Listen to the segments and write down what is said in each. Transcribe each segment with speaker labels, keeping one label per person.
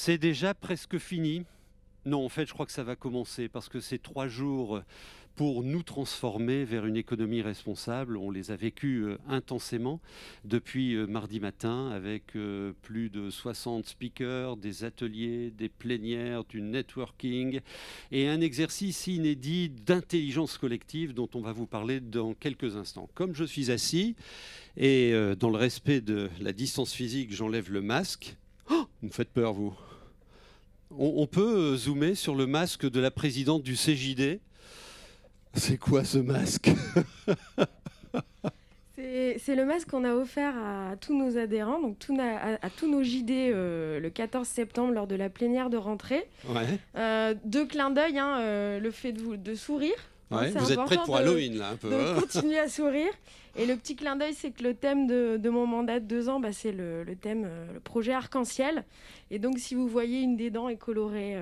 Speaker 1: C'est déjà presque fini. Non, en fait, je crois que ça va commencer parce que ces 3 jours pour nous transformer vers une économie responsable, on les a vécus intensément depuis mardi matin avec plus de 60 speakers, des ateliers, des plénières, du networking et un exercice inédit d'intelligence collective dont on va vous parler dans quelques instants. Comme je suis assis et dans le respect de la distance physique, j'enlève le masque. Oh, vous me faites peur, vous. On peut zoomer sur le masque de la présidente du CJD. C'est quoi ce masque?
Speaker 2: C'est le masque qu'on a offert à tous nos adhérents, donc à tous nos JD le 14 septembre lors de la plénière de rentrée.
Speaker 1: Ouais.
Speaker 2: 2 clins d'œil, le fait de sourire.
Speaker 1: Ouais, vous êtes prête pour Halloween, là, un peu.
Speaker 2: De continuer à sourire. Et le petit clin d'œil, c'est que le thème de mon mandat de 2 ans, c'est le thème, le projet arc-en-ciel. Et donc, si vous voyez, une des dents est colorée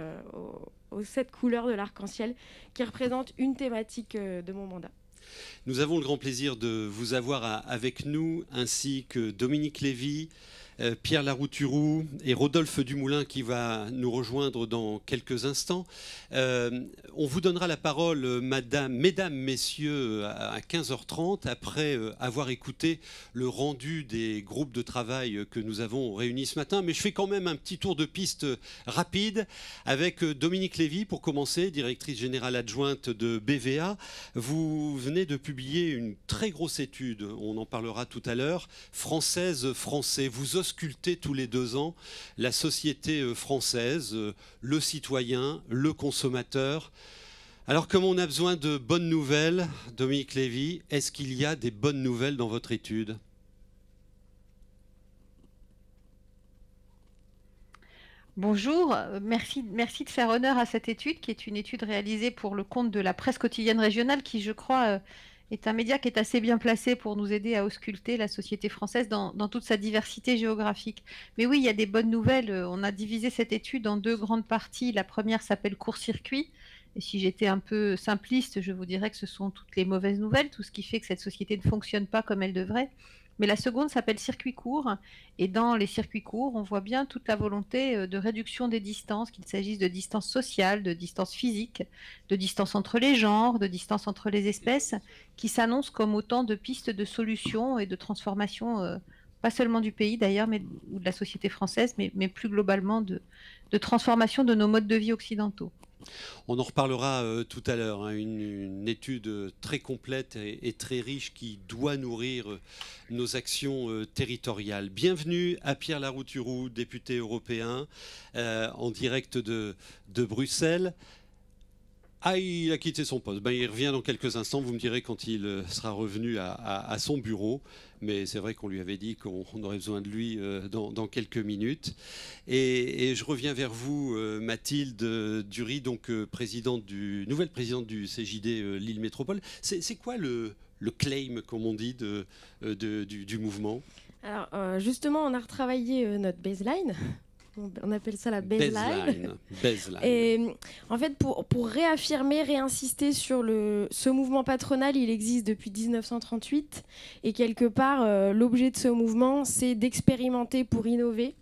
Speaker 2: aux 7 couleurs de l'arc-en-ciel, qui représente une thématique de mon mandat.
Speaker 1: Nous avons le grand plaisir de vous avoir avec nous, ainsi que Dominique Lévy, Pierre Larouturou et Rodolphe Dumoulin qui va nous rejoindre dans quelques instants. On vous donnera la parole, mesdames, messieurs, à 15h30, après avoir écouté le rendu des groupes de travail que nous avons réunis ce matin. Mais je fais quand même un petit tour de piste rapide avec Dominique Lévy, pour commencer, directrice générale adjointe de BVA. Vous venez de publier une très grosse étude, on en parlera tout à l'heure, Français. Vous auscultez tous les 2 ans la société française, le citoyen, le consommateur. Alors, comme on a besoin de bonnes nouvelles, Dominique Lévy, est-ce qu'il y a des bonnes nouvelles dans votre étude?
Speaker 3: Bonjour, merci de faire honneur à cette étude, qui est une étude réalisée pour le compte de la presse quotidienne régionale, qui, je crois, est un média qui est assez bien placé pour nous aider à ausculter la société française dans toute sa diversité géographique. Mais oui, il y a des bonnes nouvelles. On a divisé cette étude en 2 grandes parties. La première s'appelle court-circuit. Et si j'étais un peu simpliste, je vous dirais que ce sont toutes les mauvaises nouvelles, tout ce qui fait que cette société ne fonctionne pas comme elle devrait. Mais la seconde s'appelle circuit court. Et dans les circuits courts, on voit bien toute la volonté de réduction des distances, qu'il s'agisse de distances sociales, de distances physiques, de distances entre les genres, de distances entre les espèces, qui s'annoncent comme autant de pistes de solutions et de transformation, pas seulement du pays d'ailleurs, ou de la société française, mais plus globalement de transformation de nos modes de vie occidentaux.
Speaker 1: On en reparlera tout à l'heure, une étude très complète et très riche qui doit nourrir nos actions territoriales. Bienvenue à Pierre Larouturou, député européen, en direct de Bruxelles. Ah, il a quitté son poste. Il revient dans quelques instants. Vous me direz quand il sera revenu à son bureau. Mais c'est vrai qu'on lui avait dit qu'on aurait besoin de lui dans quelques minutes. Et je reviens vers vous, Mathilde Dury, donc nouvelle présidente du CJD Lille Métropole. C'est quoi le claim, comme on dit, du mouvement?
Speaker 2: Alors, justement, on a retravaillé notre baseline. On appelle ça la baseline. Et en fait, pour réaffirmer, réinsister sur ce mouvement patronal, il existe depuis 1938. Et quelque part, l'objet de ce mouvement, c'est d'expérimenter pour innover.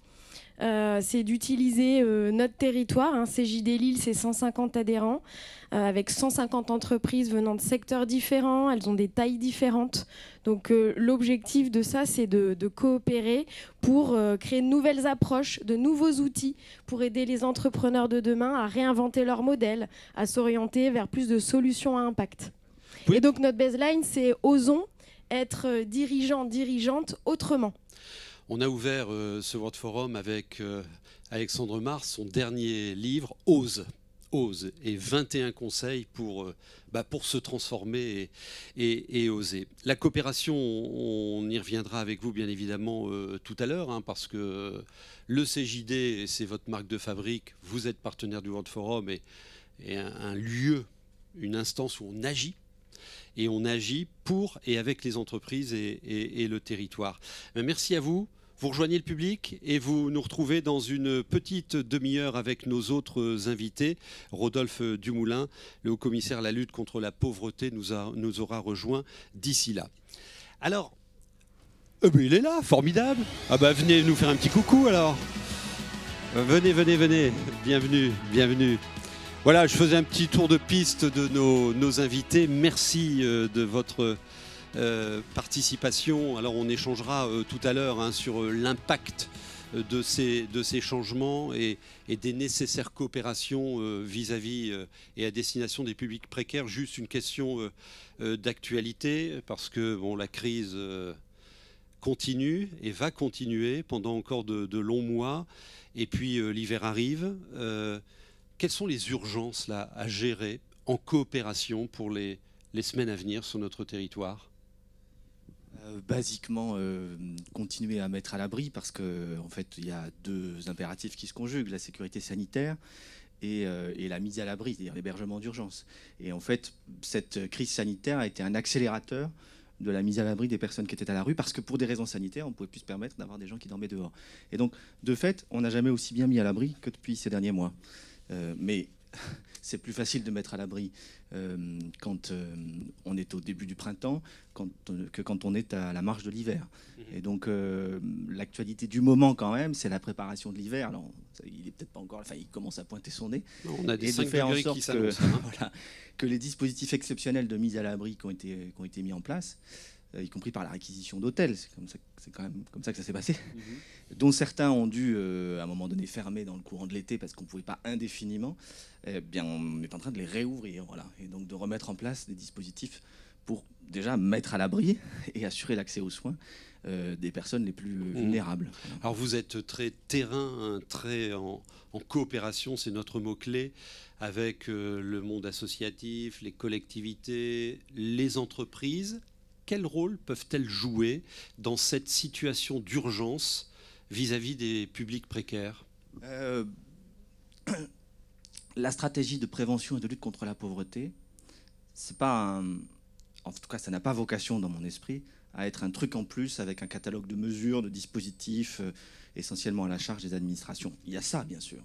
Speaker 2: C'est d'utiliser notre territoire. CJD Lille, c'est 150 adhérents, avec 150 entreprises venant de secteurs différents. Elles ont des tailles différentes. Donc l'objectif de ça, c'est de coopérer pour créer de nouvelles approches, de nouveaux outils pour aider les entrepreneurs de demain à réinventer leur modèle, à s'orienter vers plus de solutions à impact. Oui. Et donc notre baseline, c'est osons être dirigeants, dirigeantes autrement.
Speaker 1: On a ouvert ce World Forum avec Alexandre Mars, son dernier livre, Ose, et 21 conseils pour se transformer et oser. La coopération, on y reviendra avec vous bien évidemment tout à l'heure, parce que le CJD, c'est votre marque de fabrique, vous êtes partenaire du World Forum et un lieu, une instance où on agit. Et on agit pour et avec les entreprises et le territoire. Merci à vous. Vous rejoignez le public et vous nous retrouvez dans une petite demi-heure avec nos autres invités. Rodolphe Dumoulin, le haut-commissaire à la lutte contre la pauvreté, nous aura rejoint d'ici là. Alors, il est là, formidable. Venez nous faire un petit coucou alors. Venez, venez, venez. Bienvenue, bienvenue. Voilà, je faisais un petit tour de piste de nos invités. Merci de votre participation. Alors, on échangera tout à l'heure sur l'impact de ces changements et des nécessaires coopérations vis-à-vis et à destination des publics précaires. Juste une question d'actualité, parce que bon, la crise continue et va continuer pendant encore de longs mois. Et puis l'hiver arrive. Quelles sont les urgences là, à gérer en coopération pour les semaines à venir sur notre territoire ?
Speaker 4: Basiquement, continuer à mettre à l'abri, parce qu'en fait, il y a deux impératifs qui se conjuguent, la sécurité sanitaire et la mise à l'abri, c'est-à-dire l'hébergement d'urgence. Et en fait, cette crise sanitaire a été un accélérateur de la mise à l'abri des personnes qui étaient à la rue, parce que pour des raisons sanitaires, on ne pouvait plus se permettre d'avoir des gens qui dormaient dehors. Et donc, de fait, on n'a jamais aussi bien mis à l'abri que depuis ces derniers mois. Mais c'est plus facile de mettre à l'abri quand on est au début du printemps que quand on est à la marge de l'hiver. Et donc, l'actualité du moment, quand même, c'est la préparation de l'hiver. Alors, il est peut-être pas encore... Enfin, il commence à pointer son nez.
Speaker 1: On a des 5
Speaker 4: faire en
Speaker 1: degrés
Speaker 4: sorte
Speaker 1: qui s'annoncent.
Speaker 4: voilà, que les dispositifs exceptionnels de mise à l'abri qui ont été mis en place, y compris par la réquisition d'hôtels, c'est quand même comme ça que ça s'est passé, dont certains ont dû, à un moment donné, fermer dans le courant de l'été parce qu'on ne pouvait pas indéfiniment, eh bien, on est en train de les réouvrir, voilà, et donc de remettre en place des dispositifs pour déjà mettre à l'abri et assurer l'accès aux soins des personnes les plus vulnérables.
Speaker 1: Alors vous êtes très terrain, très en coopération, c'est notre mot-clé, avec le monde associatif, les collectivités, les entreprises. Quel rôle peuvent-elles jouer dans cette situation d'urgence vis-à-vis des publics précaires ?
Speaker 4: La stratégie de prévention et de lutte contre la pauvreté, c'est pas en tout cas, ça n'a pas vocation dans mon esprit à être un truc en plus avec un catalogue de mesures, de dispositifs essentiellement à la charge des administrations. Il y a ça, bien sûr.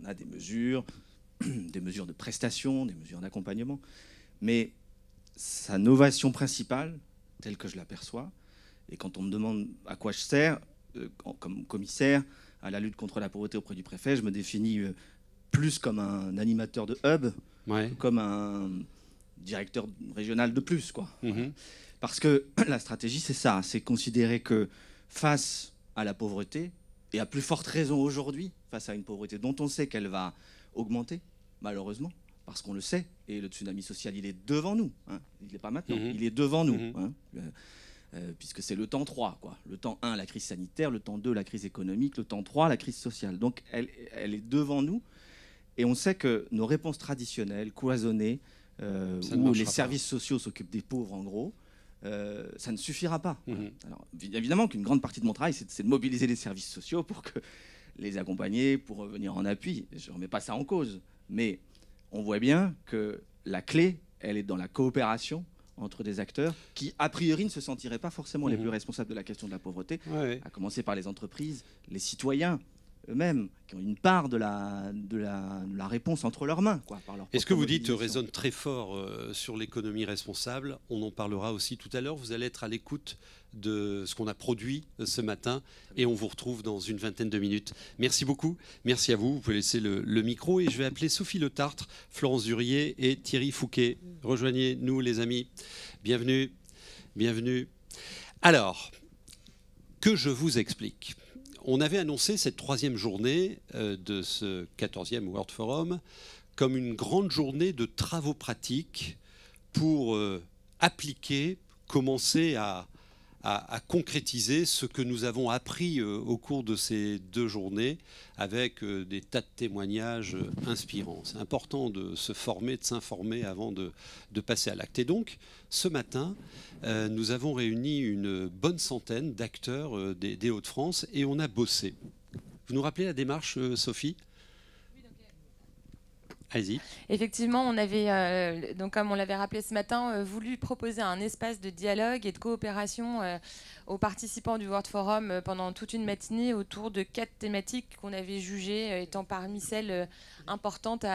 Speaker 4: On a des mesures de prestation, des mesures d'accompagnement. Mais sa novation principale, telle que je l'aperçois, et quand on me demande à quoi je sers, comme commissaire à la lutte contre la pauvreté auprès du préfet, je me définis plus comme un animateur de hub, comme un directeur régional de plus, quoi. Parce que la stratégie, c'est ça, c'est considérer que face à la pauvreté, et à plus forte raison aujourd'hui, face à une pauvreté dont on sait qu'elle va augmenter, malheureusement, parce qu'on le sait, et le tsunami social, il est devant nous, hein. Il n'est pas maintenant, il est devant nous, hein. Puisque c'est le temps 3, quoi. Le temps 1, la crise sanitaire, le temps 2, la crise économique, le temps 3, la crise sociale. Donc elle est devant nous, et on sait que nos réponses traditionnelles, cloisonnées, où les services sociaux s'occupent des pauvres, en gros, ça ne suffira pas. Alors, évidemment qu'une grande partie de mon travail, c'est de mobiliser les services sociaux pour les accompagner, pour venir en appui. Je ne remets pas ça en cause. Mais on voit bien que la clé, elle est dans la coopération entre des acteurs qui, a priori, ne se sentiraient pas forcément les plus responsables de la question de la pauvreté, à commencer par les entreprises, les citoyens eux-mêmes, qui ont une part de la réponse entre leurs mains, quoi, par leur
Speaker 1: propre. Et ce que vous dites résonne très fort sur l'économie responsable. On en parlera aussi tout à l'heure. Vous allez être à l'écoute de ce qu'on a produit ce matin et on vous retrouve dans une vingtaine de minutes. Merci beaucoup. Merci à vous. Vous pouvez laisser le micro et je vais appeler Sophie Le Tartre, Florence Durier et Thierry Fouquet. Rejoignez-nous, les amis. Bienvenue. Bienvenue. Alors, que je vous explique. On avait annoncé cette 3e journée de ce 14e World Forum comme une grande journée de travaux pratiques pour appliquer, commencer à concrétiser ce que nous avons appris au cours de ces 2 journées avec des tas de témoignages inspirants. C'est important de se former, de s'informer avant de passer à l'acte. Et donc, ce matin, nous avons réuni une bonne centaine d'acteurs des Hauts-de-France et on a bossé. Vous nous rappelez la démarche, Sophie ? Allez-y.
Speaker 5: Effectivement, on avait, donc comme on l'avait rappelé ce matin, voulu proposer un espace de dialogue et de coopération aux participants du World Forum pendant toute une matinée autour de 4 thématiques qu'on avait jugées étant parmi celles importantes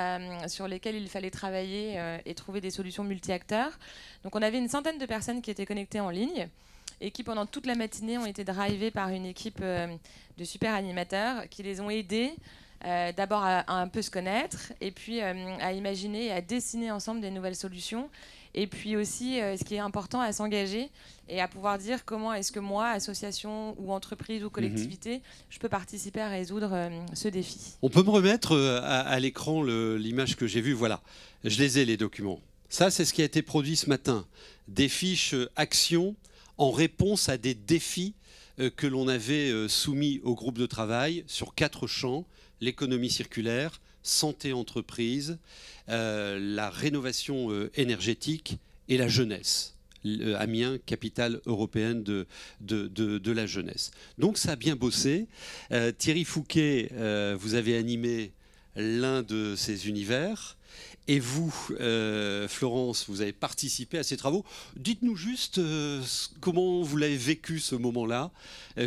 Speaker 5: sur lesquelles il fallait travailler et trouver des solutions multi-acteurs. Donc on avait une centaine de personnes qui étaient connectées en ligne et qui pendant toute la matinée ont été drivées par une équipe de super animateurs qui les ont aidés d'abord à un peu se connaître, et puis à imaginer et à dessiner ensemble des nouvelles solutions. Et puis aussi, ce qui est important, à s'engager et à pouvoir dire comment est-ce que moi, association ou entreprise ou collectivité, je peux participer à résoudre ce défi.
Speaker 1: On peut me remettre à l'écran l'image que j'ai vue. Voilà, je les ai, les documents. Ça, c'est ce qui a été produit ce matin. Des fiches actions en réponse à des défis que l'on avait soumis au groupe de travail sur 4 champs: l'économie circulaire, santé entreprise, la rénovation énergétique et la jeunesse. Amiens, capitale européenne de la jeunesse. Donc ça a bien bossé. Thierry Fouquet, vous avez animé l'un de ces univers. Et vous, Florence, vous avez participé à ces travaux. Dites-nous juste comment vous l'avez vécu ce moment-là.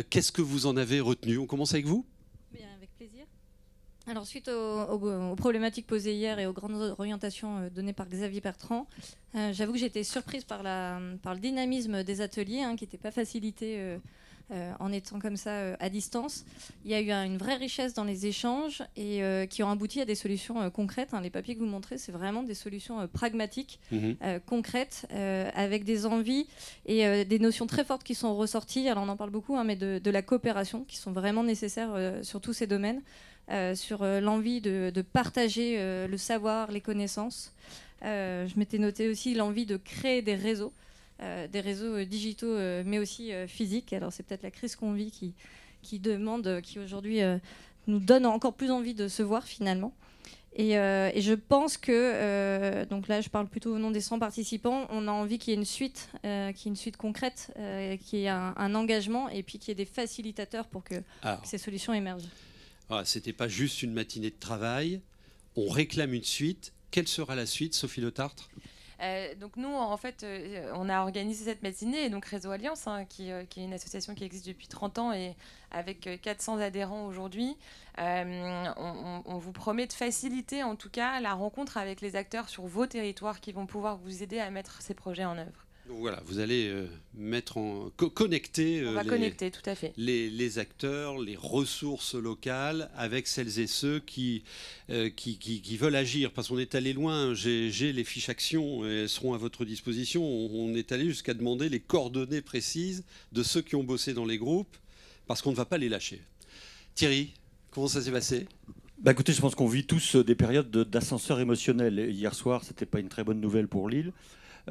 Speaker 1: Qu'est-ce que vous en avez retenu? On commence avec vous?
Speaker 6: Bien, avec plaisir. Alors, suite aux problématiques posées hier et aux grandes orientations données par Xavier Bertrand, j'avoue que j'ai été surprise par le dynamisme des ateliers, qui n'était pas facilité en étant comme ça à distance. Il y a eu une vraie richesse dans les échanges et qui ont abouti à des solutions concrètes. Les papiers que vous montrez, c'est vraiment des solutions pragmatiques, concrètes, avec des envies et des notions très fortes qui sont ressorties. Alors on en parle beaucoup, mais de la coopération, qui sont vraiment nécessaires sur tous ces domaines, sur l'envie de partager le savoir, les connaissances. Je m'étais noté aussi l'envie de créer des réseaux digitaux, mais aussi physiques. Alors c'est peut-être la crise qu'on vit qui aujourd'hui nous donne encore plus envie de se voir finalement. Et je pense que, donc là je parle plutôt au nom des 100 participants, on a envie qu'il y ait une suite, concrète, qu'il y ait un engagement et puis qu'il y ait des facilitateurs pour que ces solutions émergent.
Speaker 1: Ce n'était pas juste une matinée de travail, on réclame une suite. Quelle sera la suite, Sophie Le Tartre?
Speaker 5: Donc nous, en fait, on a organisé cette matinée, et donc Réseau Alliance, qui est une association qui existe depuis 30 ans et avec 400 adhérents aujourd'hui, on vous promet de faciliter en tout cas la rencontre avec les acteurs sur vos territoires qui vont pouvoir vous aider à mettre ces projets en œuvre.
Speaker 1: Donc voilà, vous allez connecter,
Speaker 5: connecter tout à fait.
Speaker 1: les acteurs, les ressources locales avec celles et ceux qui veulent agir. Parce qu'on est allé loin, j'ai les fiches actions, elles seront à votre disposition. On est allé jusqu'à demander les coordonnées précises de ceux qui ont bossé dans les groupes, parce qu'on ne va pas les lâcher. Thierry, comment ça s'est passé ?
Speaker 7: Écoutez, je pense qu'on vit tous des périodes d'ascenseur émotionnel. Hier soir, ce n'était pas une très bonne nouvelle pour Lille.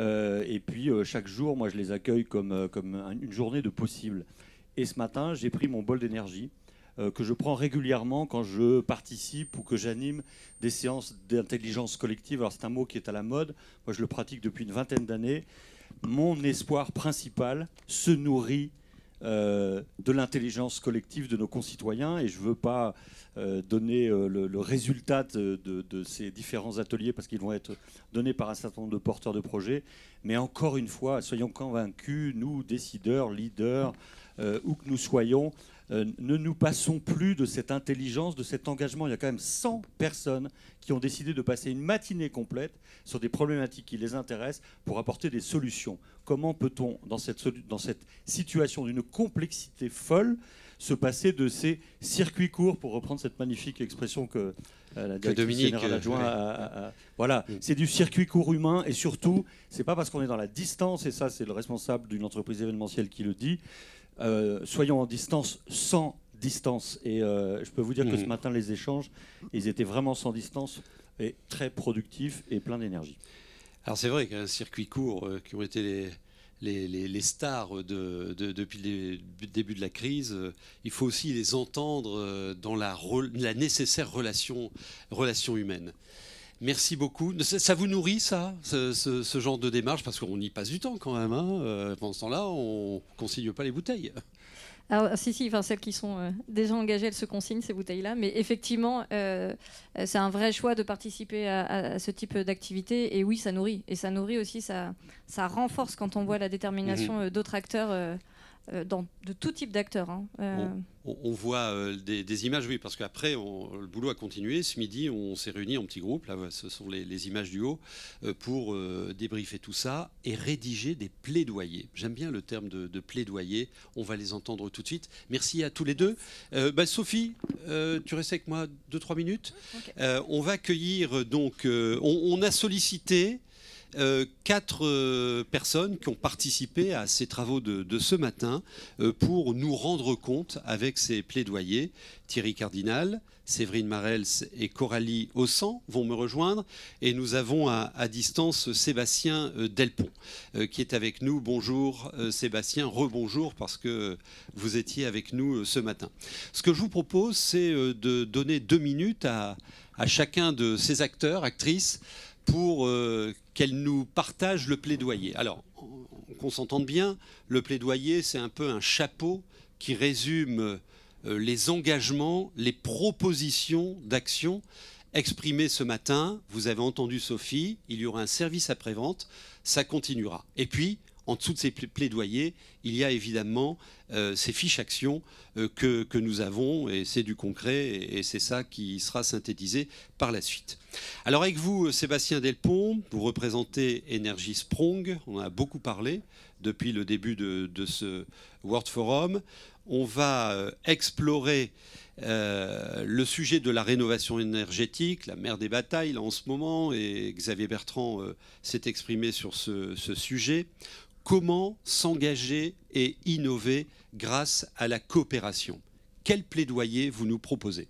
Speaker 7: Et puis chaque jour, moi je les accueille comme une journée de possible. Et ce matin, j'ai pris mon bol d'énergie que je prends régulièrement quand je participe ou que j'anime des séances d'intelligence collective. Alors c'est un mot qui est à la mode, moi je le pratique depuis une vingtaine d'années. Mon espoir principal se nourrit de l'intelligence collective de nos concitoyens, et je ne veux pas donner le résultat de ces différents ateliers parce qu'ils vont être donnés par un certain nombre de porteurs de projets, mais encore une fois, soyons convaincus, nous, décideurs, leaders, où que nous soyons, ne nous passons plus de cette intelligence, de cet engagement. Il y a quand même 100 personnes qui ont décidé de passer une matinée complète sur des problématiques qui les intéressent pour apporter des solutions. Comment peut-on, dans cette situation d'une complexité folle, se passer de ces circuits courts, pour reprendre cette magnifique expression que la directrice générale adjointe a. Voilà, c'est du circuit court humain, et surtout, c'est pas parce qu'on est dans la distance, et ça c'est le responsable d'une entreprise événementielle qui le dit, soyons en distance sans distance. Et je peux vous dire que ce matin, les échanges, ils étaient vraiment sans distance et très productifs et pleins d'énergie.
Speaker 1: Alors c'est vrai qu'un circuit court qui ont été les stars depuis le début de la crise, il faut aussi les entendre dans la nécessaire relation humaine. Merci beaucoup. Ça vous nourrit, ça, ce genre de démarche? Parce qu'on y passe du temps quand même. Pendant ce temps-là, on ne consigne pas les bouteilles.
Speaker 6: Alors, si, celles qui sont déjà engagées, elles se consignent, ces bouteilles-là. Mais effectivement, c'est un vrai choix de participer à ce type d'activité. Et oui, ça nourrit. Et ça nourrit aussi, ça renforce quand on voit la détermination d'autres acteurs de tout type d'acteurs.
Speaker 1: On voit des images, oui, parce qu'après, le boulot a continué. Ce midi, on s'est réunis en petits groupes, là, ce sont les images du haut, pour débriefer tout ça et rédiger des plaidoyers. J'aime bien le terme de plaidoyer, on va les entendre tout de suite. Merci à tous les deux. Sophie, tu restes avec moi 2-3 minutes. Okay. On va accueillir, donc, on a sollicité 4 personnes qui ont participé à ces travaux de ce matin pour nous rendre compte avec ces plaidoyers. Thierry Cardinal, Séverine Marels et Coralie Ossan vont me rejoindre et nous avons à distance Sébastien Delpont qui est avec nous. Bonjour Sébastien, rebonjour parce que vous étiez avec nous ce matin. Ce que je vous propose, c'est de donner 2 minutes à chacun de ces acteurs, actrices, pour qu'elle nous partage le plaidoyer. Alors, qu'on s'entende bien, le plaidoyer, c'est un peu un chapeau qui résume les engagements, les propositions d'action exprimées ce matin. Vous avez entendu Sophie, il y aura un service après-vente, ça continuera. Et puis, en dessous de ces plaidoyers, il y a évidemment ces fiches actions que nous avons, et c'est du concret, et c'est ça qui sera synthétisé par la suite. Alors avec vous, Sébastien Delpont, vous représentez Energy Sprong, on en a beaucoup parlé depuis le début de ce World Forum. On va explorer le sujet de la rénovation énergétique, la mère des batailles là, en ce moment, et Xavier Bertrand s'est exprimé sur ce sujet. Comment s'engager et innover grâce à la coopération? Quel plaidoyer vous nous proposez?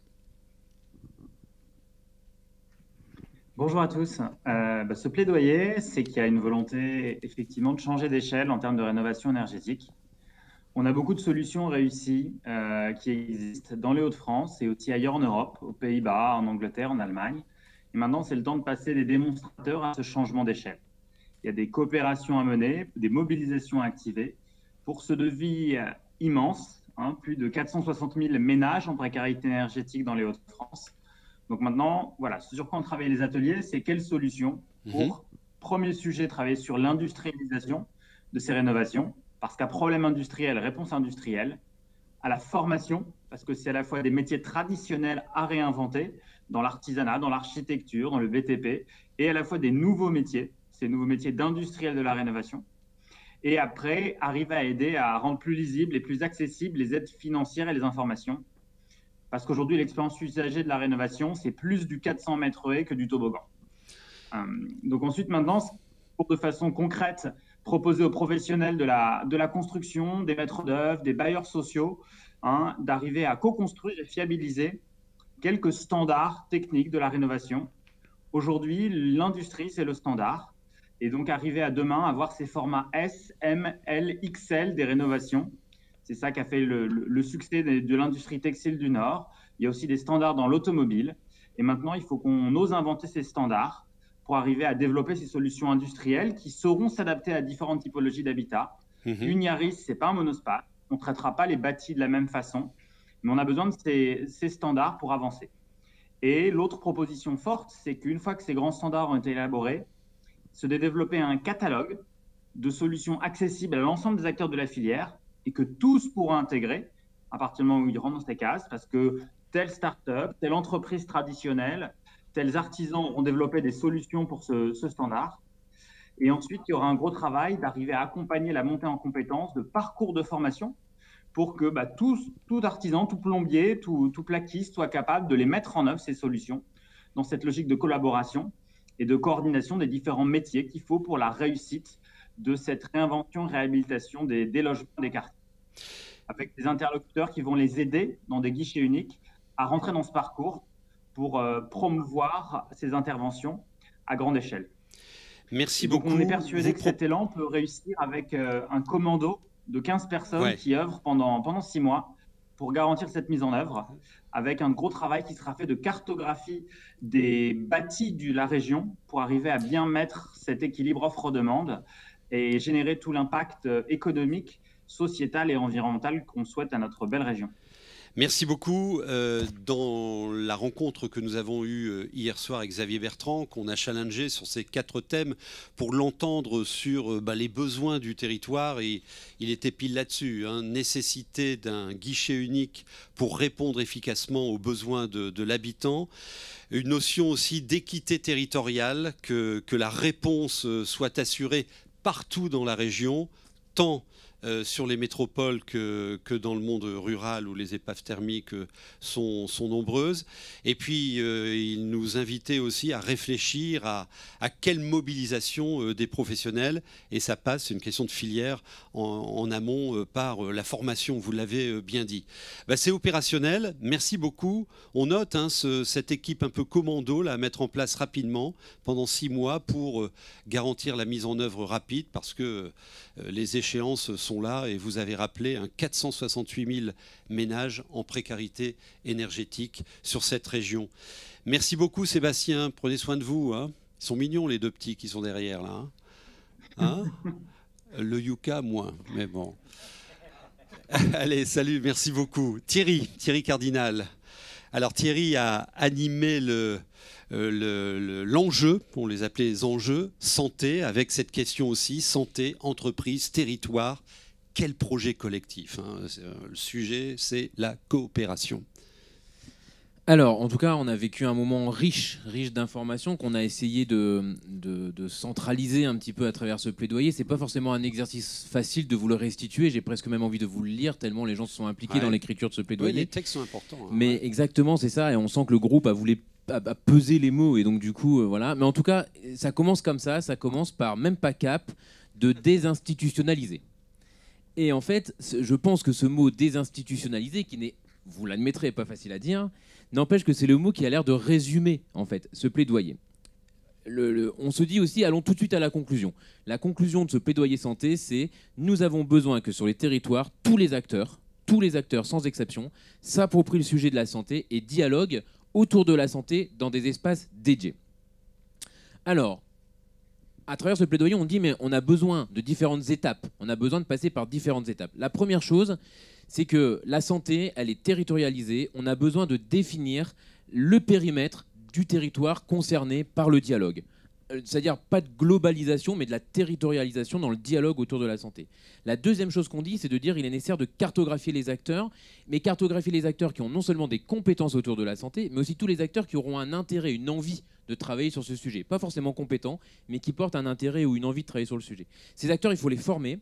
Speaker 8: Bonjour à tous. Ce plaidoyer, c'est qu'il y a une volonté effectivement de changer d'échelle en termes de rénovation énergétique. On a beaucoup de solutions réussies qui existent dans les Hauts-de-France et aussi ailleurs en Europe, aux Pays-Bas, en Angleterre, en Allemagne. Et maintenant, c'est le temps de passer des démonstrateurs à ce changement d'échelle. Il y a des coopérations à mener, des mobilisations à activer pour ce devis immense, plus de 460 000 ménages en précarité énergétique dans les Hauts-de-France. Donc maintenant, voilà, ce sur quoi on travaille les ateliers, c'est quelles solutions pour, premier sujet, travailler sur l'industrialisation de ces rénovations, parce qu'à problème industriel, réponse industrielle, à la formation, parce que c'est à la fois des métiers traditionnels à réinventer, dans l'artisanat, dans l'architecture, dans le BTP, et à la fois des nouveaux métiers, ces nouveaux métiers d'industriels de la rénovation. Et après, arriver à aider à rendre plus lisibles et plus accessibles les aides financières et les informations. Parce qu'aujourd'hui, l'expérience usagée de la rénovation, c'est plus du 400 mètres haies que du toboggan. Donc ensuite, maintenant, pour de façon concrète, proposer aux professionnels de la construction, des maîtres d'œuvre, des bailleurs sociaux, d'arriver à co-construire et fiabiliser quelques standards techniques de la rénovation. Aujourd'hui, l'industrie, c'est le standard. Et donc, arriver à demain à avoir ces formats S, M, L, XL des rénovations. C'est ça qui a fait le succès de l'industrie textile du Nord. Il y a aussi des standards dans l'automobile. Et maintenant, il faut qu'on ose inventer ces standards pour arriver à développer ces solutions industrielles qui sauront s'adapter à différentes typologies d'habitat. Une Yaris, ce n'est pas un monospace. On ne traitera pas les bâtis de la même façon. Mais on a besoin de ces standards pour avancer. Et l'autre proposition forte, c'est qu'une fois que ces grands standards ont été élaborés, c'est de développer un catalogue de solutions accessibles à l'ensemble des acteurs de la filière et que tous pourront intégrer à partir du moment où ils rentrent dans ces cases, parce que telle start-up, telle entreprise traditionnelle, tels artisans auront développé des solutions pour ce standard. Et ensuite, il y aura un gros travail d'arriver à accompagner la montée en compétences de parcours de formation pour que tout artisan, tout plombier, tout plaquiste soit capable de les mettre en œuvre, ces solutions, dans cette logique de collaboration et de coordination des différents métiers qu'il faut pour la réussite de cette réinvention, réhabilitation des logements des quartiers. Avec des interlocuteurs qui vont les aider dans des guichets uniques à rentrer dans ce parcours pour promouvoir ces interventions à grande échelle.
Speaker 1: Merci
Speaker 8: beaucoup.
Speaker 1: On
Speaker 8: est persuadé que cet élan peut réussir avec un commando de 15 personnes qui œuvrent pendant 6 mois pour garantir cette mise en œuvre, avec un gros travail qui sera fait de cartographie des bâtis de la région pour arriver à bien mettre cet équilibre offre-demande et générer tout l'impact économique, sociétal et environnemental qu'on souhaite à notre belle région.
Speaker 1: Merci beaucoup. Dans la rencontre que nous avons eue hier soir avec Xavier Bertrand, qu'on a challengé sur ces 4 thèmes pour l'entendre sur les besoins du territoire, et il était pile là-dessus. Nécessité d'un guichet unique pour répondre efficacement aux besoins de l'habitant. Une notion aussi d'équité territoriale, que la réponse soit assurée partout dans la région, tant sur les métropoles que dans le monde rural où les épaves thermiques sont nombreuses. Et puis, il nous invitait aussi à réfléchir à quelle mobilisation des professionnels. Et ça passe, c'est une question de filière en amont par la formation, vous l'avez bien dit. C'est opérationnel, merci beaucoup. On note cette équipe un peu commando là, à mettre en place rapidement pendant 6 mois pour garantir la mise en œuvre rapide, parce que les échéances sont là, et vous avez rappelé 468 000 ménages en précarité énergétique sur cette région. Merci beaucoup Sébastien, prenez soin de vous. Ils sont mignons les 2 petits qui sont derrière là. Le Yucca moins, mais bon. Allez, salut, merci beaucoup. Thierry Cardinal. Alors Thierry a animé l'enjeu, on les appelait les enjeux, santé, avec cette question aussi, santé, entreprise, territoire, quel projet collectif, Le sujet, c'est la coopération.
Speaker 9: Alors, en tout cas, on a vécu un moment riche d'informations qu'on a essayé de centraliser un petit peu à travers ce plaidoyer. C'est pas forcément un exercice facile de vous le restituer. J'ai presque même envie de vous le lire tellement les gens se sont impliqués dans l'écriture de ce plaidoyer.
Speaker 1: Oui, les textes sont importants.
Speaker 9: Mais exactement, c'est ça. Et on sent que le groupe a voulu peser les mots. Et donc, du coup, voilà. Mais en tout cas, ça commence comme ça. Ça commence par, même pas cap, de désinstitutionnaliser. Et en fait, je pense que ce mot désinstitutionnaliser, qui n'est, vous l'admettrez, pas facile à dire, n'empêche que c'est le mot qui a l'air de résumer en fait ce plaidoyer. On se dit aussi, allons tout de suite à la conclusion. La conclusion de ce plaidoyer santé, c'est nous avons besoin que sur les territoires, tous les acteurs sans exception, s'approprient le sujet de la santé et dialoguent autour de la santé dans des espaces dédiés. Alors, à travers ce plaidoyer, on dit mais on a besoin de différentes étapes. On a besoin de passer par différentes étapes. La première chose, c'est que la santé, elle est territorialisée. On a besoin de définir le périmètre du territoire concerné par le dialogue. C'est-à-dire pas de globalisation, mais de la territorialisation dans le dialogue autour de la santé. La deuxième chose qu'on dit, c'est de dire qu'il est nécessaire de cartographier les acteurs, mais cartographier les acteurs qui ont non seulement des compétences autour de la santé, mais aussi tous les acteurs qui auront un intérêt, une envie de travailler sur ce sujet. Pas forcément compétents, mais qui portent un intérêt ou une envie de travailler sur le sujet. Ces acteurs, il faut les former,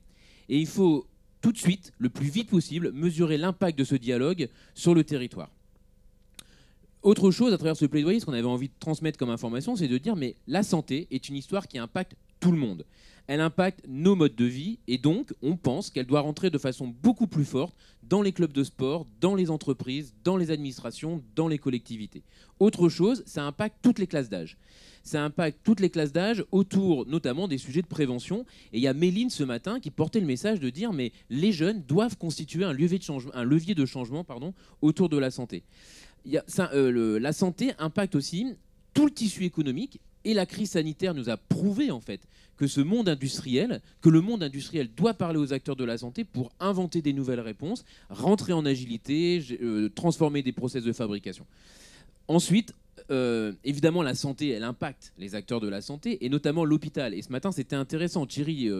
Speaker 9: et il faut tout de suite, le plus vite possible, mesurer l'impact de ce dialogue sur le territoire. Autre chose, à travers ce plaidoyer, ce qu'on avait envie de transmettre comme information, c'est de dire mais la santé est une histoire qui impacte tout le monde. Elle impacte nos modes de vie et donc on pense qu'elle doit rentrer de façon beaucoup plus forte dans les clubs de sport, dans les entreprises, dans les administrations, dans les collectivités. Autre chose, ça impacte toutes les classes d'âge. Ça impacte toutes les classes d'âge autour notamment des sujets de prévention. Et il y a Méline ce matin qui portait le message de dire mais les jeunes doivent constituer un levier de changement autour de la santé. La santé impacte aussi tout le tissu économique et la crise sanitaire nous a prouvé en fait que le monde industriel doit parler aux acteurs de la santé pour inventer des nouvelles réponses, rentrer en agilité, transformer des process de fabrication. Ensuite, évidemment, la santé, elle impacte les acteurs de la santé, et notamment l'hôpital. Et ce matin, c'était intéressant. Thierry,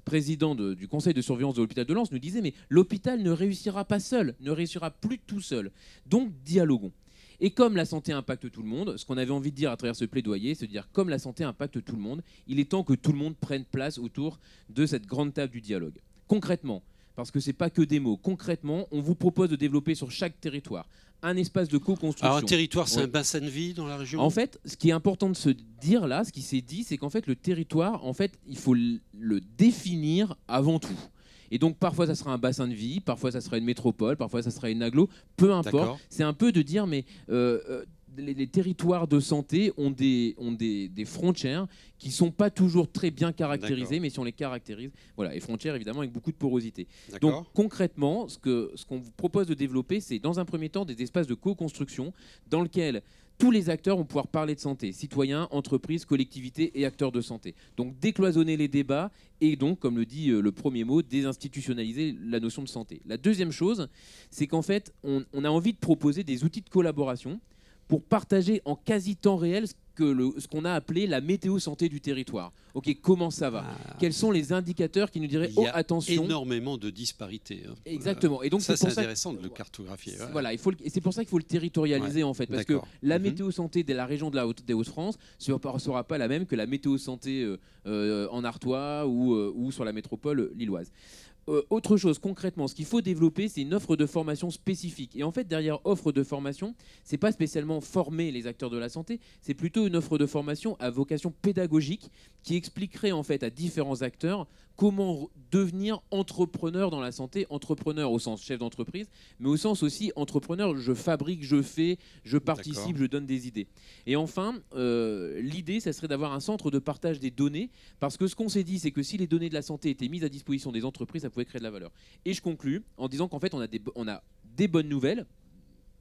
Speaker 9: président du conseil de surveillance de l'hôpital de Lens, nous disait « Mais l'hôpital ne réussira pas seul, ne réussira plus tout seul. Donc, dialoguons. » Et comme la santé impacte tout le monde, ce qu'on avait envie de dire à travers ce plaidoyer, c'est de dire comme la santé impacte tout le monde, il est temps que tout le monde prenne place autour de cette grande table du dialogue. Concrètement, parce que ce n'est pas que des mots, concrètement, on vous propose de développer sur chaque territoire un espace de co-construction.
Speaker 1: Alors un territoire, c'est un bassin de vie dans la région ?
Speaker 9: En fait, ce qui est important de se dire là, ce qui s'est dit, c'est qu'en fait, le territoire, en fait, il faut le définir avant tout. Et donc parfois ça sera un bassin de vie, parfois ça sera une métropole, parfois ça sera une agglo, peu importe. C'est un peu de dire mais les territoires de santé ont des frontières qui ne sont pas toujours très bien caractérisées, mais si on les caractérise, voilà, et frontières évidemment avec beaucoup de porosité. Donc concrètement, ce qu'on vous propose de développer, c'est dans un premier temps des espaces de co-construction dans lesquels tous les acteurs vont pouvoir parler de santé, citoyens, entreprises, collectivités et acteurs de santé. Donc décloisonner les débats et donc, comme le dit le premier mot, désinstitutionnaliser la notion de santé. La deuxième chose, c'est qu'en fait, on a envie de proposer des outils de collaboration pour partager en quasi temps réel ce qu'on a appelé la météo santé du territoire. Ok, comment ça va? Quels sont les indicateurs qui nous diraient oh, attention?
Speaker 1: Il y a énormément de disparités. Hein.
Speaker 9: Exactement. Et donc
Speaker 1: ça, c'est intéressant de le cartographier. Ouais.
Speaker 9: Voilà, et c'est pour ça qu'il faut le territorialiser en fait, parce que la météo santé de la région des Hauts-de-France ne sera pas la même que la météo santé en Artois ou sur la métropole lilloise. Autre chose, concrètement, ce qu'il faut développer, c'est une offre de formation spécifique. Et en fait, derrière offre de formation, c'est pas spécialement former les acteurs de la santé, c'est plutôt une offre de formation à vocation pédagogique qui expliquerait en fait à différents acteurs comment devenir entrepreneur dans la santé, entrepreneur au sens chef d'entreprise, mais au sens aussi entrepreneur, je fabrique, je fais, je participe, je donne des idées. Et enfin, l'idée, ça serait d'avoir un centre de partage des données, parce que ce qu'on s'est dit, c'est que si les données de la santé étaient mises à disposition des entreprises, ça pouvait créer de la valeur. Et je conclus en disant qu'en fait, on a des bonnes nouvelles,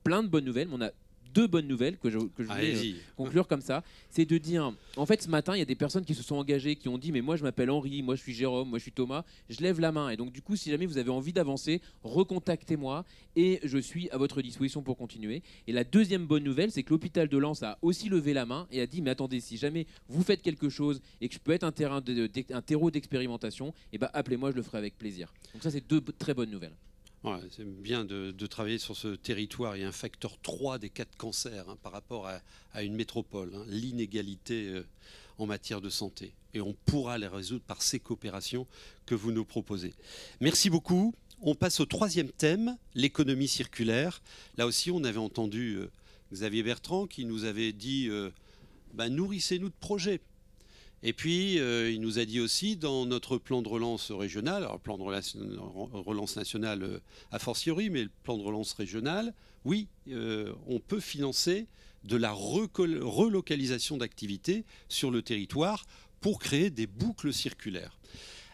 Speaker 9: plein de bonnes nouvelles, mais on a deux bonnes nouvelles que je voulais conclure comme ça. C'est de dire, en fait, ce matin, il y a des personnes qui se sont engagées, qui ont dit, mais moi, je m'appelle Henri, moi, je suis Jérôme, moi, je suis Thomas, je lève la main. Et donc, du coup, si jamais vous avez envie d'avancer, recontactez-moi et je suis à votre disposition pour continuer. Et la deuxième bonne nouvelle, c'est que l'hôpital de Lens a aussi levé la main et a dit, mais attendez, si jamais vous faites quelque chose et que je peux être un terreau d'expérimentation, eh ben, appelez-moi, je le ferai avec plaisir. Donc ça, c'est deux très bonnes nouvelles.
Speaker 1: Ouais, c'est bien de travailler sur ce territoire. Il y a un facteur 3 des cas de cancer par rapport à une métropole, l'inégalité en matière de santé. Et on pourra les résoudre par ces coopérations que vous nous proposez. Merci beaucoup. On passe au troisième thème, l'économie circulaire. Là aussi, on avait entendu Xavier Bertrand qui nous avait dit nourrissez-nous de projets. Et puis, il nous a dit aussi, dans notre plan de relance régional, alors plan de relance national a fortiori, mais le plan de relance régional, oui, on peut financer de la relocalisation d'activités sur le territoire pour créer des boucles circulaires.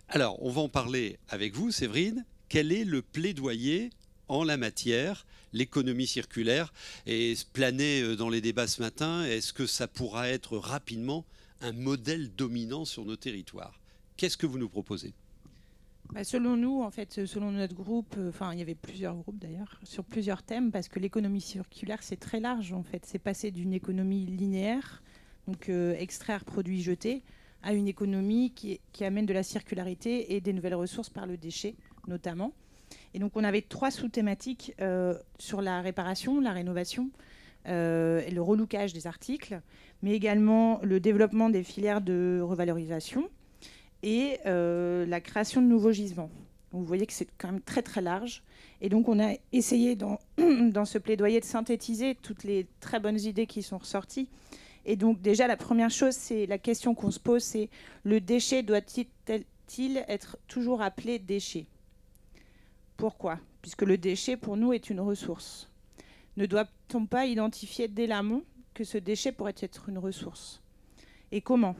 Speaker 1: Alors, on va en parler avec vous, Séverine. Quel est le plaidoyer en la matière, l'économie circulaire? Et planer dans les débats ce matin, est-ce que ça pourra être rapidement un modèle dominant sur nos territoires? Qu'est-ce que vous nous proposez?
Speaker 10: Selon nous, en fait, selon notre groupe, il y avait plusieurs groupes d'ailleurs, sur plusieurs thèmes, parce que l'économie circulaire, c'est très large en fait. C'est passer d'une économie linéaire, donc extraire, produit, jeter, à une économie qui amène de la circularité et des nouvelles ressources par le déchet, notamment. Et donc on avait 3 sous-thématiques sur la réparation, la rénovation, et le relookage des articles, mais également le développement des filières de revalorisation et la création de nouveaux gisements. Donc vous voyez que c'est quand même très très large. Et donc on a essayé dans ce plaidoyer de synthétiser toutes les très bonnes idées qui sont ressorties. Et donc déjà la première chose, c'est la question qu'on se pose, c'est le déchet doit-il être toujours appelé déchet? Pourquoi? Puisque le déchet pour nous est une ressource. Ne doit-on pas identifier dès l'amont que ce déchet pourrait être une ressource? Et comment?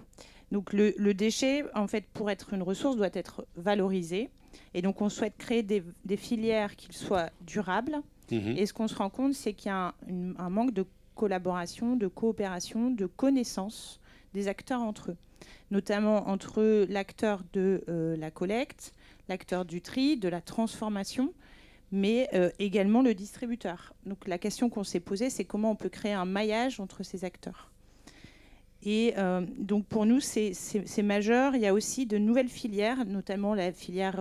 Speaker 10: Donc le déchet, en fait, pour être une ressource, doit être valorisé. Et donc on souhaite créer des filières qui soient durables. Et ce qu'on se rend compte, c'est qu'il y a un manque de collaboration, de coopération, de connaissance des acteurs entre eux. Notamment entre l'acteur de la collecte, l'acteur du tri, de la transformation, mais également le distributeur. Donc la question qu'on s'est posée, c'est comment on peut créer un maillage entre ces acteurs. Et donc pour nous, c'est majeur. Il y a aussi de nouvelles filières, notamment la filière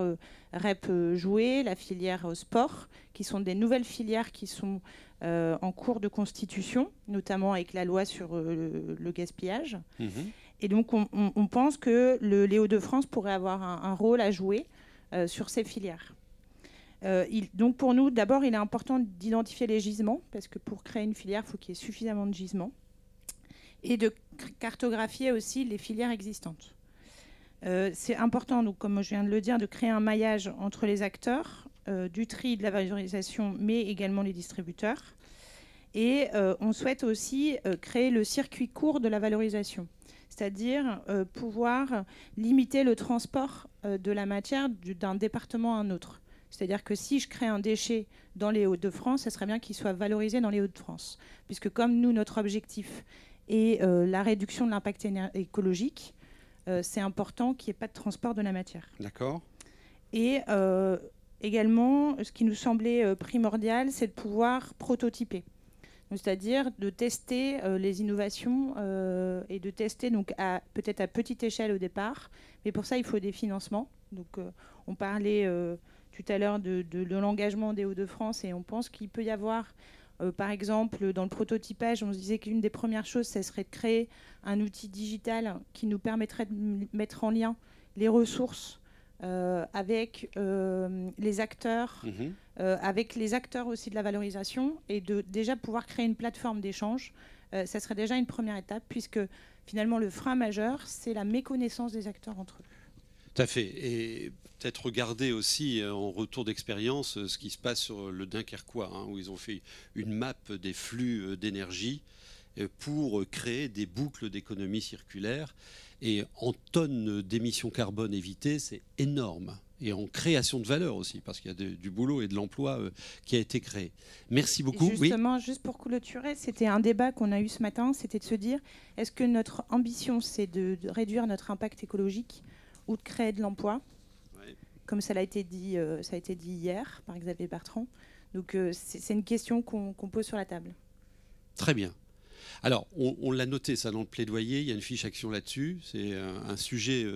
Speaker 10: REP jouet, la filière sport, qui sont des nouvelles filières qui sont en cours de constitution, notamment avec la loi sur le gaspillage. Et donc on pense que les Hauts-de-France pourraient avoir un rôle à jouer sur ces filières. Donc pour nous, d'abord, il est important d'identifier les gisements, parce que pour créer une filière, il faut qu'il y ait suffisamment de gisements, et de cartographier aussi les filières existantes. C'est important, donc, comme je viens de le dire, de créer un maillage entre les acteurs du tri, de la valorisation, mais également les distributeurs. Et on souhaite aussi créer le circuit court de la valorisation, c'est-à-dire pouvoir limiter le transport de la matière d'un département à un autre. C'est-à-dire que si je crée un déchet dans les Hauts-de-France, ça serait bien qu'il soit valorisé dans les Hauts-de-France. Puisque comme nous, notre objectif est la réduction de l'impact écologique, c'est important qu'il n'y ait pas de transport de la matière.
Speaker 1: D'accord.
Speaker 10: Et également, ce qui nous semblait primordial, c'est de pouvoir prototyper. C'est-à-dire de tester les innovations et de tester donc peut-être à petite échelle au départ. Mais pour ça, il faut des financements. Donc, on parlait tout à l'heure de l'engagement des Hauts-de-France et on pense qu'il peut y avoir, par exemple, dans le prototypage, on se disait qu'une des premières choses, ce serait de créer un outil digital qui nous permettrait de mettre en lien les ressources avec les acteurs, avec les acteurs aussi de la valorisation et de déjà pouvoir créer une plateforme d'échange. Ça serait déjà une première étape puisque finalement le frein majeur, c'est la méconnaissance des acteurs entre eux.
Speaker 1: Tout à fait. Et peut-être regarder aussi en retour d'expérience ce qui se passe sur le Dunkerquois, hein, où ils ont fait une map des flux d'énergie pour créer des boucles d'économie circulaire. Et en tonnes d'émissions carbone évitées, c'est énorme. Et en création de valeur aussi, parce qu'il y a du boulot et de l'emploi qui a été créé. Merci beaucoup.
Speaker 10: Justement, juste pour clôturer, c'était un débat qu'on a eu ce matin, c'était de se dire, est-ce que notre ambition, c'est de réduire notre impact écologique ou de créer de l'emploi, comme ça a été dit hier par Xavier Bertrand. Donc c'est une question qu'on pose sur la table.
Speaker 1: Très bien. Alors, on l'a noté ça dans le plaidoyer, il y a une fiche action là-dessus, c'est un sujet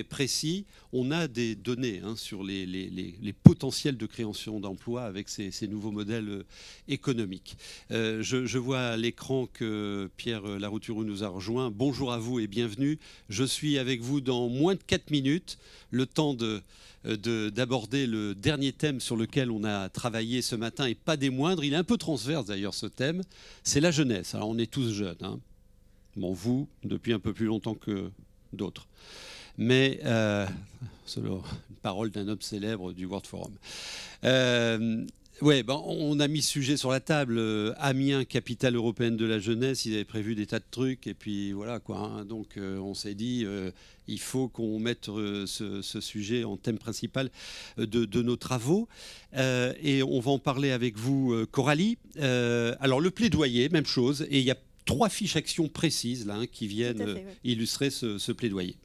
Speaker 1: précis. On a des données sur les potentiels de création d'emplois avec ces nouveaux modèles économiques. Je vois à l'écran que Pierre Larouturou nous a rejoint. Bonjour à vous et bienvenue. Je suis avec vous dans moins de 4 minutes, le temps d'aborder le dernier thème sur lequel on a travaillé ce matin, et pas des moindres. Il est un peu transverse d'ailleurs ce thème, c'est la jeunesse. Alors on est tous jeunes, hein. Bon, vous, depuis un peu plus longtemps que d'autres. Mais, selon une parole d'un homme célèbre du World Forum. Ouais, on a mis ce sujet sur la table. Amiens, capitale européenne de la jeunesse, ils avaient prévu des tas de trucs, et puis voilà quoi. Hein. Donc on s'est dit, il faut qu'on mette ce sujet en thème principal de nos travaux. Et on va en parler avec vous, Coralie. Alors le plaidoyer, même chose, et il y a 3 fiches actions précises là, qui viennent illustrer ce plaidoyer.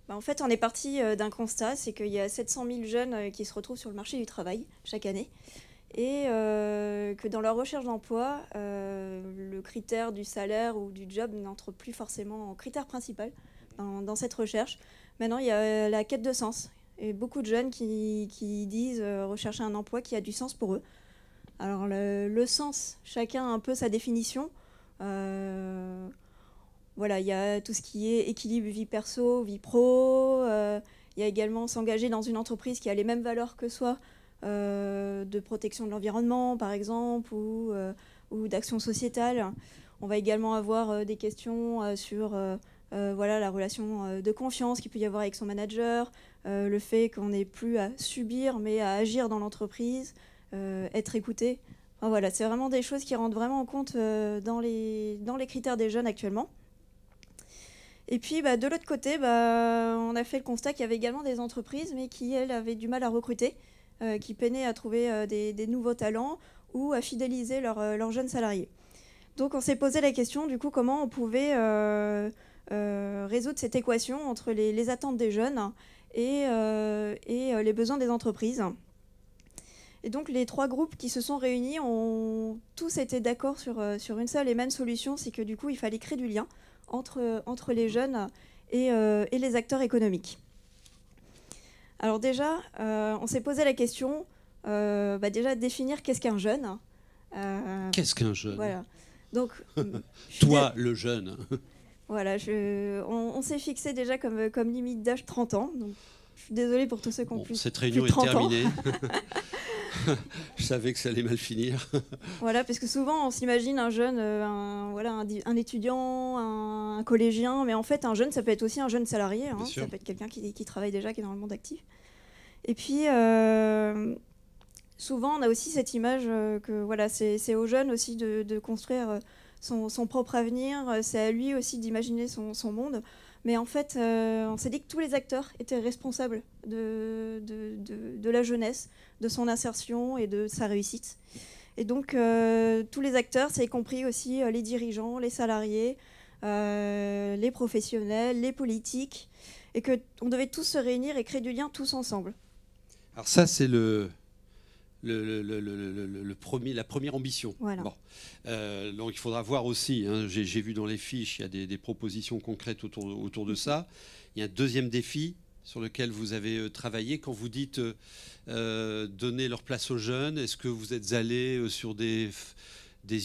Speaker 11: En fait, on est parti d'un constat, c'est qu'il y a 700 000 jeunes qui se retrouvent sur le marché du travail chaque année et que dans leur recherche d'emploi, le critère du salaire ou du job n'entre plus forcément en critère principal dans cette recherche. Maintenant, il y a la quête de sens et beaucoup de jeunes qui disent rechercher un emploi qui a du sens pour eux. Alors le sens, chacun a un peu sa définition. Voilà, il y a tout ce qui est équilibre vie perso, vie pro. Il y a également s'engager dans une entreprise qui a les mêmes valeurs que soi, de protection de l'environnement, par exemple, ou d'action sociétale. On va également avoir des questions sur voilà, la relation de confiance qu'il peut y avoir avec son manager, le fait qu'on n'ait plus à subir, mais à agir dans l'entreprise, être écouté. Enfin, voilà, c'est vraiment des choses qui rentrent vraiment en compte dans les critères des jeunes actuellement. Et puis, de l'autre côté, on a fait le constat qu'il y avait également des entreprises, mais qui, elles, avaient du mal à recruter, qui peinaient à trouver des nouveaux talents ou à fidéliser leurs jeunes salariés. Donc, on s'est posé la question, du coup, comment on pouvait résoudre cette équation entre les attentes des jeunes et les besoins des entreprises. Et donc, les 3 groupes qui se sont réunis ont tous été d'accord sur une seule et même solution, c'est que, du coup, il fallait créer du lien entre les jeunes et les acteurs économiques. Alors déjà, on s'est posé la question, déjà définir qu'est-ce qu'un jeune.
Speaker 1: Qu'est-ce qu'un jeune ?
Speaker 11: Voilà. Donc,
Speaker 1: toi, le jeune.
Speaker 11: Voilà, on s'est fixé déjà comme limite d'âge 30 ans. Donc, je suis désolée pour tous ceux qui ont plus de 30 ans.
Speaker 1: Cette réunion est terminée. Je savais que ça allait mal finir.
Speaker 11: Voilà, parce que souvent on s'imagine un jeune, un étudiant, un collégien, mais en fait un jeune ça peut être aussi un jeune salarié, hein, ça peut être quelqu'un qui travaille déjà, qui est dans le monde actif. Et puis souvent on a aussi cette image que voilà, c'est aux jeunes aussi de construire son propre avenir, c'est à lui aussi d'imaginer son monde. Mais en fait, on s'est dit que tous les acteurs étaient responsables de la jeunesse, de son insertion et de sa réussite. Et donc, tous les acteurs, ça y compris aussi les dirigeants, les salariés, les professionnels, les politiques, et qu'on devait tous se réunir et créer du lien tous ensemble.
Speaker 1: Alors ça, c'est la première ambition.
Speaker 11: Voilà.
Speaker 1: Bon. Donc il faudra voir aussi, hein, j'ai vu dans les fiches, il y a des propositions concrètes autour de ça. Il y a un deuxième défi sur lequel vous avez travaillé. Quand vous dites donner leur place aux jeunes, est-ce que vous êtes allé sur des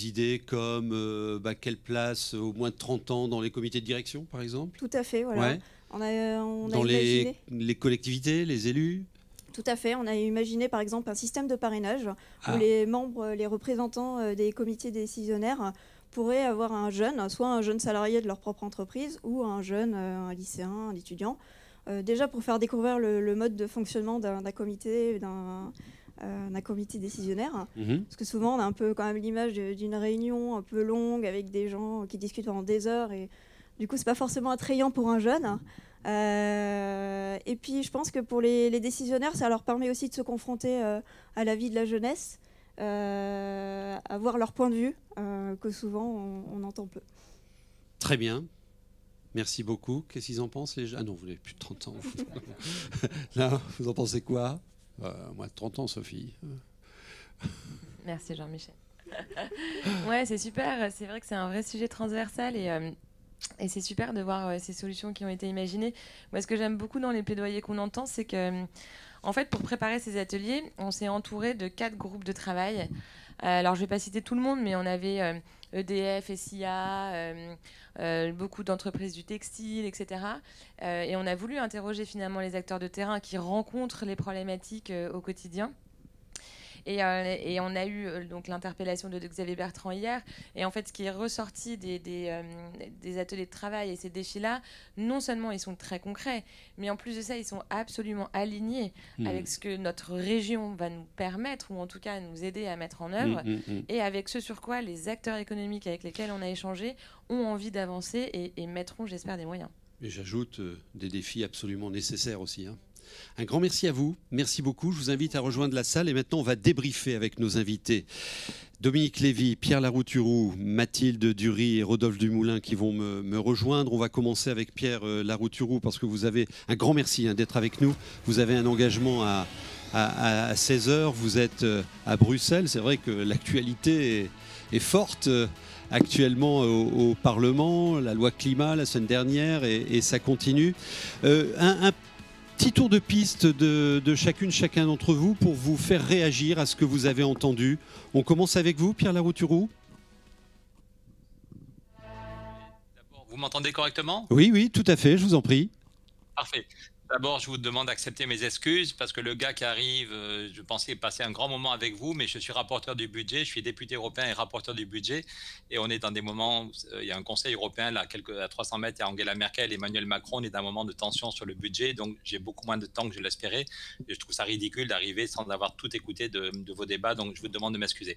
Speaker 1: idées comme quelle place au moins de 30 ans dans les comités de direction, par exemple?
Speaker 11: Tout à fait, voilà.
Speaker 1: Ouais.
Speaker 11: On a
Speaker 1: dans
Speaker 11: imaginé...
Speaker 1: les collectivités, les élus?
Speaker 11: Tout à fait. On a imaginé, par exemple, un système de parrainage où les membres, les représentants des comités décisionnaires pourraient avoir un jeune, soit un jeune salarié de leur propre entreprise ou un jeune, un lycéen, un étudiant, déjà pour faire découvrir le mode de fonctionnement d'un comité, d'un comité décisionnaire. Parce que souvent, on a un peu quand même l'image d'une réunion un peu longue avec des gens qui discutent pendant des heures et du coup, c'est pas forcément attrayant pour un jeune. Et puis, je pense que pour les décisionnaires, ça leur permet aussi de se confronter à la vie de la jeunesse, à voir leur point de vue, que souvent on entend peu.
Speaker 1: Très bien. Merci beaucoup. Qu'est-ce qu'ils en pensent, les jeunes? Ah non, vous n'avez plus de 30 ans. Là, vous en pensez quoi? Moi, 30 ans, Sophie.
Speaker 5: Merci, Jean-Michel. Ouais, c'est super. C'est vrai que c'est un vrai sujet transversal et c'est super de voir ces solutions qui ont été imaginées. Moi, ce que j'aime beaucoup dans les plaidoyers qu'on entend, c'est que, en fait, pour préparer ces ateliers, on s'est entouré de 4 groupes de travail. Alors, je ne vais pas citer tout le monde, mais on avait EDF, SIA, beaucoup d'entreprises du textile, etc. Et on a voulu interroger finalement les acteurs de terrain qui rencontrent les problématiques au quotidien. Et on a eu donc l'interpellation de Xavier Bertrand hier. Et en fait, ce qui est ressorti des ateliers de travail et ces défis-là, non seulement ils sont très concrets, mais en plus de ça, ils sont absolument alignés avec ce que notre région va nous permettre, ou en tout cas nous aider à mettre en œuvre, et avec ce sur quoi les acteurs économiques avec lesquels on a échangé ont envie d'avancer et mettront, j'espère, des moyens.
Speaker 1: Et j'ajoute des défis absolument nécessaires aussi, hein. Un grand merci à vous, merci beaucoup. Je vous invite à rejoindre la salle et maintenant on va débriefer avec nos invités. Dominique Lévy, Pierre Larouturou, Mathilde Dury et Rodolphe Dumoulin qui vont me rejoindre. On va commencer avec Pierre Larouturou parce que vous avez un grand merci d'être avec nous. Vous avez un engagement à 16h, vous êtes à Bruxelles. C'est vrai que l'actualité est forte actuellement au Parlement, la loi climat la semaine dernière et ça continue. Un petit tour de piste de chacun d'entre vous pour vous faire réagir à ce que vous avez entendu. On commence avec vous, Pierre Larouturou.
Speaker 12: D'abord, vous m'entendez correctement?
Speaker 1: Oui, tout à fait, je vous en prie.
Speaker 12: Parfait. D'abord, je vous demande d'accepter mes excuses parce que le gars qui arrive, je pensais passer un grand moment avec vous, mais je suis rapporteur du budget, je suis député européen et rapporteur du budget. Et on est dans des moments où il y a un conseil européen, là, à 300 mètres, il y a Angela Merkel et Emmanuel Macron. On est dans un moment de tension sur le budget, donc j'ai beaucoup moins de temps que je l'espérais. Et je trouve ça ridicule d'arriver sans avoir tout écouté de vos débats, donc je vous demande de m'excuser.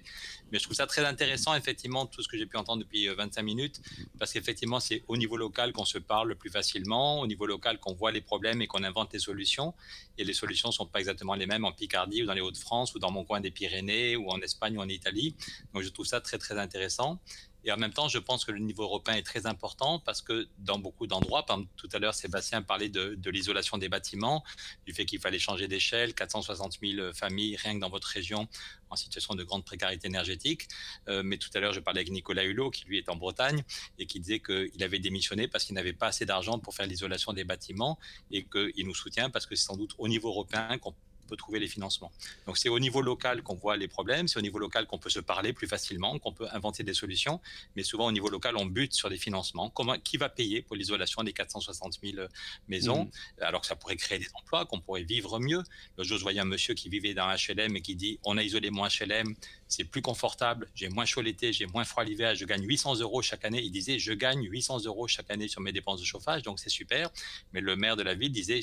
Speaker 12: Mais je trouve ça très intéressant, effectivement, tout ce que j'ai pu entendre depuis 25 minutes, parce qu'effectivement, c'est au niveau local qu'on se parle le plus facilement, au niveau local qu'on voit les problèmes et qu'on invente des solutions, et les solutions ne sont pas exactement les mêmes en Picardie ou dans les Hauts-de-France ou dans mon coin des Pyrénées ou en Espagne ou en Italie. Donc je trouve ça très très intéressant. Et en même temps, je pense que le niveau européen est très important parce que dans beaucoup d'endroits, par exemple, tout à l'heure, Sébastien parlait de l'isolation des bâtiments, du fait qu'il fallait changer d'échelle, 460 000 familles rien que dans votre région en situation de grande précarité énergétique. Mais tout à l'heure, je parlais avec Nicolas Hulot, qui lui est en Bretagne, et qui disait qu'il avait démissionné parce qu'il n'avait pas assez d'argent pour faire l'isolation des bâtiments et qu'il nous soutient parce que c'est sans doute au niveau européen qu'on peut trouver les financements. Donc c'est au niveau local qu'on voit les problèmes, c'est au niveau local qu'on peut se parler plus facilement, qu'on peut inventer des solutions, mais souvent au niveau local on bute sur des financements. Qui va payer pour l'isolation des 460 000 maisons, alors que ça pourrait créer des emplois, qu'on pourrait vivre mieux. Le jour je voyais un monsieur qui vivait dans un HLM et qui dit on a isolé mon HLM, c'est plus confortable, j'ai moins chaud l'été, j'ai moins froid l'hiver, je gagne 800 € chaque année. Il disait je gagne 800 € chaque année sur mes dépenses de chauffage, donc c'est super. Mais le maire de la ville disait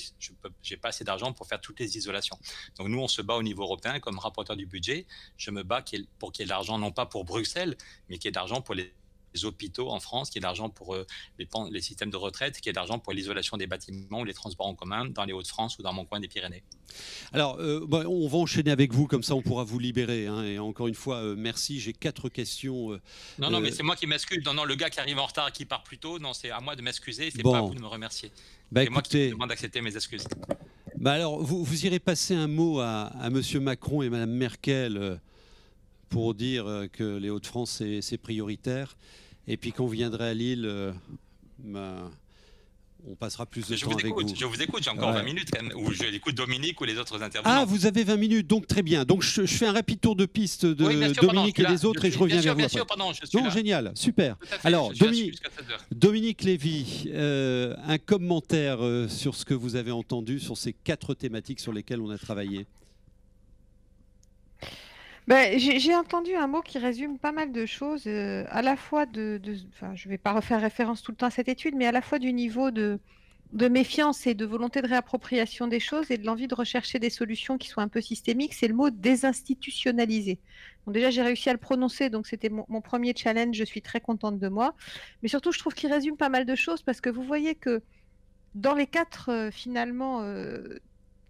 Speaker 12: j'ai pas assez d'argent pour faire toutes les isolations. Donc nous, on se bat au niveau européen comme rapporteur du budget. Je me bats pour qu'il y ait de l'argent, non pas pour Bruxelles, mais qu'il y ait de l'argent pour les hôpitaux en France, qu'il y ait de l'argent pour les systèmes de retraite, qu'il y ait de l'argent pour l'isolation des bâtiments ou les transports en commun dans les Hauts-de-France ou dans mon coin des Pyrénées.
Speaker 1: Alors, on va enchaîner avec vous, comme ça on pourra vous libérer. Hein, et encore une fois, merci. J'ai 4 questions.
Speaker 12: Non, mais c'est moi qui m'excuse. Non, le gars qui arrive en retard et qui part plus tôt, non, c'est à moi de m'excuser, c'est pas à vous de me remercier. C'est moi qui vous demande d'accepter mes excuses.
Speaker 1: Alors, vous irez passer un mot à M. Macron et Mme Merkel pour dire que les Hauts-de-France, c'est prioritaire. Et puis quand vous viendrez à Lille, on passera plus de temps avec vous.
Speaker 12: Je vous écoute, j'ai encore 20 minutes, où j'écoute Dominique ou les autres intervenants.
Speaker 1: Ah, vous avez 20 minutes, donc très bien. Donc je fais un rapide tour de piste de Dominique et des autres et je reviens vers vous.
Speaker 12: Bien sûr, pardon, je suis là.
Speaker 1: Génial, super. Alors, Dominique Lévy, un commentaire sur ce que vous avez entendu sur ces 4 thématiques sur lesquelles on a travaillé.
Speaker 3: J'ai entendu un mot qui résume pas mal de choses, à la fois je ne vais pas refaire référence tout le temps à cette étude, mais à la fois du niveau de méfiance et de volonté de réappropriation des choses et de l'envie de rechercher des solutions qui soient un peu systémiques, c'est le mot désinstitutionnaliser. Bon, déjà, j'ai réussi à le prononcer, donc c'était mon premier challenge, je suis très contente de moi. Mais surtout, je trouve qu'il résume pas mal de choses parce que vous voyez que dans les 4, finalement,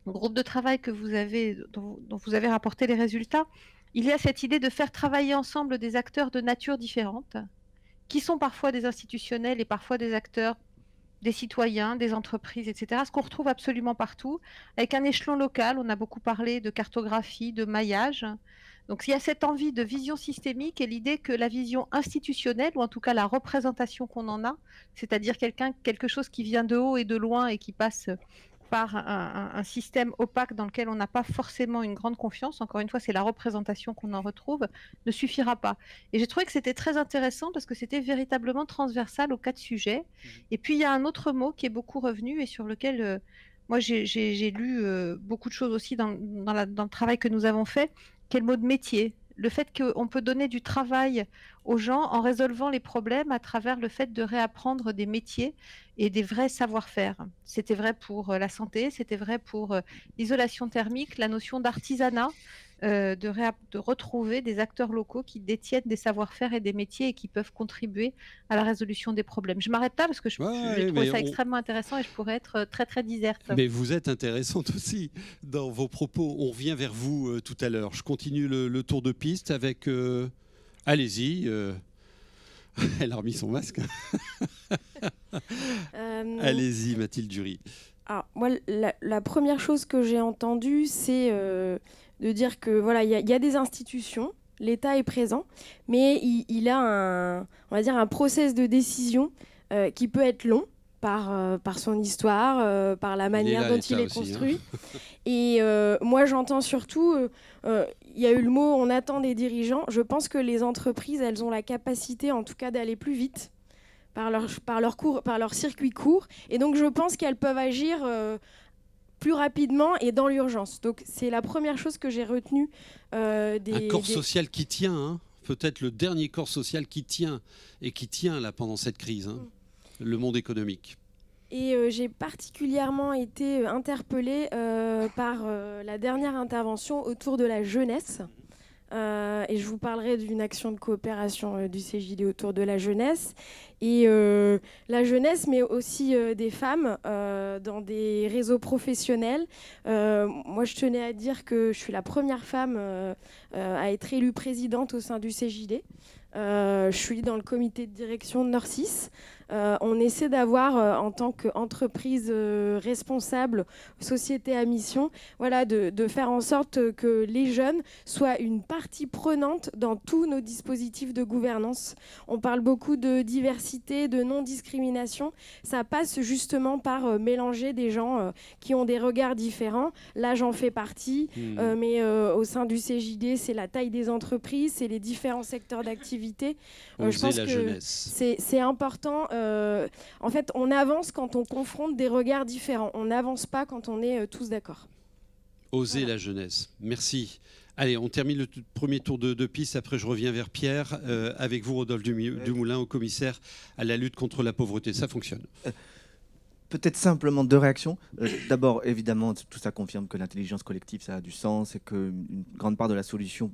Speaker 3: groupes de travail que vous avez, dont vous avez rapporté les résultats, il y a cette idée de faire travailler ensemble des acteurs de nature différente, qui sont parfois des institutionnels et parfois des acteurs, des citoyens, des entreprises, etc. Ce qu'on retrouve absolument partout, avec un échelon local. On a beaucoup parlé de cartographie, de maillage. Donc il y a cette envie de vision systémique et l'idée que la vision institutionnelle, ou en tout cas la représentation qu'on en a, c'est-à-dire quelque chose qui vient de haut et de loin et qui passe par un système opaque dans lequel on n'a pas forcément une grande confiance, encore une fois c'est la représentation qu'on en retrouve, ne suffira pas. Et j'ai trouvé que c'était très intéressant parce que c'était véritablement transversal aux 4 sujets. Et puis il y a un autre mot qui est beaucoup revenu et sur lequel moi j'ai lu beaucoup de choses aussi dans le travail que nous avons fait, qui est le mot de métier. Le fait qu'on peut donner du travail aux gens en résolvant les problèmes à travers le fait de réapprendre des métiers et des vrais savoir-faire. C'était vrai pour la santé, c'était vrai pour l'isolation thermique, la notion d'artisanat, de retrouver des acteurs locaux qui détiennent des savoir-faire et des métiers et qui peuvent contribuer à la résolution des problèmes. Je m'arrête là parce que j'ai trouvé ça extrêmement intéressant et je pourrais être très très diserte.
Speaker 1: Mais vous êtes intéressante aussi dans vos propos. On revient vers vous tout à l'heure. Je continue le tour de piste avec... Allez-y. Elle a remis son masque. Allez-y, Mathilde Dury.
Speaker 2: Alors, moi, la première chose que j'ai entendue, c'est de dire que voilà, il y a des institutions, l'État est présent, mais il a on va dire un process de décision qui peut être long par son histoire, par la manière dont il est construit. Hein. Et moi, j'entends surtout, il y a eu le mot « on attend des dirigeants ». Je pense que les entreprises, elles ont la capacité, en tout cas, d'aller plus vite par leur circuit court. Et donc, je pense qu'elles peuvent agir plus rapidement et dans l'urgence. Donc, c'est la première chose que j'ai retenue.
Speaker 1: Un corps social qui tient, hein. Peut-être le dernier corps social qui tient, et qui tient là pendant cette crise, hein. Le monde économique.
Speaker 2: Et j'ai particulièrement été interpellée par la dernière intervention autour de la jeunesse. Et je vous parlerai d'une action de coopération du CJD autour de la jeunesse. Et la jeunesse, mais aussi des femmes dans des réseaux professionnels. Moi, je tenais à dire que je suis la première femme à être élue présidente au sein du CJD. Je suis dans le comité de direction de Nord6. On essaie d'avoir, en tant qu'entreprise responsable, société à mission, voilà, de faire en sorte que les jeunes soient une partie prenante dans tous nos dispositifs de gouvernance. On parle beaucoup de diversité, de non-discrimination. Ça passe justement par mélanger des gens qui ont des regards différents. Là, j'en fais partie, mais au sein du CJD, c'est la taille des entreprises, c'est les différents secteurs d'activité. Je pense que c'est important. En fait, on avance quand on confronte des regards différents. On n'avance pas quand on est tous d'accord.
Speaker 1: Oser la jeunesse. Merci. Allez, on termine le premier tour de piste. Après, je reviens vers Pierre. Avec vous, Rodolphe Dumoulin, au commissaire à la lutte contre la pauvreté. Ça fonctionne.
Speaker 4: Peut-être simplement 2 réactions. D'abord, évidemment, tout ça confirme que l'intelligence collective, ça a du sens et qu'une grande part de la solution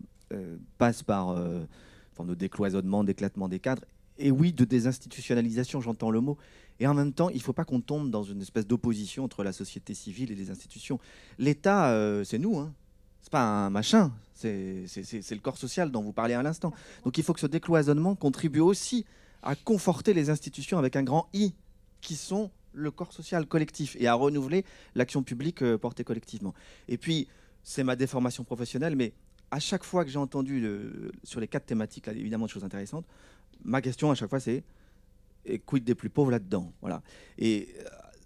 Speaker 4: passe par le décloisonnement, d'éclatement des cadres. et oui, de désinstitutionnalisation, j'entends le mot. Et en même temps, il ne faut pas qu'on tombe dans une espèce d'opposition entre la société civile et les institutions. L'État, c'est nous, hein. C'est pas un machin, c'est le corps social dont vous parlez à l'instant. Donc il faut que ce décloisonnement contribue aussi à conforter les institutions avec un grand I, qui sont le corps social collectif, et à renouveler l'action publique portée collectivement. Et puis, c'est ma déformation professionnelle, mais à chaque fois que j'ai entendu sur les 4 thématiques, là, évidemment, des choses intéressantes, ma question à chaque fois, c'est quid des plus pauvres là-dedans, voilà. Et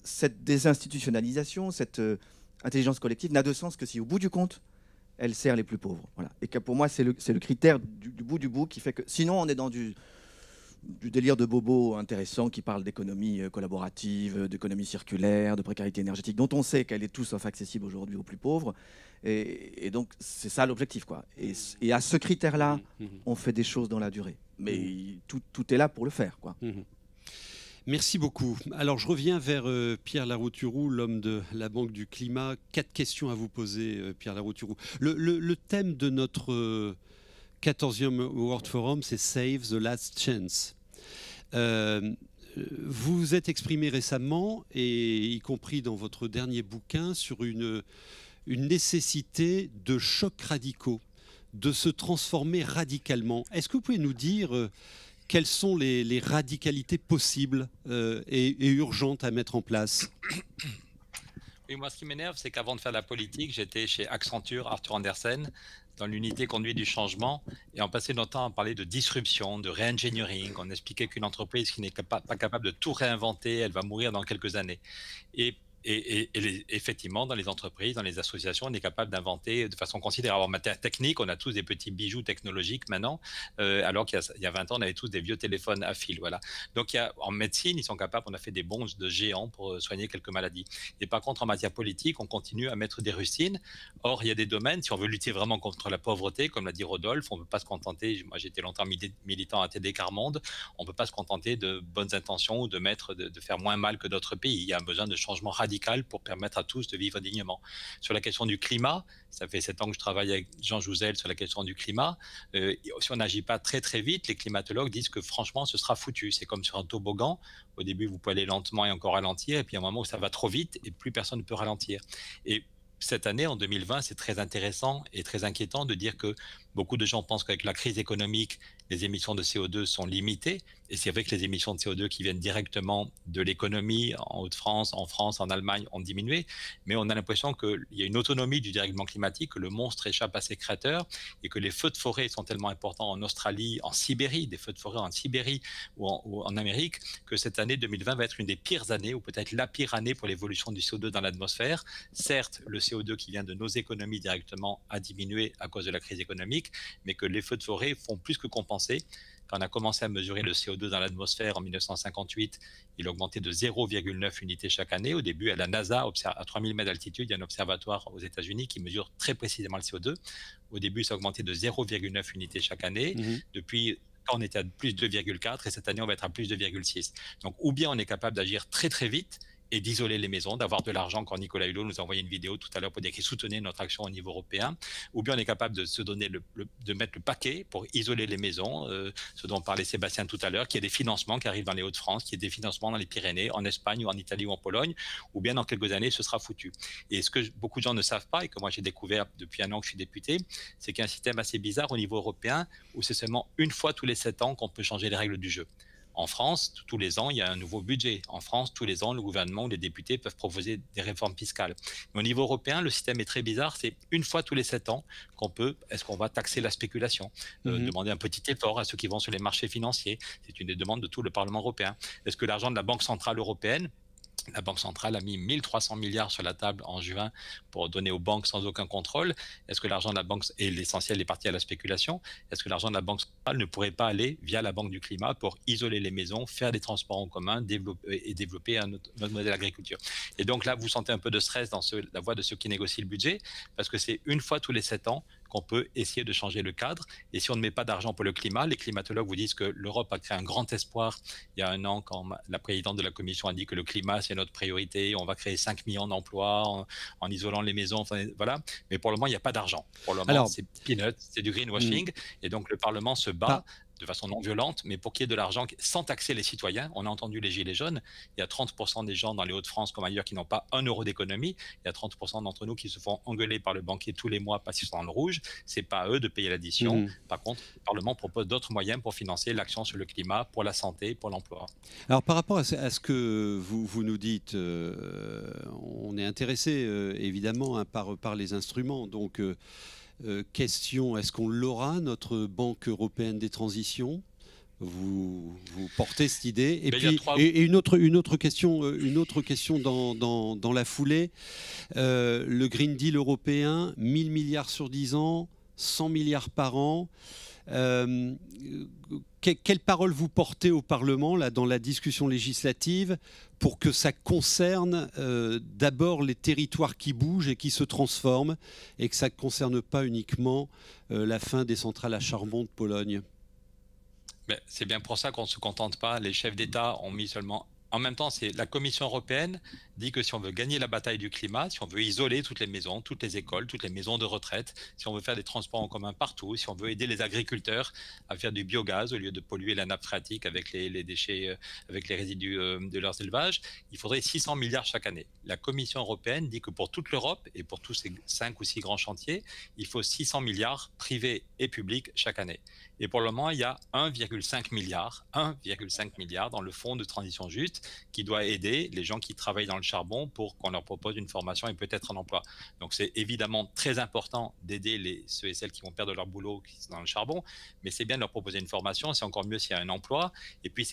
Speaker 4: cette désinstitutionnalisation, cette intelligence collective n'a de sens que si, au bout du compte, elle sert les plus pauvres, voilà. Et que pour moi, c'est le critère du bout qui fait que, sinon, on est dans du délire de bobo intéressant qui parle d'économie collaborative, d'économie circulaire, de précarité énergétique, dont on sait qu'elle est tout sauf accessible aujourd'hui aux plus pauvres. Et donc, c'est ça l'objectif, quoi. Et à ce critère-là, on fait des choses dans la durée. Mais tout est là pour le faire, quoi.
Speaker 1: Merci beaucoup. Alors, je reviens vers Pierre Larouturou, l'homme de la Banque du Climat. 4 questions à vous poser, Pierre Larouturou. Le thème de notre 14e World Forum, c'est Save the Last Chance. Vous vous êtes exprimé récemment, et y compris dans votre dernier bouquin, sur une nécessité de chocs radicaux, de se transformer radicalement. Est-ce que vous pouvez nous dire quelles sont les radicalités possibles et urgentes à mettre en place ?
Speaker 12: Oui, moi, ce qui m'énerve, c'est qu'avant de faire la politique, j'étais chez Accenture, Arthur Andersen, dans l'unité conduite du changement, et on passait notre temps à parler de disruption, de re-engineering. On expliquait qu'une entreprise qui n'est pas capable de tout réinventer, elle va mourir dans quelques années. Et effectivement, dans les entreprises, dans les associations, on est capable d'inventer de façon considérable. En matière technique, on a tous des petits bijoux technologiques maintenant, alors qu'il y a 20 ans, on avait tous des vieux téléphones à fil. Voilà. Donc, en médecine, ils sont capables, on a fait des bonds de géants pour soigner quelques maladies. Et par contre, en matière politique, on continue à mettre des rustines. Or, il y a des domaines, si on veut lutter vraiment contre la pauvreté, comme l'a dit Rodolphe, on ne peut pas se contenter, moi j'étais longtemps militant à TD Carmonde, on ne peut pas se contenter de bonnes intentions ou de faire moins mal que d'autres pays. Il y a un besoin de changement radical pour permettre à tous de vivre dignement. Sur la question du climat, ça fait 7 ans que je travaille avec Jean Jouzel sur la question du climat. Si on n'agit pas très très vite, les climatologues disent que franchement, ce sera foutu. C'est comme sur un toboggan. Au début, vous pouvez aller lentement et encore ralentir, et puis à un moment où ça va trop vite, et plus personne ne peut ralentir. Et cette année, en 2020, c'est très intéressant et très inquiétant de dire que beaucoup de gens pensent qu'avec la crise économique, les émissions de CO2 sont limitées. Et c'est vrai que les émissions de CO2 qui viennent directement de l'économie en Haute-France, en France, en Allemagne ont diminué. Mais on a l'impression qu'il y a une autonomie du dérèglement climatique, que le monstre échappe à ses créateurs et que les feux de forêt sont tellement importants en Australie, en Sibérie, des feux de forêt en Sibérie ou en Amérique, que cette année 2020 va être une des pires années, ou peut-être la pire année pour l'évolution du CO2 dans l'atmosphère. Certes, le CO2 qui vient de nos économies directement a diminué à cause de la crise économique, mais que les feux de forêt font plus que compenser. Quand on a commencé à mesurer le CO2 dans l'atmosphère en 1958, il augmentait de 0,9 unités chaque année. Au début, à la NASA, à 3000 mètres d'altitude, il y a un observatoire aux États-Unis qui mesure très précisément le CO2. Au début, ça augmentait de 0,9 unités chaque année. Depuis, on était à plus de 2,4 et cette année, on va être à plus de 2,6. Donc, ou bien on est capable d'agir très très vite et d'isoler les maisons, d'avoir de l'argent, quand Nicolas Hulot nous a envoyé une vidéo tout à l'heure pour dire qu'il soutenait notre action au niveau européen, ou bien on est capable de se donner de mettre le paquet pour isoler les maisons, ce dont parlait Sébastien tout à l'heure, qu'il y ait des financements qui arrivent dans les Hauts-de-France, qu'il y ait des financements dans les Pyrénées, en Espagne ou en Italie ou en Pologne, ou bien dans quelques années, ce sera foutu. Et ce que beaucoup de gens ne savent pas, et que moi j'ai découvert depuis 1 an que je suis député, c'est qu'il y a un système assez bizarre au niveau européen, où c'est seulement une fois tous les 7 ans qu'on peut changer les règles du jeu. En France, tous les ans, il y a un nouveau budget. En France, tous les ans, le gouvernement ou les députés peuvent proposer des réformes fiscales. Mais au niveau européen, le système est très bizarre. C'est une fois tous les 7 ans est-ce qu'on va taxer la spéculation, demander un petit effort à ceux qui vont sur les marchés financiers. C'est une des demandes de tout le Parlement européen. Est-ce que l'argent de la Banque centrale européenne, la Banque centrale a mis 1300 milliards sur la table en juin pour donner aux banques sans aucun contrôle. Est-ce que l'argent de la banque, et l'essentiel est parti à la spéculation, est-ce que l'argent de la Banque centrale ne pourrait pas aller via la Banque du climat pour isoler les maisons, faire des transports en commun, développer notre modèle d'agriculture? Et donc là, vous sentez un peu de stress dans la voie de ceux qui négocient le budget, parce que c'est une fois tous les 7 ans qu'on peut essayer de changer le cadre. Et si on ne met pas d'argent pour le climat, les climatologues vous disent que l'Europe a créé un grand espoir il y a 1 an, quand la présidente de la Commission a dit que le climat, c'est notre priorité, on va créer 5 millions d'emplois en isolant les maisons, enfin, voilà. Mais pour le moment, il n'y a pas d'argent. Pour le moment, c'est peanuts, c'est du greenwashing. Et donc, le Parlement se bat de façon non violente, mais pour qu'il y ait de l'argent sans taxer les citoyens. On a entendu les gilets jaunes, il y a 30% des gens dans les Hauts-de-France comme ailleurs qui n'ont pas 1 euro d'économie, il y a 30% d'entre nous qui se font engueuler par le banquier tous les mois parce qu'ils sont dans le rouge, c'est pas à eux de payer l'addition. Par contre, le Parlement propose d'autres moyens pour financer l'action sur le climat, pour la santé, pour l'emploi.
Speaker 1: Alors par rapport à ce que vous nous dites, on est intéressé évidemment par les instruments, donc question, est-ce qu'on l'aura, notre Banque européenne des transitions ? Vous portez cette idée. Et puis une autre question dans la foulée. Le Green Deal européen, 1000 milliards sur 10 ans, 100 milliards par an. Quelle parole vous portez au Parlement là, dans la discussion législative pour que ça concerne d'abord les territoires qui bougent et qui se transforment et que ça ne concerne pas uniquement la fin des centrales à charbon de Pologne?
Speaker 12: C'est bien pour ça qu'on ne se contente pas. Les chefs d'État ont mis seulement... En même temps, la Commission européenne dit que si on veut gagner la bataille du climat, si on veut isoler toutes les maisons, toutes les écoles, toutes les maisons de retraite, si on veut faire des transports en commun partout, si on veut aider les agriculteurs à faire du biogaz au lieu de polluer la nappe phréatique avec les déchets, avec les résidus de leurs élevages, il faudrait 600 milliards chaque année. La Commission européenne dit que pour toute l'Europe et pour tous ces 5 ou 6 grands chantiers, il faut 600 milliards privés et publics chaque année. Et pour le moment, il y a 1,5 milliard dans le fonds de transition juste qui doit aider les gens qui travaillent dans le charbon pour qu'on leur propose une formation et peut-être un emploi. Donc c'est évidemment très important d'aider ceux et celles qui vont perdre leur boulot qui sont dans le charbon, mais c'est bien de leur proposer une formation, c'est encore mieux s'il y a un emploi. Et puis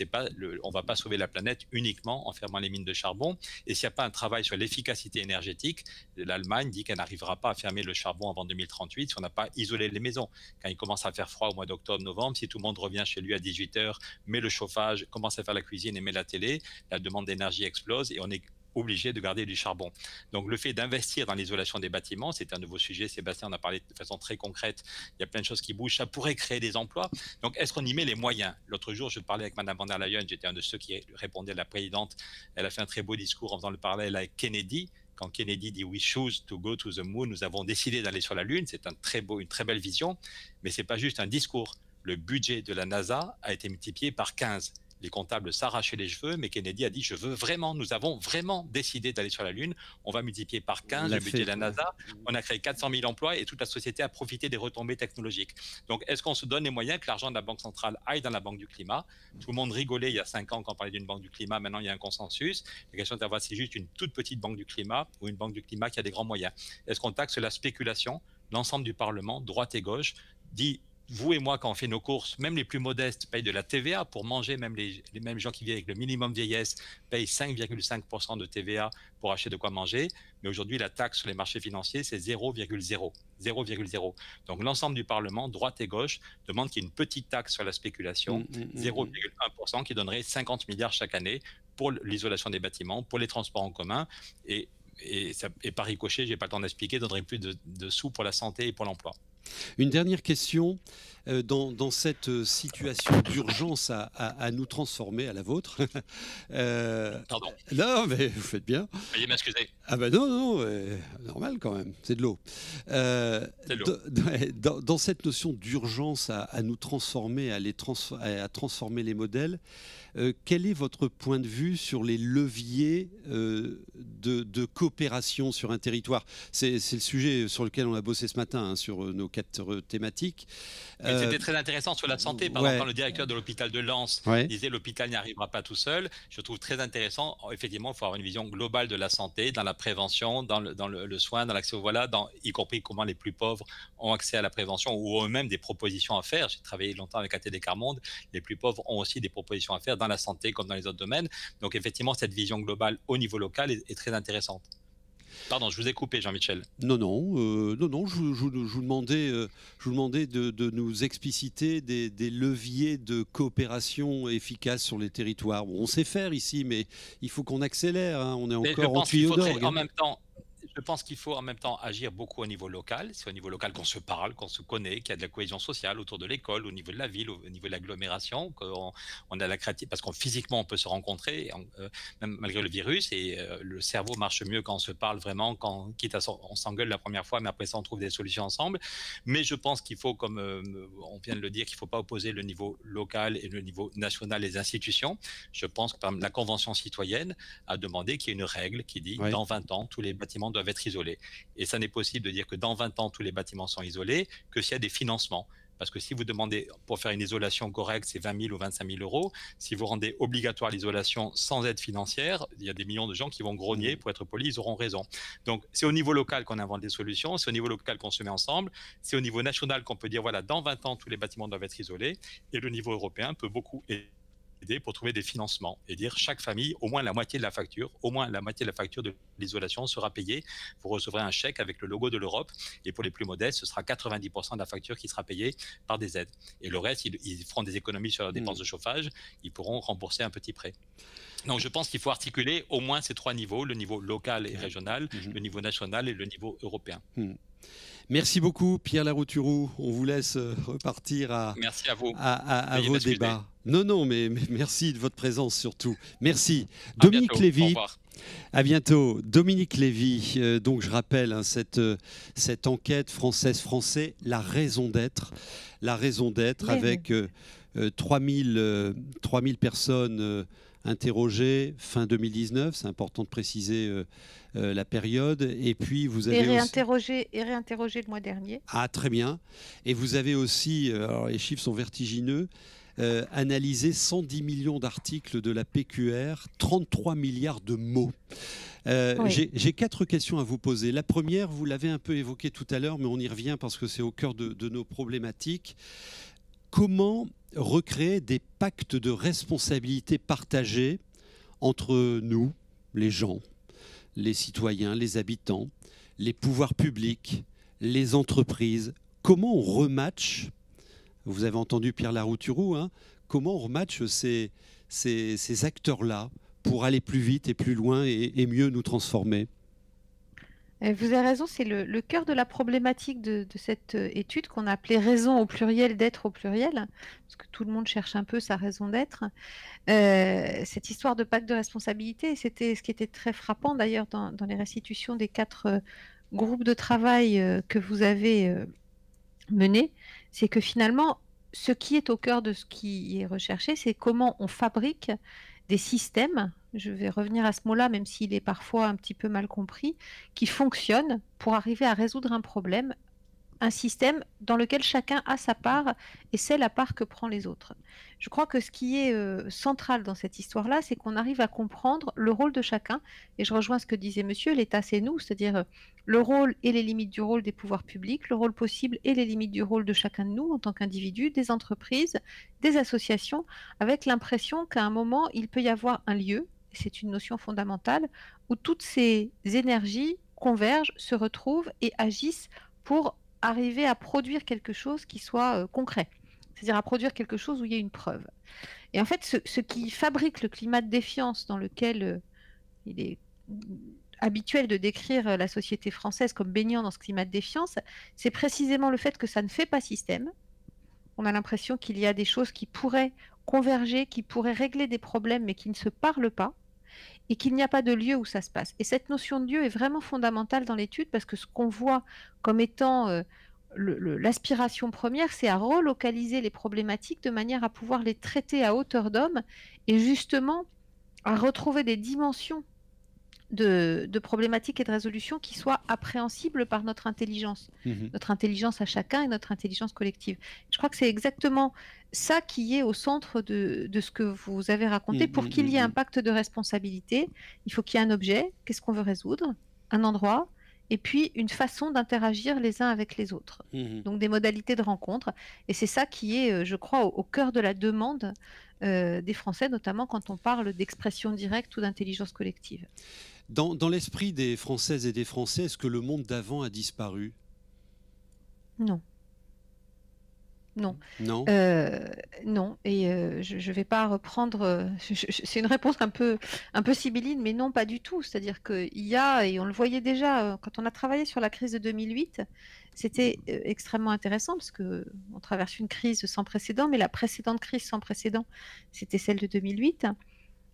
Speaker 12: on ne va pas sauver la planète uniquement en fermant les mines de charbon. Et s'il n'y a pas un travail sur l'efficacité énergétique, l'Allemagne dit qu'elle n'arrivera pas à fermer le charbon avant 2038 si on n'a pas isolé les maisons. Quand il commence à faire froid au mois d'octobre, novembre, si tout le monde revient chez lui à 18h, met le chauffage, commence à faire la cuisine et met la télé, la demande d'énergie explose et on est obligé de garder du charbon. Donc le fait d'investir dans l'isolation des bâtiments, c'est un nouveau sujet, Sébastien en a parlé de façon très concrète, il y a plein de choses qui bougent, ça pourrait créer des emplois. Donc est-ce qu'on y met les moyens? L'autre jour, je parlais avec Madame von der Leyen, j'étais un de ceux qui répondait à la présidente, elle a fait un très beau discours en faisant le parallèle avec Kennedy. Quand Kennedy dit « We choose to go to the moon », nous avons décidé d'aller sur la Lune, c'est une très belle vision, mais ce n'est pas juste un discours. Le budget de la NASA a été multiplié par 15. Les comptables s'arrachaient les cheveux, mais Kennedy a dit nous avons vraiment décidé d'aller sur la Lune, on va multiplier par 15 le budget de la NASA, on a créé 400 000 emplois et toute la société a profité des retombées technologiques. Donc est-ce qu'on se donne les moyens que l'argent de la Banque centrale aille dans la Banque du climat? Tout le monde rigolait il y a 5 ans quand on parlait d'une Banque du climat, maintenant il y a un consensus. La question est de savoir si c'est juste une toute petite Banque du climat ou une Banque du climat qui a des grands moyens. Est-ce qu'on taxe la spéculation? L'ensemble du Parlement, droite et gauche, dit vous et moi, quand on fait nos courses, même les plus modestes payent de la TVA pour manger, même les mêmes gens qui vivent avec le minimum vieillesse payent 5,5% de TVA pour acheter de quoi manger. Mais aujourd'hui, la taxe sur les marchés financiers, c'est 0,0. Donc l'ensemble du Parlement, droite et gauche, demande qu'il y ait une petite taxe sur la spéculation, 0,1%, qui donnerait 50 milliards chaque année pour l'isolation des bâtiments, pour les transports en commun. Et par ricochet, je n'ai pas le temps d'expliquer, donnerait plus de sous pour la santé et pour l'emploi.
Speaker 1: Une dernière question, dans cette situation d'urgence à nous transformer, à la vôtre.
Speaker 12: Pardon.
Speaker 1: Non, mais vous faites bien.
Speaker 12: Veuillez m'excuser.
Speaker 1: Ah ben non, normal quand même, c'est de l'eau.
Speaker 12: C'est de l'eau.
Speaker 1: Dans cette notion d'urgence à nous transformer, à transformer les modèles, quel est votre point de vue sur les leviers de coopération sur un territoire? C'est le sujet sur lequel on a bossé ce matin, sur nos 4 thématiques.
Speaker 12: C'était très intéressant sur la santé. Par exemple, quand le directeur de l'hôpital de Lens disait l'hôpital n'y arrivera pas tout seul, je trouve très intéressant. Effectivement, il faut avoir une vision globale de la santé, dans la prévention, dans le soin, dans l'accès au y compris comment les plus pauvres ont accès à la prévention ou ont eux-mêmes des propositions à faire. J'ai travaillé longtemps avec ATD Quart Monde. Les plus pauvres ont aussi des propositions à faire dans la santé comme dans les autres domaines. Donc effectivement, cette vision globale au niveau local est très intéressante. Pardon, je vous ai coupé, Jean-Michel. Non,
Speaker 1: je vous demandais de nous expliciter des leviers de coopération efficaces sur les territoires. Bon, on sait faire ici, mais il faut qu'on accélère. On est encore en tuyau d'orgue.
Speaker 12: En même temps, je pense qu'il faut en même temps agir beaucoup au niveau local. C'est au niveau local qu'on se parle, qu'on se connaît, qu'il y a de la cohésion sociale autour de l'école, au niveau de la ville, au niveau de l'agglomération, qu'on a la créativité, parce qu'on physiquement on peut se rencontrer, même malgré le virus, et le cerveau marche mieux quand on se parle vraiment, quitte à on s'engueule la première fois, mais après ça on trouve des solutions ensemble. Mais je pense qu'il faut, comme on vient de le dire, qu'il ne faut pas opposer le niveau local et le niveau national des institutions. Je pense que par exemple, la Convention citoyenne a demandé qu'il y ait une règle qui dit dans 20 ans, tous les bâtiments doivent être isolés. Et ça n'est possible de dire que dans 20 ans, tous les bâtiments sont isolés que s'il y a des financements. Parce que si vous demandez pour faire une isolation correcte, c'est 20 000 ou 25 000 euros. Si vous rendez obligatoire l'isolation sans aide financière, il y a des millions de gens qui vont grogner. Pour être polis, ils auront raison. Donc, c'est au niveau local qu'on invente des solutions. C'est au niveau local qu'on se met ensemble. C'est au niveau national qu'on peut dire, voilà, dans 20 ans, tous les bâtiments doivent être isolés. Et le niveau européen peut beaucoup aider pour trouver des financements et dire chaque famille, au moins la moitié de la facture de l'isolation sera payée. Vous recevrez un chèque avec le logo de l'Europe et pour les plus modestes, ce sera 90% de la facture qui sera payée par des aides. Et le reste, ils feront des économies sur leurs dépenses de chauffage, ils pourront rembourser un petit prêt. Donc je pense qu'il faut articuler au moins ces trois niveaux, le niveau local et régional, le niveau national et le niveau européen.
Speaker 1: Merci beaucoup Pierre Larouturou. On vous laisse repartir
Speaker 12: merci à vous.
Speaker 1: à vos débats. Non, mais merci de votre présence surtout. Merci.
Speaker 12: À
Speaker 1: Dominique
Speaker 12: bientôt.
Speaker 1: Lévy.
Speaker 12: Au revoir.
Speaker 1: À bientôt. Dominique Lévy. Donc je rappelle cette enquête français, la raison d'être. La raison d'être avec 3000 personnes interrogées fin 2019. C'est important de préciser la période. Et puis vous avez
Speaker 3: réinterrogé le mois dernier.
Speaker 1: Ah, très bien. Et vous avez aussi, alors les chiffres sont vertigineux, analysé 110 millions d'articles de la PQR, 33 milliards de mots. J'ai 4 questions à vous poser. La première, vous l'avez un peu évoquée tout à l'heure, mais on y revient parce que c'est au cœur de nos problématiques. Comment recréer des pactes de responsabilité partagés entre nous, les gens, les citoyens, les habitants, les pouvoirs publics, les entreprises? Comment on rematche, vous avez entendu Pierre Larouturou, comment on rematche ces acteurs-là pour aller plus vite et plus loin et mieux nous transformer?
Speaker 3: Vous avez raison, c'est le cœur de la problématique de cette étude qu'on a appelée raison au pluriel d'être au pluriel, parce que tout le monde cherche un peu sa raison d'être. Cette histoire de pacte de responsabilité, c'était ce qui était très frappant d'ailleurs dans les restitutions des 4 groupes de travail que vous avez menés, c'est que finalement, ce qui est au cœur de ce qui est recherché, c'est comment on fabrique des systèmes, je vais revenir à ce mot-là, même s'il est parfois un petit peu mal compris, qui fonctionnent pour arriver à résoudre un problème, un système dans lequel chacun a sa part et c'est la part que prend les autres. Je crois que ce qui est central dans cette histoire-là, c'est qu'on arrive à comprendre le rôle de chacun, et je rejoins ce que disait monsieur, l'État c'est nous, c'est-à-dire le rôle et les limites du rôle des pouvoirs publics, le rôle possible et les limites du rôle de chacun de nous en tant qu'individu, des entreprises, des associations, avec l'impression qu'à un moment, il peut y avoir un lieu, et c'est une notion fondamentale, où toutes ces énergies convergent, se retrouvent et agissent pour arriver à produire quelque chose qui soit concret, c'est-à-dire à produire quelque chose où il y a une preuve. Et en fait, ce qui fabrique le climat de défiance dans lequel il est habituel de décrire la société française comme baignant dans ce climat de défiance, c'est précisément le fait que ça ne fait pas système. On a l'impression qu'il y a des choses qui pourraient converger, qui pourraient régler des problèmes, mais qui ne se parlent pas, et qu'il n'y a pas de lieu où ça se passe. Et cette notion de lieu est vraiment fondamentale dans l'étude, parce que ce qu'on voit comme étant l'aspiration première, c'est à relocaliser les problématiques de manière à pouvoir les traiter à hauteur d'homme, et justement à retrouver des dimensions de problématiques et de résolutions qui soient appréhensibles par notre intelligence à chacun et notre intelligence collective. Je crois que c'est exactement ça qui est au centre de ce que vous avez raconté. Pour qu'il y ait un pacte de responsabilité, il faut qu'il y ait un objet, qu'est-ce qu'on veut résoudre, un endroit, et puis une façon d'interagir les uns avec les autres. Donc des modalités de rencontre. Et c'est ça qui est, je crois, au cœur de la demande des Français, notamment quand on parle d'expression directe ou d'intelligence collective.
Speaker 1: Dans l'esprit des Françaises et des Français, est-ce que le monde d'avant a disparu?
Speaker 3: Non. Non.
Speaker 1: Non.
Speaker 3: Non. Et je ne vais pas reprendre. C'est une réponse un peu sibylline, mais non, pas du tout. C'est-à-dire qu'il y a, et on le voyait déjà quand on a travaillé sur la crise de 2008, c'était extrêmement intéressant parce qu'on traverse une crise sans précédent, mais la précédente crise sans précédent, c'était celle de 2008.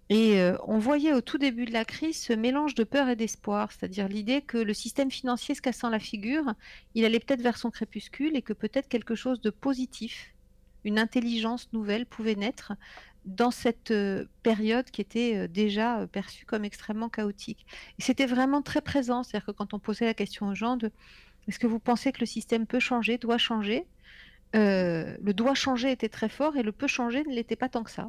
Speaker 3: Et on voyait au tout début de la crise ce mélange de peur et d'espoir, c'est-à-dire l'idée que le système financier se cassant la figure, il allait peut-être vers son crépuscule et que peut-être quelque chose de positif, une intelligence nouvelle pouvait naître dans cette période qui était déjà perçue comme extrêmement chaotique. Et c'était vraiment très présent, c'est-à-dire que quand on posait la question aux gens de est-ce que vous pensez que le système peut changer, doit changer, le doit changer était très fort et le peut changer ne l'était pas tant que ça.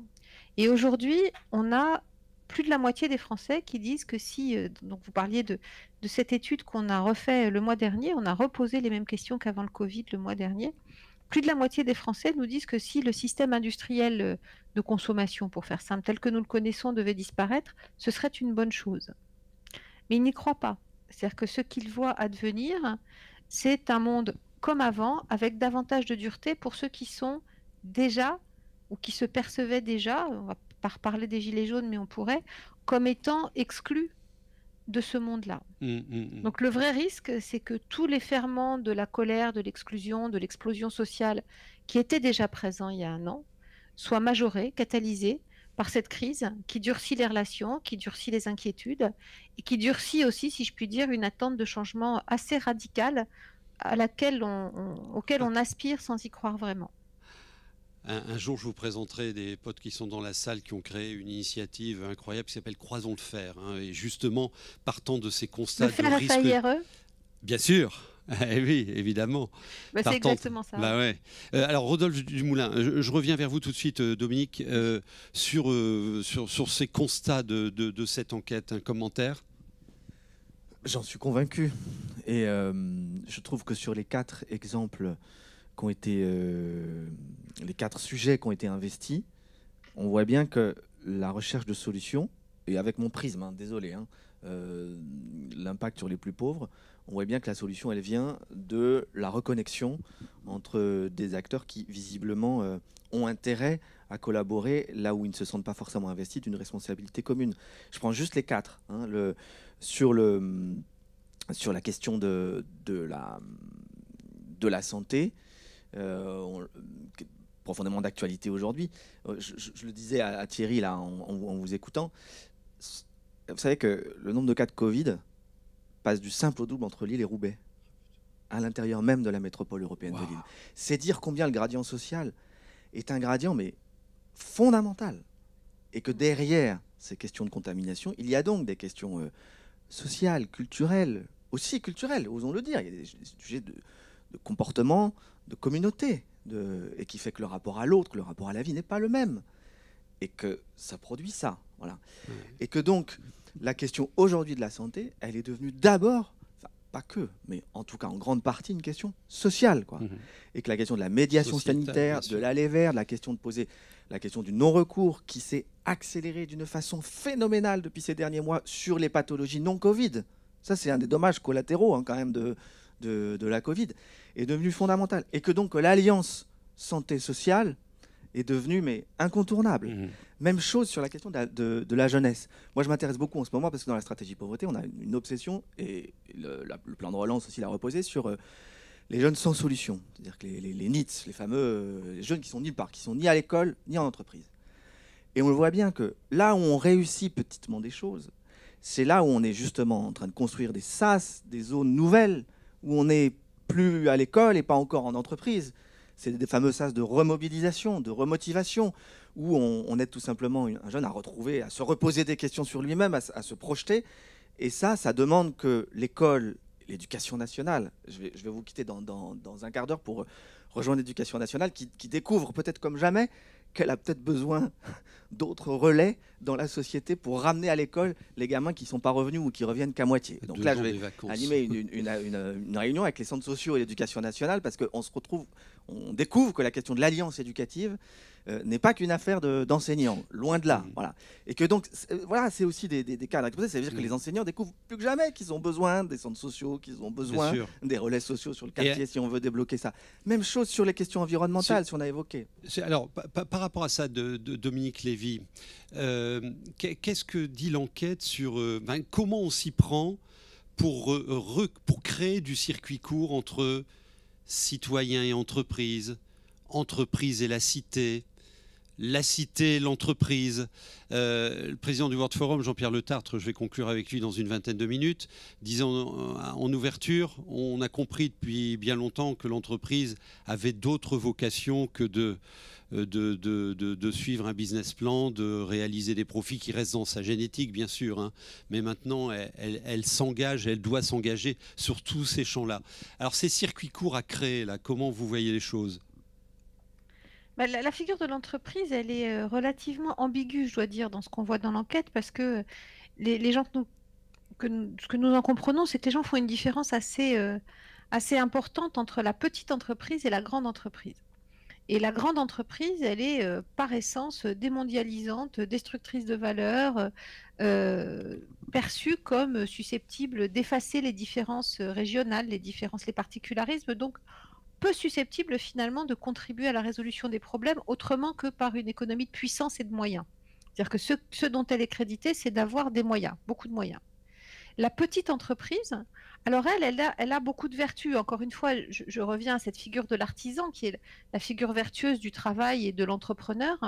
Speaker 3: Et aujourd'hui, on a plus de la moitié des Français qui disent que si, donc vous parliez de cette étude qu'on a refait le mois dernier, on a reposé les mêmes questions qu'avant le Covid le mois dernier, plus de la moitié des Français nous disent que si le système industriel de consommation, pour faire simple, tel que nous le connaissons, devait disparaître, ce serait une bonne chose. Mais ils n'y croient pas. C'est-à-dire que ce qu'ils voient advenir, c'est un monde comme avant, avec davantage de dureté pour ceux qui sont déjà ou qui se percevaient déjà, on va pas reparler des gilets jaunes, mais on pourrait, comme étant exclus de ce monde-là. Donc le vrai risque, c'est que tous les ferments de la colère, de l'exclusion, de l'explosion sociale qui étaient déjà présents il y a un an, soient majorés, catalysés par cette crise qui durcit les relations, qui durcit les inquiétudes et qui durcit aussi, si je puis dire, une attente de changement assez radicale auquel on aspire sans y croire vraiment.
Speaker 1: Un jour, je vous présenterai des potes qui sont dans la salle, qui ont créé une initiative incroyable qui s'appelle Croisons le fer. Et justement, partant de ces constats
Speaker 3: de faire
Speaker 1: de risque...
Speaker 3: FAIRE.
Speaker 1: Bien sûr. Oui, évidemment.
Speaker 3: C'est exactement ça.
Speaker 1: Ouais. Alors, Rodolphe Dumoulin, je reviens vers vous tout de suite, Dominique, sur ces constats de cette enquête. Un commentaire ?
Speaker 4: J'en suis convaincu. Et je trouve que sur les 4 exemples qui ont été... les 4 sujets qui ont été investis, on voit bien que la recherche de solutions, et avec mon prisme, désolé, l'impact sur les plus pauvres, on voit bien que la solution, elle vient de la reconnexion entre des acteurs qui, visiblement, ont intérêt à collaborer là où ils ne se sentent pas forcément investis d'une responsabilité commune. Je prends juste les 4. Sur la question de la santé, profondément d'actualité aujourd'hui. Je le disais à Thierry là, en vous écoutant. Vous savez que le nombre de cas de Covid passe du simple au double entre Lille et Roubaix, à l'intérieur même de la métropole européenne de Lille. C'est dire combien le gradient social est un gradient mais fondamental. Et que derrière ces questions de contamination, il y a donc des questions sociales, culturelles, aussi culturelles, osons le dire. Il y a des sujets de comportement, de communauté, et qui fait que le rapport à l'autre, le rapport à la vie n'est pas le même. Et que ça produit ça. Voilà. Et que donc, la question aujourd'hui de la santé, elle est devenue d'abord, enfin, pas que, mais en tout cas en grande partie, une question sociale. Et que la question de la médiation sanitaire, de l'aller vers, la question de poser la question du non-recours qui s'est accélérée d'une façon phénoménale depuis ces derniers mois sur les pathologies non-Covid. Ça, c'est un des dommages collatéraux quand même de la Covid, est devenu fondamental. Et que donc l'alliance santé-sociale est devenue incontournable. Même chose sur la question de la jeunesse. Moi, je m'intéresse beaucoup en ce moment parce que dans la stratégie pauvreté, on a une obsession, et le plan de relance aussi l'a reposé, sur les jeunes sans solution. C'est-à-dire que les NEETs, les fameux les jeunes qui sont nulle part, qui sont ni à l'école, ni en entreprise. Et on le voit bien que là où on réussit petitement des choses, c'est là où on est justement en train de construire des SAS, des zones nouvelles, où on n'est plus à l'école et pas encore en entreprise. C'est des fameux sas de remobilisation, de remotivation, où on aide tout simplement un jeune à retrouver, à se reposer des questions sur lui-même, à se projeter. Et ça demande que l'école, l'éducation nationale, je vais vous quitter dans un quart d'heure pour rejoindre l'éducation nationale, qui découvre peut-être comme jamais qu'elle a peut-être besoin d'autres relais dans la société pour ramener à l'école les gamins qui ne sont pas revenus ou qui reviennent qu'à moitié. Donc là, je vais animer une réunion avec les centres sociaux et l'éducation nationale parce qu'on se retrouve, on découvre que la question de l'alliance éducative n'est pas qu'une affaire d'enseignants, loin de là. Voilà. Et que donc, voilà, c'est aussi des cas à exposer. Ça veut dire que les enseignants découvrent plus que jamais qu'ils ont besoin des centres sociaux, qu'ils ont besoin des relais sociaux sur le quartier, si on veut débloquer ça. Même chose sur les questions environnementales, si on a évoqué.
Speaker 1: Alors, par rapport à ça de Dominique Lévy, qu'est-ce que dit l'enquête sur comment on s'y prend pour créer du circuit court entre citoyens et entreprises, entreprises et la cité, l'entreprise. Le président du World Forum, Jean-Pierre Le Tartre, je vais conclure avec lui dans une vingtaine de minutes, disant en ouverture, on a compris depuis bien longtemps que l'entreprise avait d'autres vocations que de suivre un business plan, de réaliser des profits qui restent dans sa génétique, bien sûr. Hein. Mais maintenant, elle s'engage, elle doit s'engager sur tous ces champs-là. Alors, ces circuits courts à créer, là, comment vous voyez les choses ?
Speaker 3: La figure de l'entreprise, elle est relativement ambiguë, je dois dire, dans ce qu'on voit dans l'enquête, parce que les gens ce que nous en comprenons, c'est que les gens font une différence assez importante entre la petite entreprise et la grande entreprise. Et la grande entreprise, elle est par essence démondialisante, destructrice de valeur, perçue comme susceptible d'effacer les différences régionales, les particularismes, donc peu susceptible finalement de contribuer à la résolution des problèmes autrement que par une économie de puissance et de moyens. C'est-à-dire que ce dont elle est créditée, c'est d'avoir des moyens, beaucoup de moyens. La petite entreprise, alors elle a beaucoup de vertus. Encore une fois, je reviens à cette figure de l'artisan qui est la figure vertueuse du travail et de l'entrepreneur,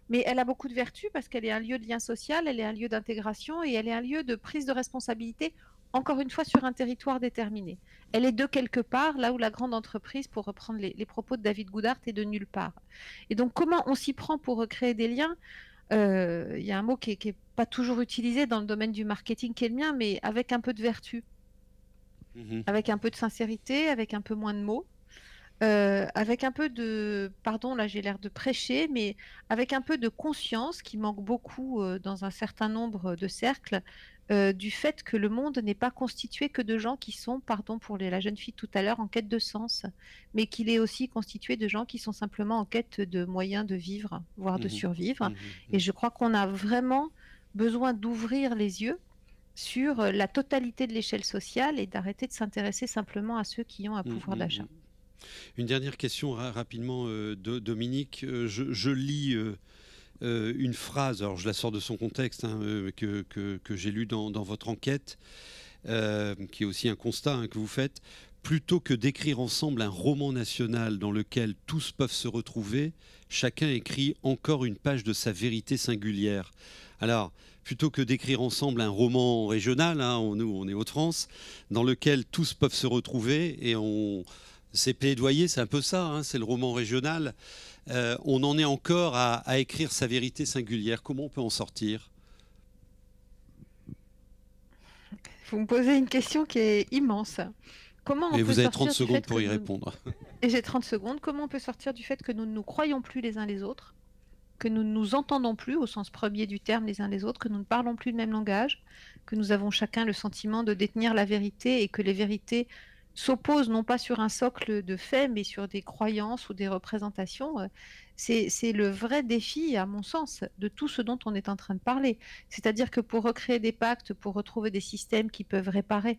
Speaker 3: mais elle a beaucoup de vertus parce qu'elle est un lieu de lien social, elle est un lieu d'intégration et elle est un lieu de prise de responsabilité, encore une fois, sur un territoire déterminé. Elle est de quelque part, là où la grande entreprise, pour reprendre les propos de David Goudart, est de nulle part. Et donc, comment on s'y prend pour recréer des liens ? Il y a un mot qui n'est pas toujours utilisé dans le domaine du marketing qui est le mien, mais avec un peu de vertu, avec un peu de sincérité, avec un peu moins de mots, avec un peu de, pardon, là j'ai l'air de prêcher, mais avec un peu de conscience qui manque beaucoup dans un certain nombre de cercles, du fait que le monde n'est pas constitué que de gens qui sont, pardon pour la jeune fille tout à l'heure, en quête de sens, mais qu'il est aussi constitué de gens qui sont simplement en quête de moyens de vivre, voire de survivre. Et je crois qu'on a vraiment besoin d'ouvrir les yeux sur la totalité de l'échelle sociale et d'arrêter de s'intéresser simplement à ceux qui ont un pouvoir d'achat.
Speaker 1: Une dernière question rapidement, Dominique. Je lis une phrase, alors je la sors de son contexte, hein, que j'ai lu dans votre enquête, qui est aussi un constat que vous faites. Plutôt que d'écrire ensemble un roman national dans lequel tous peuvent se retrouver, chacun écrit encore une page de sa vérité singulière. Alors, plutôt que d'écrire ensemble un roman régional, hein, nous on est Hauts-de-France, dans lequel tous peuvent se retrouver, et c'est plaidoyer, c'est un peu ça, hein, c'est le roman régional. On en est encore à écrire sa vérité singulière. Comment on peut en sortir ?
Speaker 3: Vous me posez une question qui est immense.
Speaker 1: Et vous avez 30 secondes pour y répondre.
Speaker 3: Et j'ai 30 secondes. Comment on peut sortir du fait que nous ne nous croyons plus les uns les autres, que nous ne nous entendons plus au sens premier du terme les uns les autres, que nous ne parlons plus le même langage, que nous avons chacun le sentiment de détenir la vérité et que les vérités s'opposent non pas sur un socle de faits, mais sur des croyances ou des représentations. C'est le vrai défi, à mon sens, de tout ce dont on est en train de parler. C'est-à-dire que pour recréer des pactes, pour retrouver des systèmes qui peuvent réparer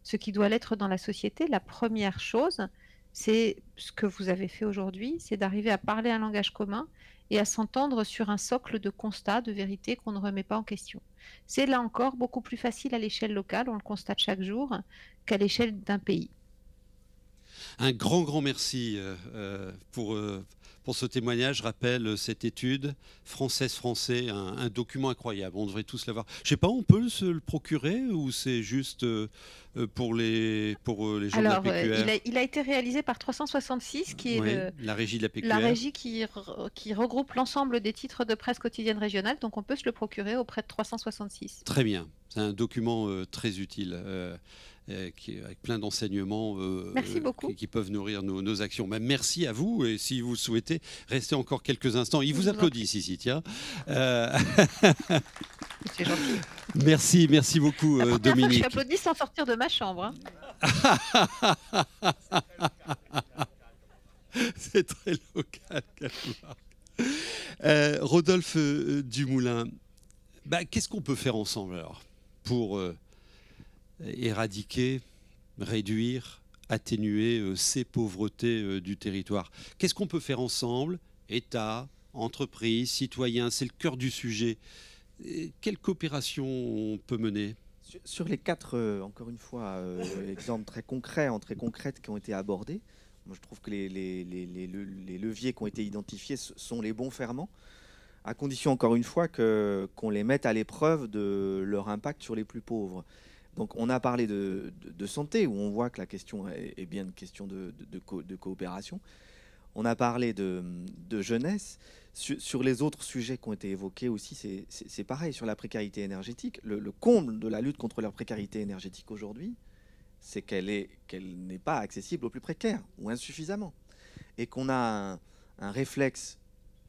Speaker 3: ce qui doit l'être dans la société, la première chose, c'est ce que vous avez fait aujourd'hui, c'est d'arriver à parler un langage commun et à s'entendre sur un socle de constats, de vérité qu'on ne remet pas en question. C'est là encore beaucoup plus facile à l'échelle locale, on le constate chaque jour, qu'à l'échelle d'un pays.
Speaker 1: Un grand merci pour ce témoignage. Je rappelle cette étude Française-Français, un document incroyable. On devrait tous l'avoir. Je ne sais pas, on peut se le procurer ou c'est juste pour les gens de la PQR?
Speaker 3: Il a été réalisé par 366, qui est
Speaker 1: la régie de la PQR.
Speaker 3: La régie qui regroupe l'ensemble des titres de presse quotidienne régionale. Donc on peut se le procurer auprès de 366.
Speaker 1: Très bien. C'est un document très utile. Avec plein d'enseignements qui peuvent nourrir nos actions. Mais merci à vous, et si vous le souhaitez, restez encore quelques instants. Ils vous applaudissent ici, tiens.
Speaker 3: C'est gentil.
Speaker 1: Merci beaucoup, Dominique.
Speaker 3: Je suis applaudi sans sortir de ma chambre.
Speaker 1: C'est très local, Rodolphe Dumoulin, qu'est-ce qu'on peut faire ensemble alors pour éradiquer, réduire, atténuer ces pauvretés du territoire? Qu'est-ce qu'on peut faire ensemble, État, entreprises, citoyens? C'est le cœur du sujet. Quelle coopération on peut mener?
Speaker 4: Sur les 4, encore une fois, exemples très concrètes qui ont été abordés, moi, je trouve que les leviers qui ont été identifiés sont les bons ferments, à condition, encore une fois, qu'on les mette à l'épreuve de leur impact sur les plus pauvres. Donc on a parlé de santé, où on voit que la question est bien une question de coopération. On a parlé de jeunesse. Sur les autres sujets qui ont été évoqués aussi, c'est pareil. Sur la précarité énergétique, le comble de la lutte contre la précarité énergétique aujourd'hui, c'est qu'elle n'est pas accessible aux plus précaires, ou insuffisamment. Et qu'on a un réflexe,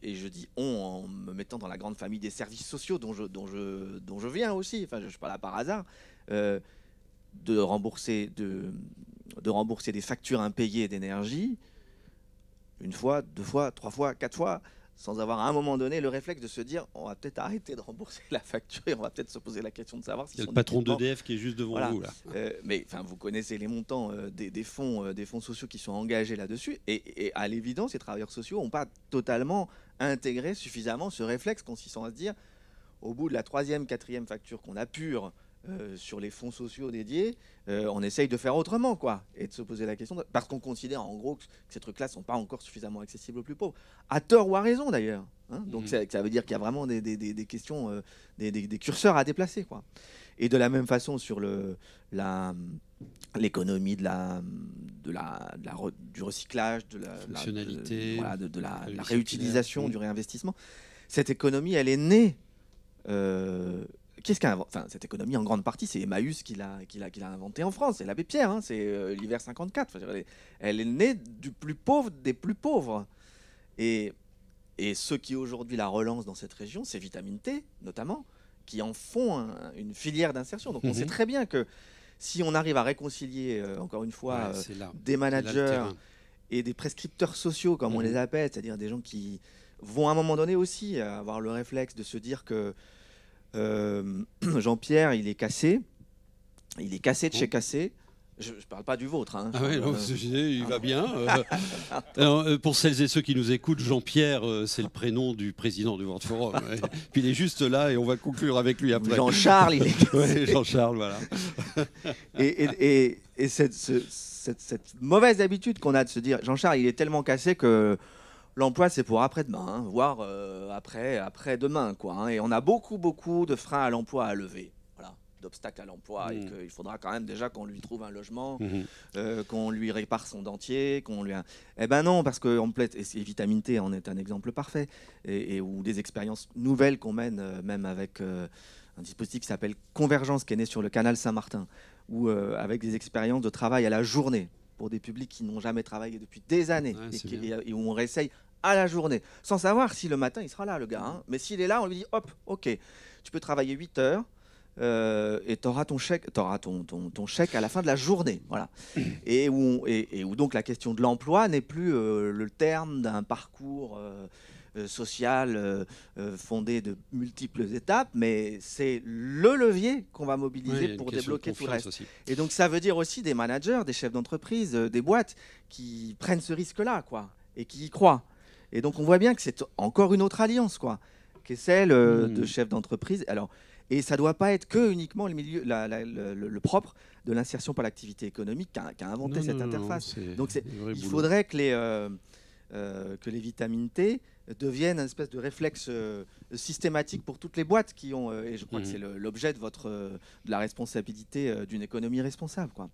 Speaker 4: et je dis on en me mettant dans la grande famille des services sociaux dont je viens aussi, enfin je ne suis pas là par hasard, de rembourser des factures impayées d'énergie, 1 fois, 2 fois, 3 fois, 4 fois, sans avoir à un moment donné le réflexe de se dire on va peut-être arrêter de rembourser la facture et on va peut-être se poser la question de savoir si
Speaker 1: il y a le patron d'EDF qui est juste devant vous là.
Speaker 4: Mais vous connaissez les montants des fonds sociaux qui sont engagés là-dessus et à l'évidence les travailleurs sociaux n'ont pas totalement intégré suffisamment ce réflexe consistant à se dire au bout de la 3e, 4e facture qu'on apure sur les fonds sociaux dédiés, on essaye de faire autrement, quoi, et de se poser la question, parce qu'on considère en gros que ces trucs-là ne sont pas encore suffisamment accessibles aux plus pauvres, à tort ou à raison d'ailleurs. Hein. Donc ça veut dire qu'il y a vraiment des questions, des curseurs à déplacer, quoi. Et de la même façon sur l'économie du recyclage, de la réutilisation, du réinvestissement, cette économie, elle est née. Cette économie, en grande partie, c'est Emmaüs qui l'a inventée en France. C'est l'abbé Pierre, hein, c'est l'hiver 54. Elle est née du plus pauvre des plus pauvres. Et ceux qui aujourd'hui la relancent dans cette région, c'est Vitamine T, notamment, qui en font une filière d'insertion. Donc on sait très bien que si on arrive à réconcilier, encore une fois, des managers et des prescripteurs sociaux, comme on les appelle, c'est-à-dire des gens qui vont à un moment donné aussi avoir le réflexe de se dire que Jean-Pierre, il est cassé de chez cassé. Je ne parle pas du vôtre. Hein.
Speaker 1: Ah ouais, non, il va bien. Alors, pour celles et ceux qui nous écoutent, Jean-Pierre, c'est le prénom du président du World Forum. Ouais. Puis il est juste là et on va conclure avec lui après.
Speaker 4: Jean-Charles, il est cassé.
Speaker 1: Ouais, Jean-Charles, voilà.
Speaker 4: et cette mauvaise habitude qu'on a de se dire, Jean-Charles, il est tellement cassé que l'emploi, c'est pour après-demain, hein, voire après-demain, quoi. Hein, et on a beaucoup de freins à l'emploi à lever. D'obstacles à l'emploi et qu'il faudra quand même déjà qu'on lui trouve un logement, qu'on lui répare son dentier, qu'on lui... Eh ben non, parce que et Vitamine T en est un exemple parfait, ou des expériences nouvelles qu'on mène, même avec un dispositif qui s'appelle Convergence, qui est né sur le canal Saint-Martin, ou avec des expériences de travail à la journée pour des publics qui n'ont jamais travaillé depuis des années, et où on réessaye à la journée, sans savoir si le matin il sera là, le gars. Hein. Mais s'il est là, on lui dit, hop, ok, tu peux travailler 8 heures, et tu auras ton chèque à la fin de la journée, voilà. Et où donc la question de l'emploi n'est plus le terme d'un parcours social fondé de multiples étapes, mais c'est le levier qu'on va mobiliser pour débloquer tout le reste. Aussi. Et donc ça veut dire aussi des managers, des chefs d'entreprise, des boîtes qui prennent ce risque-là, quoi, et qui y croient. Et donc on voit bien que c'est encore une autre alliance, quoi, qui est celle de chefs d'entreprise. Alors, et ça ne doit pas être que uniquement le propre de l'insertion par l'activité économique qui a inventé cette interface. Donc il faudrait que les vitamines T deviennent une espèce de réflexe systématique pour toutes les boîtes qui ont, et je crois que c'est l'objet de la responsabilité d'une économie responsable, quoi.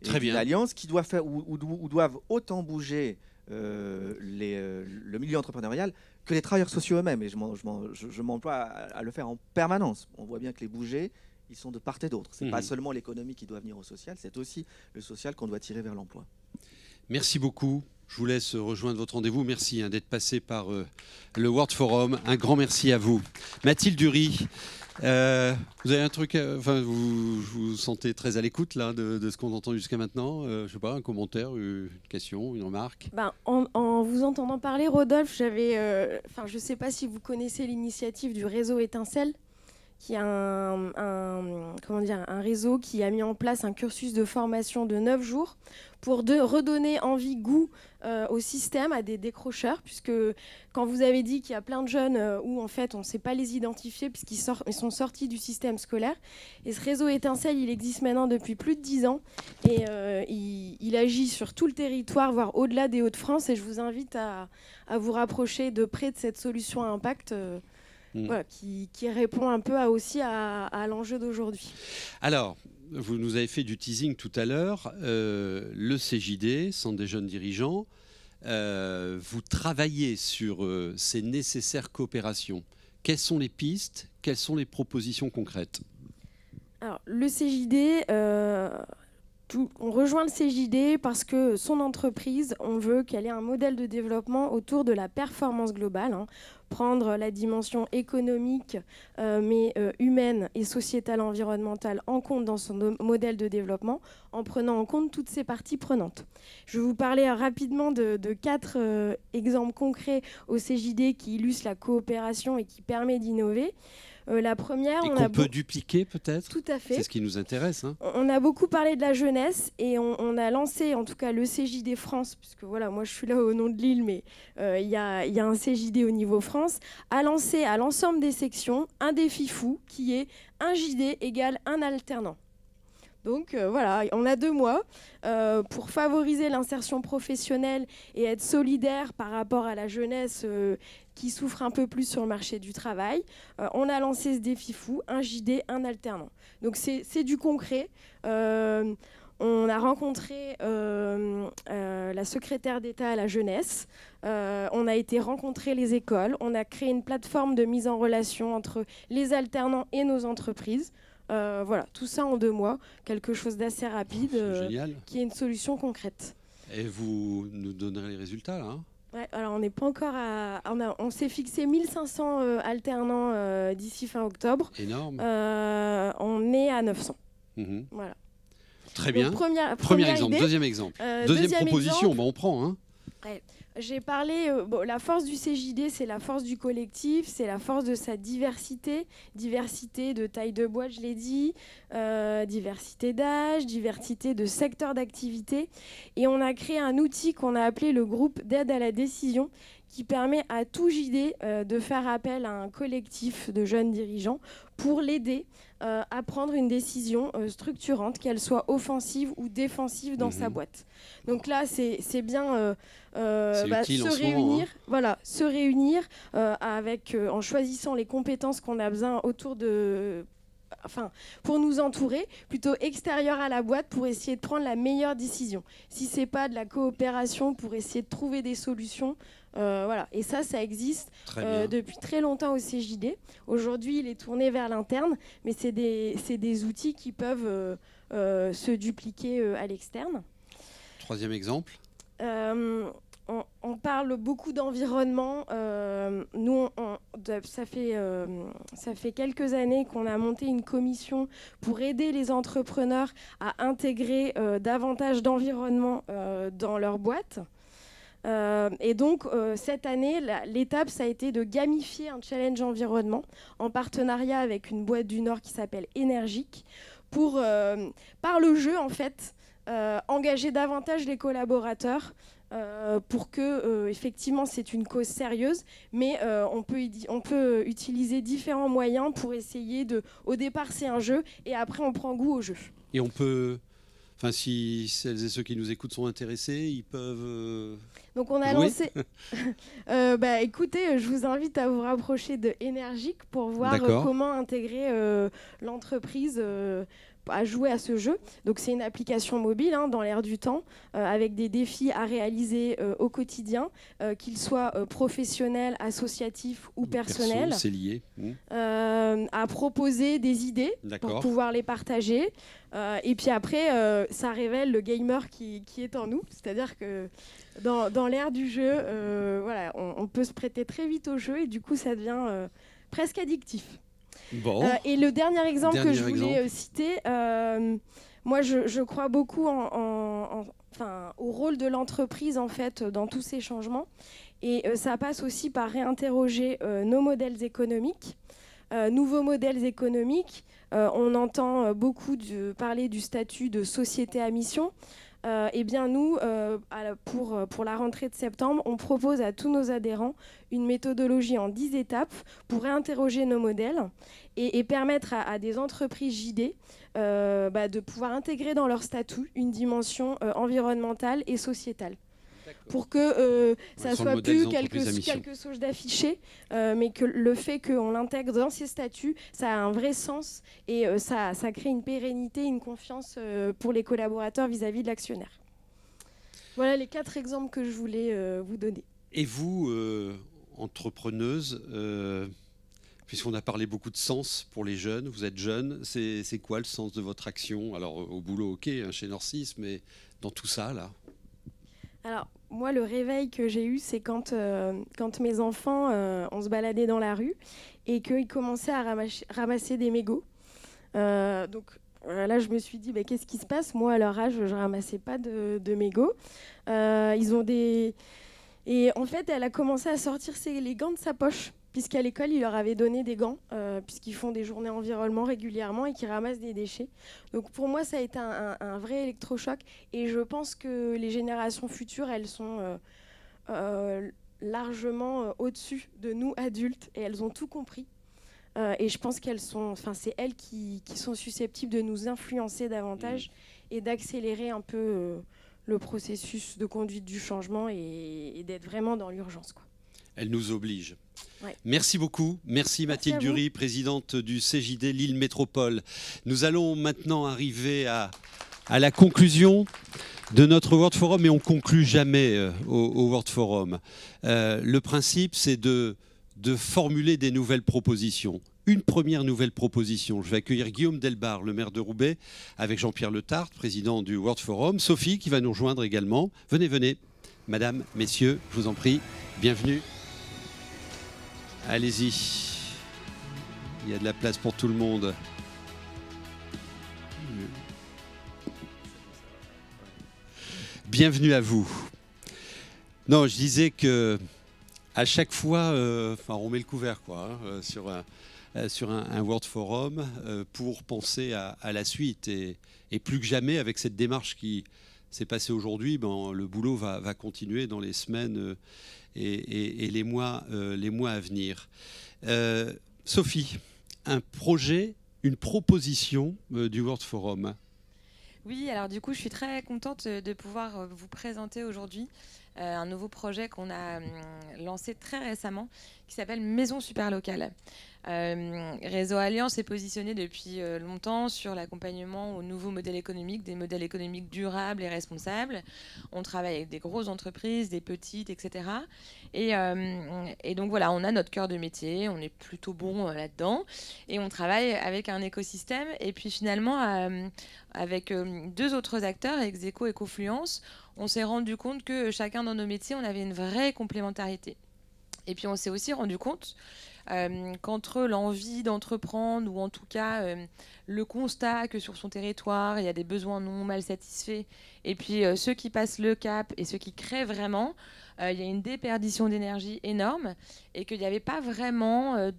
Speaker 1: Très bien.
Speaker 4: Une alliance qui doit faire, où doivent autant bouger le milieu entrepreneurial que les travailleurs sociaux eux-mêmes, et je m'emploie à le faire en permanence. On voit bien que les bougers, ils sont de part et d'autre. C'est pas seulement l'économie qui doit venir au social, c'est aussi le social qu'on doit tirer vers l'emploi.
Speaker 1: Merci beaucoup. Je vous laisse rejoindre votre rendez-vous. Merci d'être passé par le World Forum. Un grand merci à vous. Mathilde Dury, Vous avez un truc, enfin, vous vous sentez très à l'écoute là de ce qu'on entend jusqu'à maintenant. Je sais pas, un commentaire, une question, une remarque.
Speaker 2: En vous entendant parler, Rodolphe, je sais pas si vous connaissez l'initiative du réseau Étincelle, qui est un réseau qui a mis en place un cursus de formation de 9 jours pour redonner envie, goût au système, à des décrocheurs, puisque quand vous avez dit qu'il y a plein de jeunes où en fait on ne sait pas les identifier puisqu'ils sont sortis du système scolaire, et ce réseau Étincelle, il existe maintenant depuis plus de 10 ans et il agit sur tout le territoire, voire au-delà des Hauts-de-France, et je vous invite à vous rapprocher de près de cette solution à impact voilà, qui répond un peu aussi à l'enjeu d'aujourd'hui.
Speaker 1: Alors, vous nous avez fait du teasing tout à l'heure. Le CJD, Centre des jeunes dirigeants, vous travaillez sur ces nécessaires coopérations. Quelles sont les pistes? Quelles sont les propositions concrètes?
Speaker 2: Alors, le CJD... on rejoint le CJD parce que son entreprise, on veut qu'elle ait un modèle de développement autour de la performance globale, prendre la dimension économique, mais humaine et sociétale, environnementale en compte dans son modèle de développement, en prenant en compte toutes ces parties prenantes. Je vais vous parler rapidement de 4 exemples concrets au CJD qui illustrent la coopération et qui permettent d'innover. La première,
Speaker 1: on peut dupliquer peut-être.
Speaker 2: Tout à fait.
Speaker 1: C'est ce qui nous intéresse.
Speaker 2: On a beaucoup parlé de la jeunesse et on a lancé, en tout cas, le CJD France, puisque voilà, moi je suis là au nom de Lille, mais il y a un CJD au niveau France, a lancé à l'ensemble des sections un défi fou qui est un JD égale un alternant. Donc voilà, on a 2 mois pour favoriser l'insertion professionnelle et être solidaire par rapport à la jeunesse qui souffre un peu plus sur le marché du travail. On a lancé ce défi fou, un JD, un alternant. Donc c'est du concret. On a rencontré la secrétaire d'État à la jeunesse. On a été rencontrer les écoles. On a créé une plateforme de mise en relation entre les alternants et nos entreprises. Voilà, tout ça en 2 mois, quelque chose d'assez rapide, qui est une solution concrète.
Speaker 1: Et vous nous donnerez les résultats là,
Speaker 2: Ouais, alors on n'est pas encore on s'est fixé 1500 alternants d'ici fin octobre.
Speaker 1: Énorme.
Speaker 2: On est à 900. Voilà.
Speaker 1: Très bien.
Speaker 2: Donc,
Speaker 1: premier exemple.
Speaker 2: Idée.
Speaker 1: Deuxième exemple. Deuxième proposition,
Speaker 2: exemple,
Speaker 1: on prend.
Speaker 2: Ouais. J'ai parlé, la force du CJD, c'est la force du collectif, c'est la force de sa diversité de taille de boîte, je l'ai dit, diversité d'âge, diversité de secteur d'activité. Et on a créé un outil qu'on a appelé le groupe d'aide à la décision, qui permet à tout JD de faire appel à un collectif de jeunes dirigeants pour l'aider à prendre une décision structurante, qu'elle soit offensive ou défensive dans sa boîte. Donc là, c'est bien se réunir en choisissant les compétences qu'on a besoin autour de... pour nous entourer, plutôt extérieur à la boîte pour essayer de prendre la meilleure décision. Si c'est pas de la coopération pour essayer de trouver des solutions, voilà. Et ça existe depuis très longtemps au CJD. Aujourd'hui, il est tourné vers l'interne, mais c'est des outils qui peuvent se dupliquer à l'externe.
Speaker 1: Troisième exemple.
Speaker 2: On parle beaucoup d'environnement. Nous, ça fait quelques années qu'on a monté une commission pour aider les entrepreneurs à intégrer davantage d'environnement dans leur boîte. Et donc, cette année, l'étape, ça a été de gamifier un challenge environnement en partenariat avec une boîte du Nord qui s'appelle Énergique pour, par le jeu, en fait, engager davantage les collaborateurs pour que, effectivement, c'est une cause sérieuse, mais on peut utiliser différents moyens pour essayer de... Au départ, c'est un jeu, et après, on prend goût au jeu.
Speaker 1: Et on peut... Enfin, si celles et ceux qui nous écoutent sont intéressés, ils peuvent...
Speaker 2: Donc on a lancé... écoutez, je vous invite à vous rapprocher de Énergique pour voir comment intégrer l'entreprise à jouer à ce jeu. Donc c'est une application mobile dans l'air du temps, avec des défis à réaliser au quotidien, qu'ils soient professionnels, associatifs ou personnels.
Speaker 1: C'est lié.
Speaker 2: À proposer des idées pour pouvoir les partager. Et puis après, ça révèle le gamer qui est en nous. C'est-à-dire que dans l'ère du jeu, on peut se prêter très vite au jeu et du coup, ça devient presque addictif.
Speaker 1: Bon.
Speaker 2: Et le dernier exemple que je voulais citer, moi je crois beaucoup au rôle de l'entreprise en fait dans tous ces changements. Et ça passe aussi par réinterroger nos modèles économiques, nouveaux modèles économiques. On entend beaucoup parler du statut de société à mission. Eh bien nous, pour la rentrée de septembre, on propose à tous nos adhérents une méthodologie en 10 étapes pour réinterroger nos modèles et permettre à des entreprises JD de pouvoir intégrer dans leur statut une dimension environnementale et sociétale. Pour que ça ne soit plus quelque chose d'affiché, mais que le fait qu'on l'intègre dans ces statuts, ça a un vrai sens et ça crée une pérennité, une confiance pour les collaborateurs vis-à-vis de l'actionnaire. Voilà les 4 exemples que je voulais vous donner.
Speaker 1: Et vous, entrepreneuse, puisqu'on a parlé beaucoup de sens pour les jeunes, vous êtes jeune, c'est quoi le sens de votre action? Alors au boulot, ok, chez Norcis, mais dans tout ça, là?
Speaker 2: Alors, moi, le réveil que j'ai eu, c'est quand mes enfants, on se baladait dans la rue et qu'ils commençaient à ramasser des mégots. Donc là, je me suis dit, qu'est-ce qui se passe? Moi, à leur âge, je ne ramassais pas de mégots. Ils ont des... Et en fait, elle a commencé à sortir les gants de sa poche, puisqu'à l'école, il leur avait donné des gants, puisqu'ils font des journées environnement régulièrement et qu'ils ramassent des déchets. Donc pour moi, ça a été un vrai électrochoc. Et je pense que les générations futures, elles sont largement au-dessus de nous, adultes, et elles ont tout compris. Et je pense c'est elles qui sont susceptibles de nous influencer davantage et d'accélérer un peu le processus de conduite du changement et d'être vraiment dans l'urgence, quoi.
Speaker 1: Elle nous oblige.
Speaker 2: Ouais.
Speaker 1: Merci beaucoup. Merci Mathilde Dury, présidente du CJD Lille Métropole. Nous allons maintenant arriver à la conclusion de notre World Forum, et on ne conclut jamais au World Forum. Le principe, c'est de formuler des nouvelles propositions. Une première nouvelle proposition. Je vais accueillir Guillaume Delbar, le maire de Roubaix, avec Jean-Pierre Letarte, président du World Forum. Sophie, qui va nous rejoindre également. Venez, venez. Madame, messieurs, je vous en prie, bienvenue. Allez-y. Il y a de la place pour tout le monde. Bienvenue à vous. Non, je disais que à chaque fois, on met le couvert sur un World Forum pour penser à la suite. Et plus que jamais, avec cette démarche qui s'est passée aujourd'hui, le boulot va continuer dans les semaines et les mois à venir. Sophie, un projet, une proposition du World Forum.
Speaker 5: Oui, alors du coup, je suis très contente de pouvoir vous présenter aujourd'hui un nouveau projet qu'on a lancé très récemment qui s'appelle Maison Super Locale. Réseau Alliance est positionné depuis longtemps sur l'accompagnement aux nouveaux modèles économiques, des modèles économiques durables et responsables. On travaille avec des grosses entreprises, des petites, etc. Et donc voilà, on a notre cœur de métier, on est plutôt bon là-dedans. Et on travaille avec un écosystème. Et puis finalement, avec 2 autres acteurs, Execo et Confluence, on s'est rendu compte que chacun dans nos métiers, on avait une vraie complémentarité. Et puis on s'est aussi rendu compte qu'entre l'envie d'entreprendre ou en tout cas le constat que sur son territoire il y a des besoins non mal satisfaits et puis ceux qui passent le cap et ceux qui créent vraiment, il y a une déperdition d'énergie énorme et qu'il n'y avait pas vraiment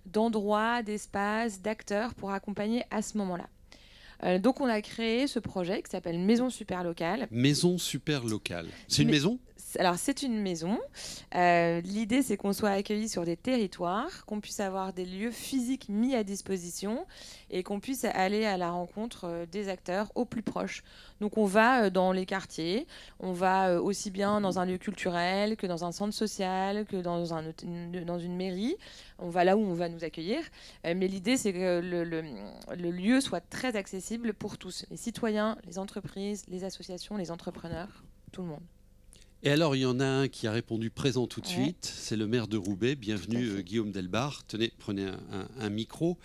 Speaker 5: d'endroits, d'espaces, d'acteurs pour accompagner à ce moment-là. Donc on a créé ce projet qui s'appelle Maison Super Locale.
Speaker 1: Maison Super Locale. C'est une maison ?
Speaker 5: Alors c'est une maison. L'idée c'est qu'on soit accueillis sur des territoires, qu'on puisse avoir des lieux physiques mis à disposition et qu'on puisse aller à la rencontre des acteurs au plus proche. Donc on va dans les quartiers, on va aussi bien dans un lieu culturel que dans un centre social, que dans une mairie. On va là où on va nous accueillir. Mais l'idée c'est que le lieu soit très accessible pour tous, les citoyens, les entreprises, les associations, les entrepreneurs, tout le monde.
Speaker 1: Et alors, il y en a un qui a répondu présent tout de suite, c'est le maire de Roubaix. Bienvenue Guillaume Delbar. Tenez, prenez un micro.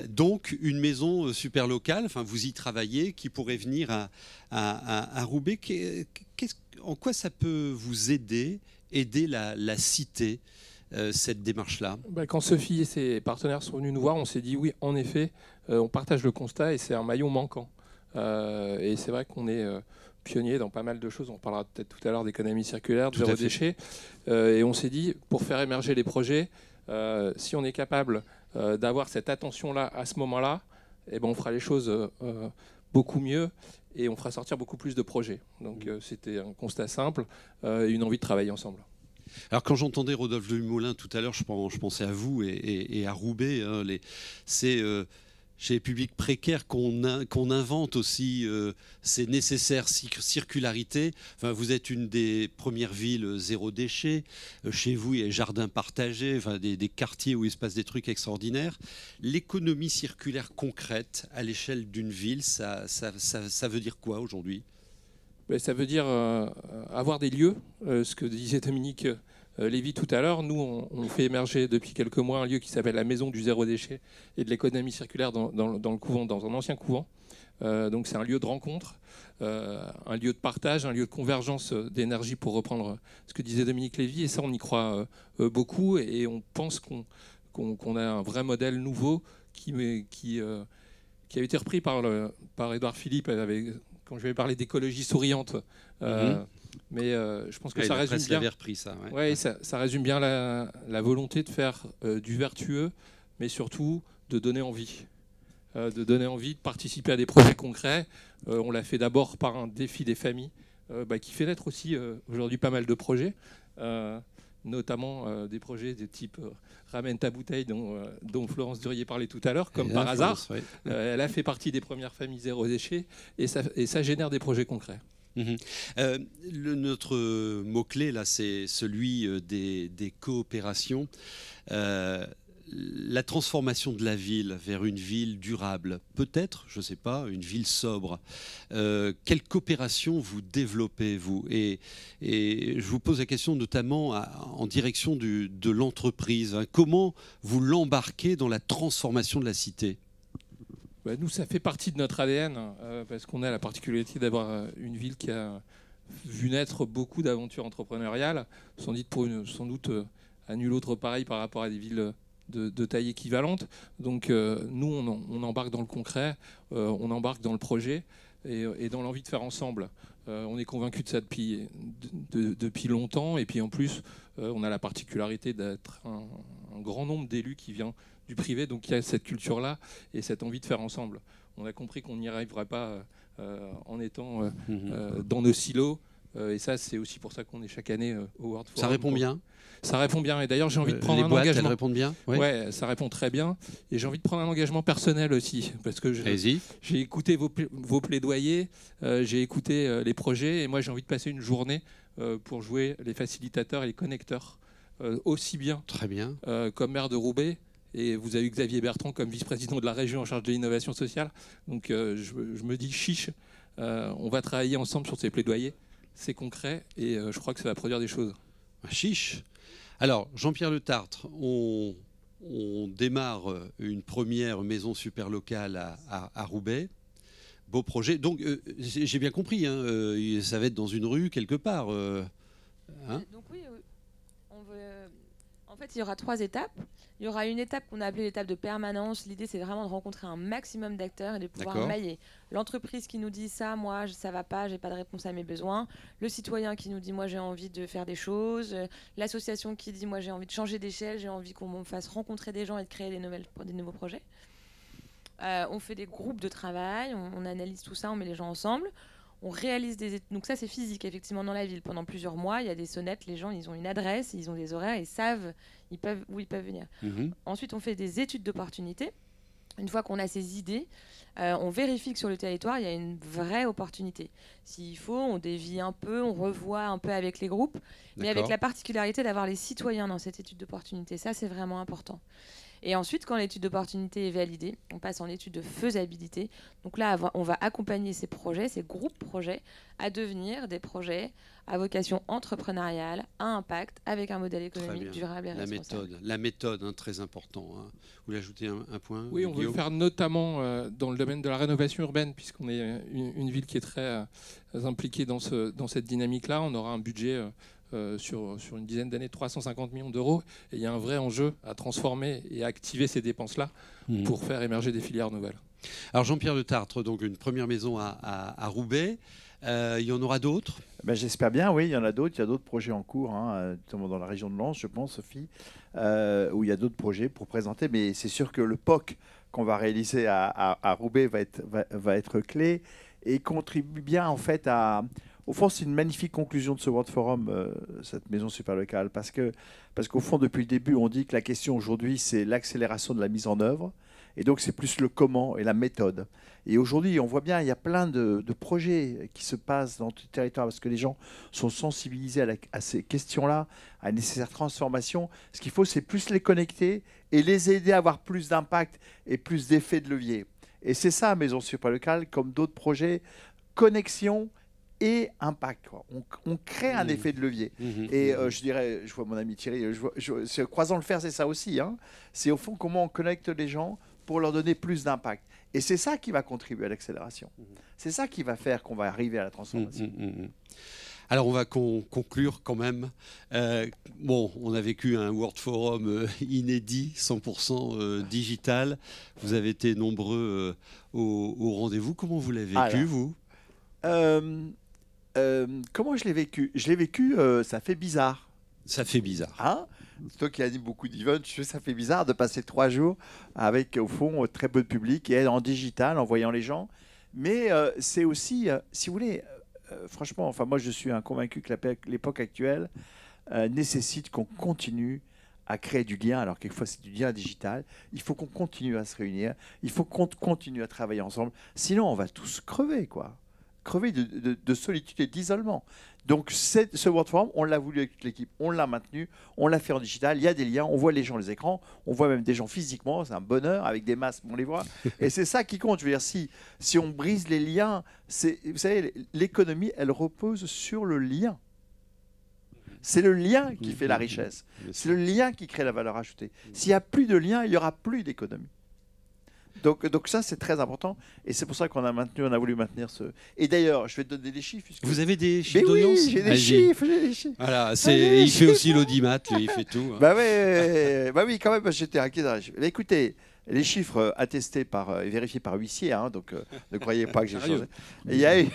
Speaker 1: Donc, une maison super locale, enfin, vous y travaillez, qui pourrait venir à Roubaix. En quoi ça peut vous aider la cité cette démarche-là?
Speaker 13: Quand Sophie et ses partenaires sont venus nous voir, on s'est dit oui, en effet, on partage le constat et c'est un maillon manquant. Et c'est vrai qu'on est pionnier dans pas mal de choses. On parlera peut-être tout à l'heure d'économie circulaire, de zéro déchet. Et on s'est dit, pour faire émerger les projets, si on est capable d'avoir cette attention-là à ce moment-là, eh ben, on fera les choses beaucoup mieux et on fera sortir beaucoup plus de projets. Donc c'était un constat simple et une envie de travailler ensemble.
Speaker 1: Alors quand j'entendais Rodolphe Dumoulin tout à l'heure, je pensais à vous et à Roubaix. Hein, c'est chez les publics précaires qu'on invente aussi ces nécessaires circularités. Enfin, vous êtes une des premières villes zéro déchet. Chez vous, il y a des jardins partagés, enfin, des quartiers où il se passe des trucs extraordinaires. L'économie circulaire concrète à l'échelle d'une ville, ça veut dire quoi aujourd'hui?
Speaker 13: Ça veut dire avoir des lieux, ce que disait Dominique Lévy tout à l'heure. Nous, on fait émerger depuis quelques mois un lieu qui s'appelle la Maison du Zéro Déchet et de l'économie circulaire dans le couvent, dans un ancien couvent. Donc c'est un lieu de rencontre, un lieu de partage, un lieu de convergence d'énergie, pour reprendre ce que disait Dominique Lévy. Et ça, on y croit beaucoup et on pense qu'on a un vrai modèle nouveau qui a été repris par Édouard Philippe quand je vais parler d'écologie souriante. Mais je pense que ça résume bien.
Speaker 1: Repris ça,
Speaker 13: ça résume bien la volonté de faire du vertueux, mais surtout de donner envie. De participer à des projets concrets. On l'a fait d'abord par un défi des familles, qui fait naître aussi aujourd'hui pas mal de projets, notamment des projets de type Ramène ta bouteille dont Florence Durier parlait tout à l'heure, comme par hasard. Elle a fait partie des premières familles zéro déchet et ça génère des projets concrets.
Speaker 1: Notre mot-clé, là, c'est celui des coopérations. La transformation de la ville vers une ville durable, peut-être, je ne sais pas, une ville sobre. Quelle coopération vous développez, vous? Et je vous pose la question notamment en direction de l'entreprise. Comment vous l'embarquez dans la transformation de la cité?
Speaker 13: Nous, ça fait partie de notre ADN, parce qu'on a la particularité d'avoir une ville qui a vu naître beaucoup d'aventures entrepreneuriales, sans doute à nul autre pareil par rapport à des villes de taille équivalente. Donc nous, on embarque dans le concret, on embarque dans le projet et dans l'envie de faire ensemble. On est convaincu de ça depuis longtemps. Et puis en plus, on a la particularité d'être un grand nombre d'élus qui vient du privé. Donc il y a cette culture-là et cette envie de faire ensemble. On a compris qu'on n'y arriverait pas en étant dans nos silos. Et ça, c'est aussi pour ça qu'on est chaque année au World Forum.
Speaker 1: Ça répond bien?
Speaker 13: Ça répond bien. Et d'ailleurs, j'ai envie de prendre
Speaker 1: un
Speaker 13: engagement.
Speaker 1: Elles répondent bien?
Speaker 13: Ouais, ça répond très bien. Et j'ai envie de prendre un engagement personnel aussi. Parce que j'ai écouté vos plaidoyers, j'ai écouté les projets. Et moi, j'ai envie de passer une journée pour jouer les facilitateurs et les connecteurs. Aussi bien,
Speaker 1: très bien.
Speaker 13: Comme maire de Roubaix. Et vous avez eu Xavier Bertrand comme vice-président de la région en charge de l'innovation sociale. Donc je me dis chiche, on va travailler ensemble sur ces plaidoyers. C'est concret et je crois que ça va produire des choses.
Speaker 1: Chiche. Alors, Jean-Pierre Le Tartre, on démarre une première maison super locale à Roubaix. Beau projet. Donc, j'ai bien compris, hein, ça va être dans une rue quelque part.
Speaker 5: Donc oui, on veut... En fait, il y aura 3 étapes. Il y aura une étape qu'on a appelée l'étape de permanence. L'idée, c'est vraiment de rencontrer un maximum d'acteurs et de pouvoir mailler. L'entreprise qui nous dit ça, moi, ça va pas, j'ai pas de réponse à mes besoins. Le citoyen qui nous dit, moi, j'ai envie de faire des choses. L'association qui dit, moi, j'ai envie de changer d'échelle, j'ai envie qu'on me fasse rencontrer des gens et de créer des nouveaux projets. On fait des groupes de travail, on analyse tout ça, on met les gens ensemble. On réalise des études. Donc ça, c'est physique, effectivement, dans la ville. Pendant plusieurs mois, il y a des sonnettes, les gens, ils ont une adresse, ils ont des horaires, ils savent où ils peuvent venir. Ensuite, on fait des études d'opportunité. Une fois qu'on a ces idées, on vérifie que sur le territoire, il y a une vraie opportunité. S'il faut, on dévie un peu, on revoit un peu avec les groupes, mais avec la particularité d'avoir les citoyens dans cette étude d'opportunité. Ça, c'est vraiment important. Et ensuite, quand l'étude d'opportunité est validée, on passe en étude de faisabilité. Donc là, on va accompagner ces projets, ces groupes projets, à devenir des projets à vocation entrepreneuriale, à impact, avec un modèle économique durable et responsable.
Speaker 1: La méthode, hein, très important. Hein. Vous voulez ajouter un point?
Speaker 13: Oui, on veut le faire notamment dans le domaine de la rénovation urbaine, puisqu'on est une ville qui est très impliquée dans cette dynamique-là. On aura un budget sur une dizaine d'années 350 millions d'euros. Et il y a un vrai enjeu à transformer et à activer ces dépenses-là pour faire émerger des filières nouvelles.
Speaker 1: Alors Jean-Pierre Le Tartre, donc une première maison à Roubaix. Il y en aura d'autres?
Speaker 14: J'espère bien, oui, il y en a d'autres. Il y a d'autres projets en cours, notamment dans la région de Lens, je pense, Sophie, où il y a d'autres projets pour présenter. Mais c'est sûr que le POC qu'on va réaliser à Roubaix va être clé et contribue bien en fait à... Au fond, c'est une magnifique conclusion de ce World Forum, cette maison super locale, parce qu'au fond, depuis le début, on dit que la question aujourd'hui, c'est l'accélération de la mise en œuvre. Et donc, c'est plus le comment et la méthode. Et aujourd'hui, on voit bien, il y a plein de projets qui se passent dans tout le territoire parce que les gens sont sensibilisés à ces questions-là, à une nécessaire transformation. Ce qu'il faut, c'est plus les connecter et les aider à avoir plus d'impact et plus d'effet de levier. Et c'est ça, Maison Super Locale, comme d'autres projets, connexion et impact. On crée un effet de levier. Et je dirais, je vois mon ami Thierry, croisant le fer, c'est ça aussi. C'est au fond comment on connecte les gens pour leur donner plus d'impact. Et c'est ça qui va contribuer à l'accélération. C'est ça qui va faire qu'on va arriver à la transformation.
Speaker 1: Alors on va conclure quand même. On a vécu un World Forum inédit, 100% digital. Vous avez été nombreux au rendez-vous. Comment vous l'avez vécu, vous?
Speaker 14: Comment je l'ai vécu? Je l'ai vécu, ça fait bizarre.
Speaker 1: Ça fait bizarre.
Speaker 14: C'est toi qui anime beaucoup d'events, ça fait bizarre de passer 3 jours avec, au fond, très peu de public et en digital, en voyant les gens. Mais c'est aussi, si vous voulez, franchement, enfin moi je suis convaincu que l'époque actuelle nécessite qu'on continue à créer du lien, alors quelquefois c'est du lien digital. Il faut qu'on continue à se réunir, il faut qu'on continue à travailler ensemble. Sinon, on va tous crever, quoi. Crever de solitude et d'isolement. Donc ce World Forum, on l'a voulu avec toute l'équipe, on l'a maintenu, on l'a fait en digital, il y a des liens, on voit les gens les écrans, on voit même des gens physiquement, c'est un bonheur, avec des masques, on les voit. Et c'est ça qui compte. Je veux dire, si on brise les liens, vous savez, l'économie, elle repose sur le lien. C'est le lien qui fait la richesse. C'est le lien qui crée la valeur ajoutée. S'il n'y a plus de lien, il n'y aura plus d'économie. Donc ça, c'est très important. Et c'est pour ça qu'on a voulu maintenir ce... Et d'ailleurs, je vais te donner des chiffres.
Speaker 1: Vous avez des chiffres d'audience?
Speaker 14: Oui, j'ai des chiffres.
Speaker 1: Voilà, il fait aussi l'audimat, il fait tout.
Speaker 14: Bah oui, quand même, j'étais inquiet dans les chiffres. Écoutez, les chiffres attestés et vérifiés par huissier, donc ne croyez pas que j'ai changé.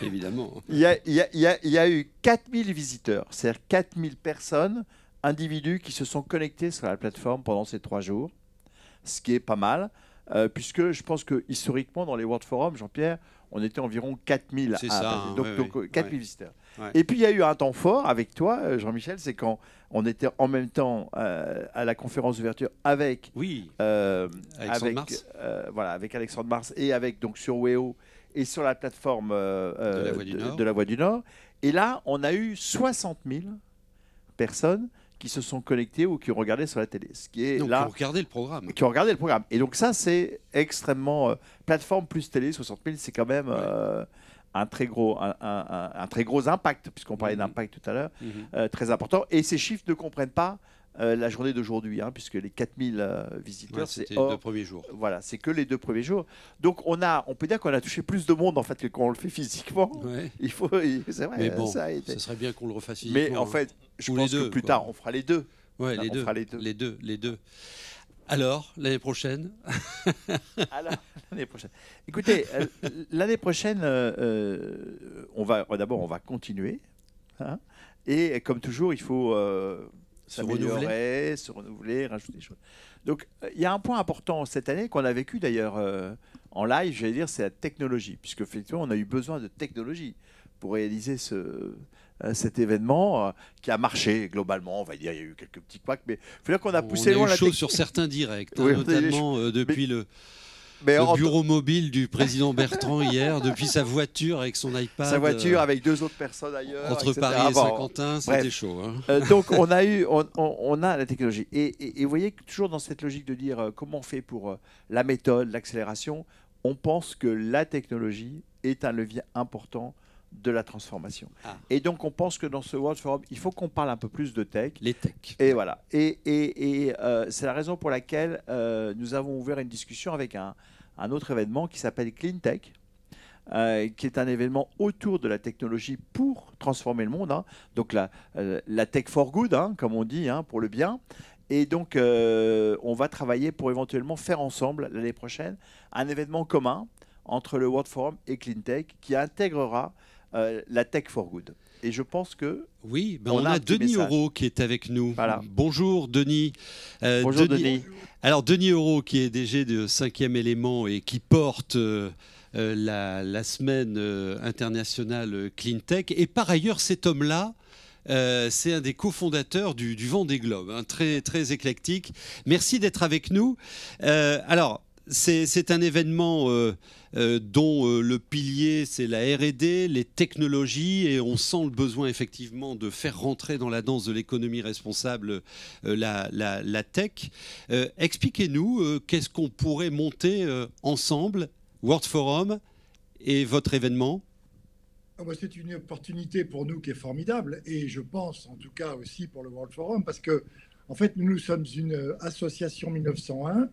Speaker 1: Évidemment.
Speaker 14: Il y a eu 4000 visiteurs, c'est-à-dire 4000 personnes, individus qui se sont connectés sur la plateforme pendant ces 3 jours, ce qui est pas mal. Puisque je pense que historiquement, dans les World Forums, Jean-Pierre, on était environ 4000.
Speaker 1: C'est ça.
Speaker 14: Donc 4000 visiteurs. Ouais. Et puis il y a eu un temps fort avec toi, Jean-Michel, c'est quand on était en même temps à la conférence d'ouverture avec
Speaker 1: Alexandre Mars.
Speaker 14: Avec Alexandre Mars et avec donc sur Weo et sur la plateforme de la Voix du Nord. Et là, on a eu 60 000 personnes qui se sont connectés ou qui ont regardé sur la télé.
Speaker 1: Qui ont regardé le programme.
Speaker 14: Qui ont regardé le programme. Et donc ça, c'est extrêmement... plateforme plus télé, 60 000, c'est quand même un très gros impact, puisqu'on parlait d'impact tout à l'heure, très important. Et ces chiffres ne comprennent pas la journée d'aujourd'hui, puisque les 4000 visiteurs,
Speaker 1: c'est les 2 premiers jours.
Speaker 14: Voilà, c'est que les 2 premiers jours. Donc on peut dire qu'on a touché plus de monde en fait que quand on le fait physiquement.
Speaker 1: Ouais.
Speaker 14: C'est vrai.
Speaker 1: Mais bon, ça serait bien qu'on le refasse physiquement.
Speaker 14: Mais en fait, je pense que plus tard, on fera les deux.
Speaker 1: Ouais, les deux. Alors, l'année prochaine
Speaker 14: l'année prochaine. Écoutez, l'année prochaine, on va continuer. Et comme toujours, il faut s'améliorer, se renouveler, rajouter des choses. Donc, il y a un point important cette année qu'on a vécu d'ailleurs en live, j'allais dire, c'est la technologie. Puisque, effectivement, on a eu besoin de technologie pour réaliser cet événement qui a marché globalement. On va dire il y a eu quelques petits couacs, mais il faut dire qu'on a poussé loin la
Speaker 1: technologie. Sur certains directs, notamment depuis le bureau mobile du président Bertrand hier, depuis sa voiture avec son iPad.
Speaker 14: Sa voiture avec 2 autres personnes ailleurs.
Speaker 1: Entre Paris et Saint-Quentin, c'était chaud.
Speaker 14: Donc on a la technologie. Et vous voyez que toujours dans cette logique de dire comment on fait pour la méthode, l'accélération, on pense que la technologie est un levier important de la transformation. Et donc on pense que dans ce World Forum, il faut qu'on parle un peu plus de tech.
Speaker 1: Les tech.
Speaker 14: Et voilà. Et c'est la raison pour laquelle nous avons ouvert une discussion avec un autre événement qui s'appelle Clean Tech, qui est un événement autour de la technologie pour transformer le monde. Hein. Donc la tech for good, hein, comme on dit, hein, pour le bien. Et donc, on va travailler pour éventuellement faire ensemble, l'année prochaine, un événement commun entre le World Forum et Cleantech qui intégrera la tech for good. Et je pense que...
Speaker 1: Oui, on a Denis Auro qui est avec nous.
Speaker 14: Voilà.
Speaker 1: Bonjour Denis.
Speaker 14: Bonjour Denis.
Speaker 1: Alors Denis Auro qui est DG de 5e élément et qui porte la semaine internationale Cleantech. Et par ailleurs, cet homme-là, c'est un des cofondateurs du Vendée Globe, hein, très, très éclectique. Merci d'être avec nous. Alors, c'est un événement dont le pilier, c'est la R&D, les technologies, et on sent le besoin effectivement de faire rentrer dans la danse de l'économie responsable la tech. Expliquez-nous, qu'est-ce qu'on pourrait monter ensemble, World Forum et votre événement ?
Speaker 15: C'est une opportunité pour nous qui est formidable, et je pense en tout cas aussi pour le World Forum, parce que en fait nous sommes une association 1901,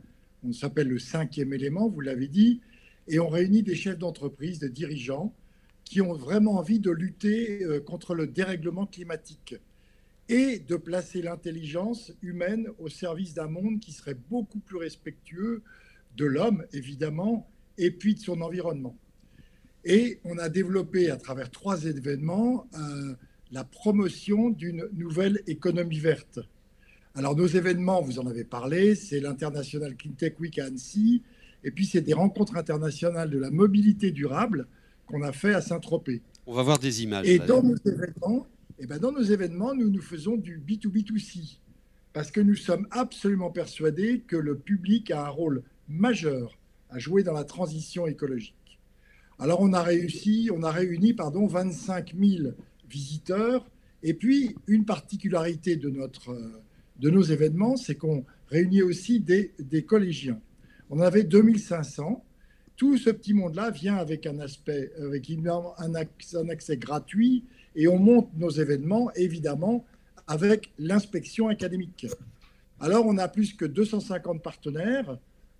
Speaker 15: on s'appelle le 5e élément, vous l'avez dit, et on réunit des chefs d'entreprise, des dirigeants qui ont vraiment envie de lutter contre le dérèglement climatique et de placer l'intelligence humaine au service d'un monde qui serait beaucoup plus respectueux de l'homme, évidemment, et puis de son environnement. Et on a développé à travers 3 événements la promotion d'une nouvelle économie verte. Alors nos événements, vous en avez parlé, c'est l'International Cleantech Week à Annecy, et puis c'est des rencontres internationales de la mobilité durable qu'on a fait à Saint-Tropez.
Speaker 1: On va voir des images.
Speaker 15: Et dans nos événements, nous faisons du B2B2C, parce que nous sommes absolument persuadés que le public a un rôle majeur à jouer dans la transition écologique. Alors on a réuni 25 000 visiteurs, et puis une particularité de nos événements, c'est qu'on réunit aussi des collégiens. On en avait 2500. Tout ce petit monde-là vient avec un accès gratuit, et on monte nos événements, évidemment, avec l'inspection académique. Alors on a plus que 250 partenaires,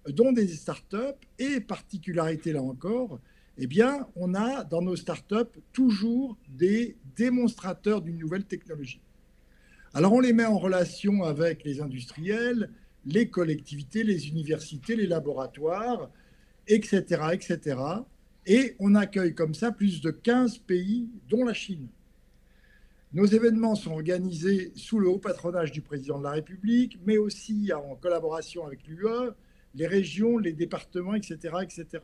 Speaker 15: dont des startups, et particularité là encore, eh bien, on a dans nos startups toujours des démonstrateurs d'une nouvelle technologie. Alors, on les met en relation avec les industriels, les collectivités, les universités, les laboratoires, etc., etc. Et on accueille comme ça plus de 15 pays, dont la Chine. Nos événements sont organisés sous le haut patronage du président de la République, mais aussi en collaboration avec l'UE, les régions, les départements, etc., etc.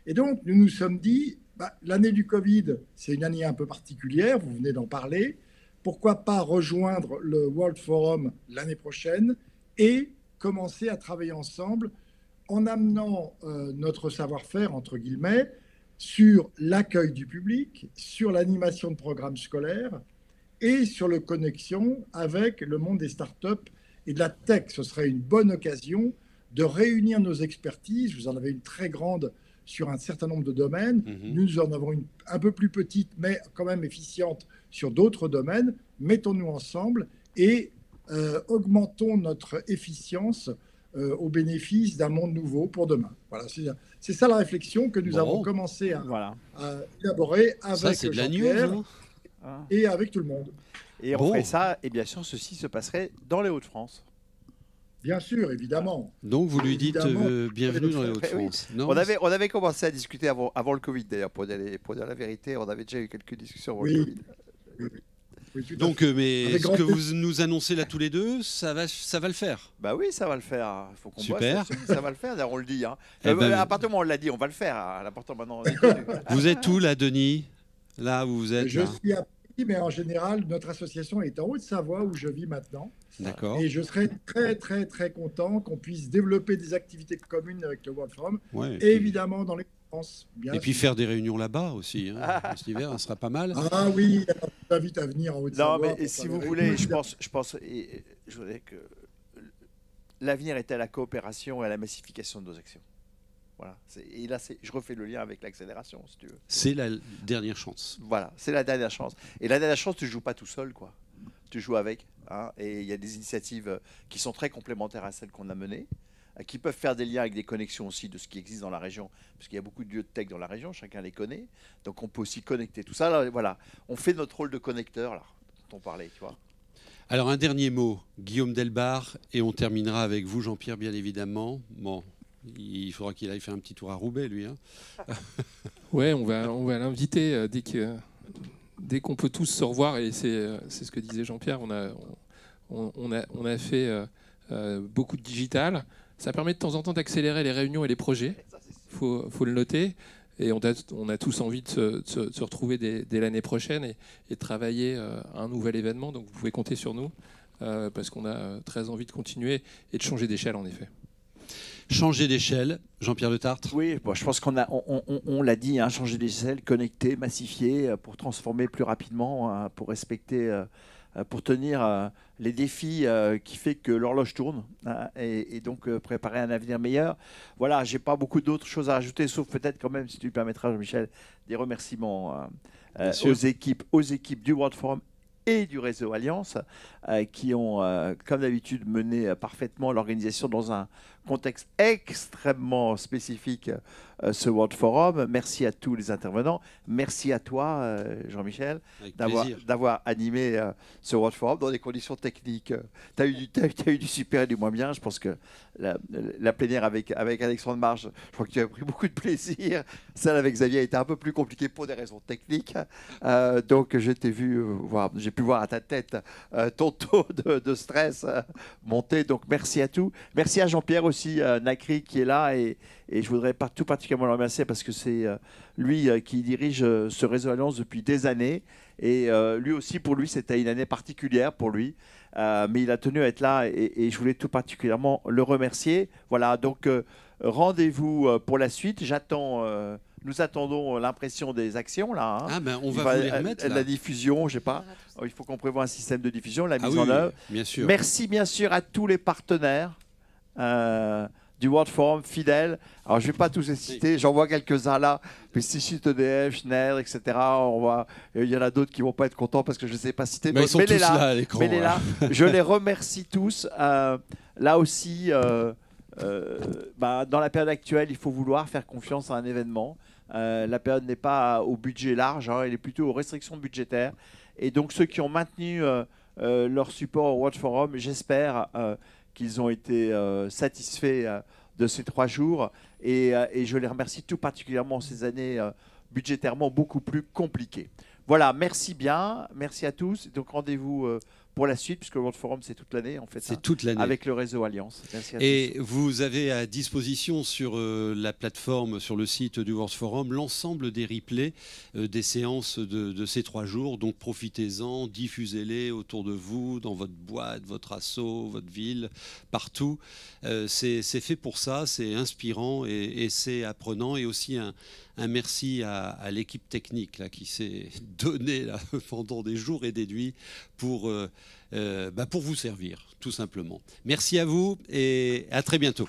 Speaker 15: Et donc, nous nous sommes dit, l'année du Covid, c'est une année un peu particulière, vous venez d'en parler. Pourquoi pas rejoindre le World Forum l'année prochaine et commencer à travailler ensemble en amenant notre savoir-faire, entre guillemets, sur l'accueil du public, sur l'animation de programmes scolaires et sur la connexion avec le monde des startups et de la tech. Ce serait une bonne occasion de réunir nos expertises. Vous en avez une très grande sur un certain nombre de domaines. Nous en avons une un peu plus petite, mais quand même efficiente sur d'autres domaines. Mettons-nous ensemble et augmentons notre efficience au bénéfice d'un monde nouveau pour demain. Voilà, c'est ça la réflexion que nous avons commencé à élaborer avec Jean-Pierre et avec tout le monde.
Speaker 14: Et on ferait ça, et bien sûr, ceci se passerait dans les Hauts-de-France.
Speaker 15: Bien sûr, évidemment.
Speaker 1: Donc vous lui dites bienvenue dans les Hauts-de-France.
Speaker 14: Oui. On avait commencé à discuter avant le Covid, d'ailleurs, pour dire la vérité. On avait déjà eu quelques discussions avant le Covid.
Speaker 15: Oui,
Speaker 1: donc, mais ce que vous nous annoncez là tous les deux, ça va le faire.
Speaker 14: Bah oui, ça va le faire. Faut qu'on
Speaker 1: Super.
Speaker 14: bosse, ça va le faire. D'ailleurs, on le dit. Hein. À partir du moment où on l'a dit, on va le faire. À l'important maintenant.
Speaker 1: Vous êtes où là, Denis? Là où vous êtes?
Speaker 15: Je suis à Paris, mais en général, notre association est en Haute-Savoie où je vis maintenant.
Speaker 1: D'accord.
Speaker 15: Et je serais très, très, très content qu'on puisse développer des activités communes avec le World Forum.
Speaker 1: Ouais,
Speaker 15: et évidemment, dans les France.
Speaker 1: Et puis faire des réunions là-bas aussi. Hein. Cet hiver, ça sera pas mal.
Speaker 15: Ah oui, je t'invite à venir en Haute-Savoie.
Speaker 14: Non, mais si vous voulez, je pense je voudrais que l'avenir est à la coopération et à la massification de nos actions. Voilà. Et là, je refais le lien avec l'accélération, si tu veux.
Speaker 1: C'est la dernière chance.
Speaker 14: Voilà, c'est la dernière chance. Et la dernière chance, tu ne joues pas tout seul, quoi. Tu joues avec. Hein, et il y a des initiatives qui sont très complémentaires à celles qu'on a menées. qui peuvent faire des liens avec des connexions aussi de ce qui existe dans la région, parce qu'il y a beaucoup de lieux de tech dans la région, chacun les connaît, donc on peut aussi connecter tout ça. Là, voilà, on fait notre rôle de connecteur, là, dont on parlait, tu vois.
Speaker 1: Alors un dernier mot, Guillaume Delbar, et on terminera avec vous, Jean-Pierre, bien évidemment. Bon, il faudra qu'il aille faire un petit tour à Roubaix, lui. Hein.
Speaker 13: Ouais, on va l'inviter dès qu'on peut tous se revoir, et c'est ce que disait Jean-Pierre. On a fait beaucoup de digital. Ça permet de temps en temps d'accélérer les réunions et les projets. Faut le noter. Et on a tous envie de se retrouver dès l'année prochaine et de travailler à un nouvel événement. Donc vous pouvez compter sur nous parce qu'on a très envie de continuer et de changer d'échelle en effet.
Speaker 1: Changer d'échelle, Jean-Pierre Le Tartre.
Speaker 14: Oui, bon, je pense on l'a dit, hein, changer d'échelle, connecter, massifier, pour transformer plus rapidement, hein, pour respecter, pour tenir les défis qui fait que l'horloge tourne, hein, et donc préparer un avenir meilleur. Voilà, j'ai pas beaucoup d'autres choses à rajouter, sauf peut-être quand même, si tu me permettras, Jean-Michel, des remerciements aux équipes du World Forum et du réseau Alliance qui ont, comme d'habitude, mené parfaitement l'organisation dans un contexte extrêmement spécifique, ce World Forum. Merci à tous les intervenants. Merci à toi, Jean-Michel, d'avoir animé ce World Forum dans des conditions techniques. Tu as eu du super et du moins bien. Je pense que la plénière avec Alexandre Marge, je crois que tu as pris beaucoup de plaisir. Celle avec Xavier a été un peu plus compliquée pour des raisons techniques. Donc, j'ai pu voir à ta tête ton taux de stress monter. Donc, merci à tous. Merci à Jean-Pierre aussi, Nacri, qui est là, et je voudrais tout particulièrement le remercier parce que c'est lui qui dirige ce réseau Alliance depuis des années, et lui aussi, pour lui, c'était une année particulière pour lui, mais il a tenu à être là, et je voulais tout particulièrement le remercier. Voilà, donc rendez-vous pour la suite. Nous attendons l'impression des actions là. Hein.
Speaker 1: Ah ben on va vous les remettre là.
Speaker 14: La diffusion, je sais pas. Il faut qu'on prévoie un système de diffusion, la mise en œuvre.
Speaker 1: Bien sûr.
Speaker 14: Merci bien sûr à tous les partenaires du World Forum fidèles. Alors je vais pas tous les citer, j'en vois quelques-uns là. Pesticide, EDF, Schneider, etc. Il y en a d'autres qui vont pas être contents parce que je ne sais pas citer.
Speaker 1: Mais ils sont tous là à l'écran.
Speaker 14: Je les remercie tous. Là aussi. Dans la période actuelle, il faut vouloir faire confiance à un événement. La période n'est pas au budget large, hein, elle est plutôt aux restrictions budgétaires. Et donc ceux qui ont maintenu leur support au World Forum, j'espère qu'ils ont été satisfaits de ces 3 jours. Et je les remercie tout particulièrement en ces années budgétairement beaucoup plus compliquées. Voilà, merci bien, merci à tous. Donc rendez-vous pour la suite, puisque le World Forum, c'est toute l'année, en fait.
Speaker 1: C'est toute l'année.
Speaker 14: Avec le réseau Alliance. Merci à
Speaker 1: et
Speaker 14: tous.
Speaker 1: Vous avez à disposition sur la plateforme, sur le site du World Forum, l'ensemble des replays des séances de ces 3 jours. Donc profitez-en, diffusez-les autour de vous, dans votre boîte, votre asso, votre ville, partout. C'est fait pour ça, c'est inspirant et c'est apprenant. Et aussi un merci à l'équipe technique là, qui s'est donnée là, pendant des jours et des nuits pour vous servir, tout simplement. Merci à vous et à très bientôt.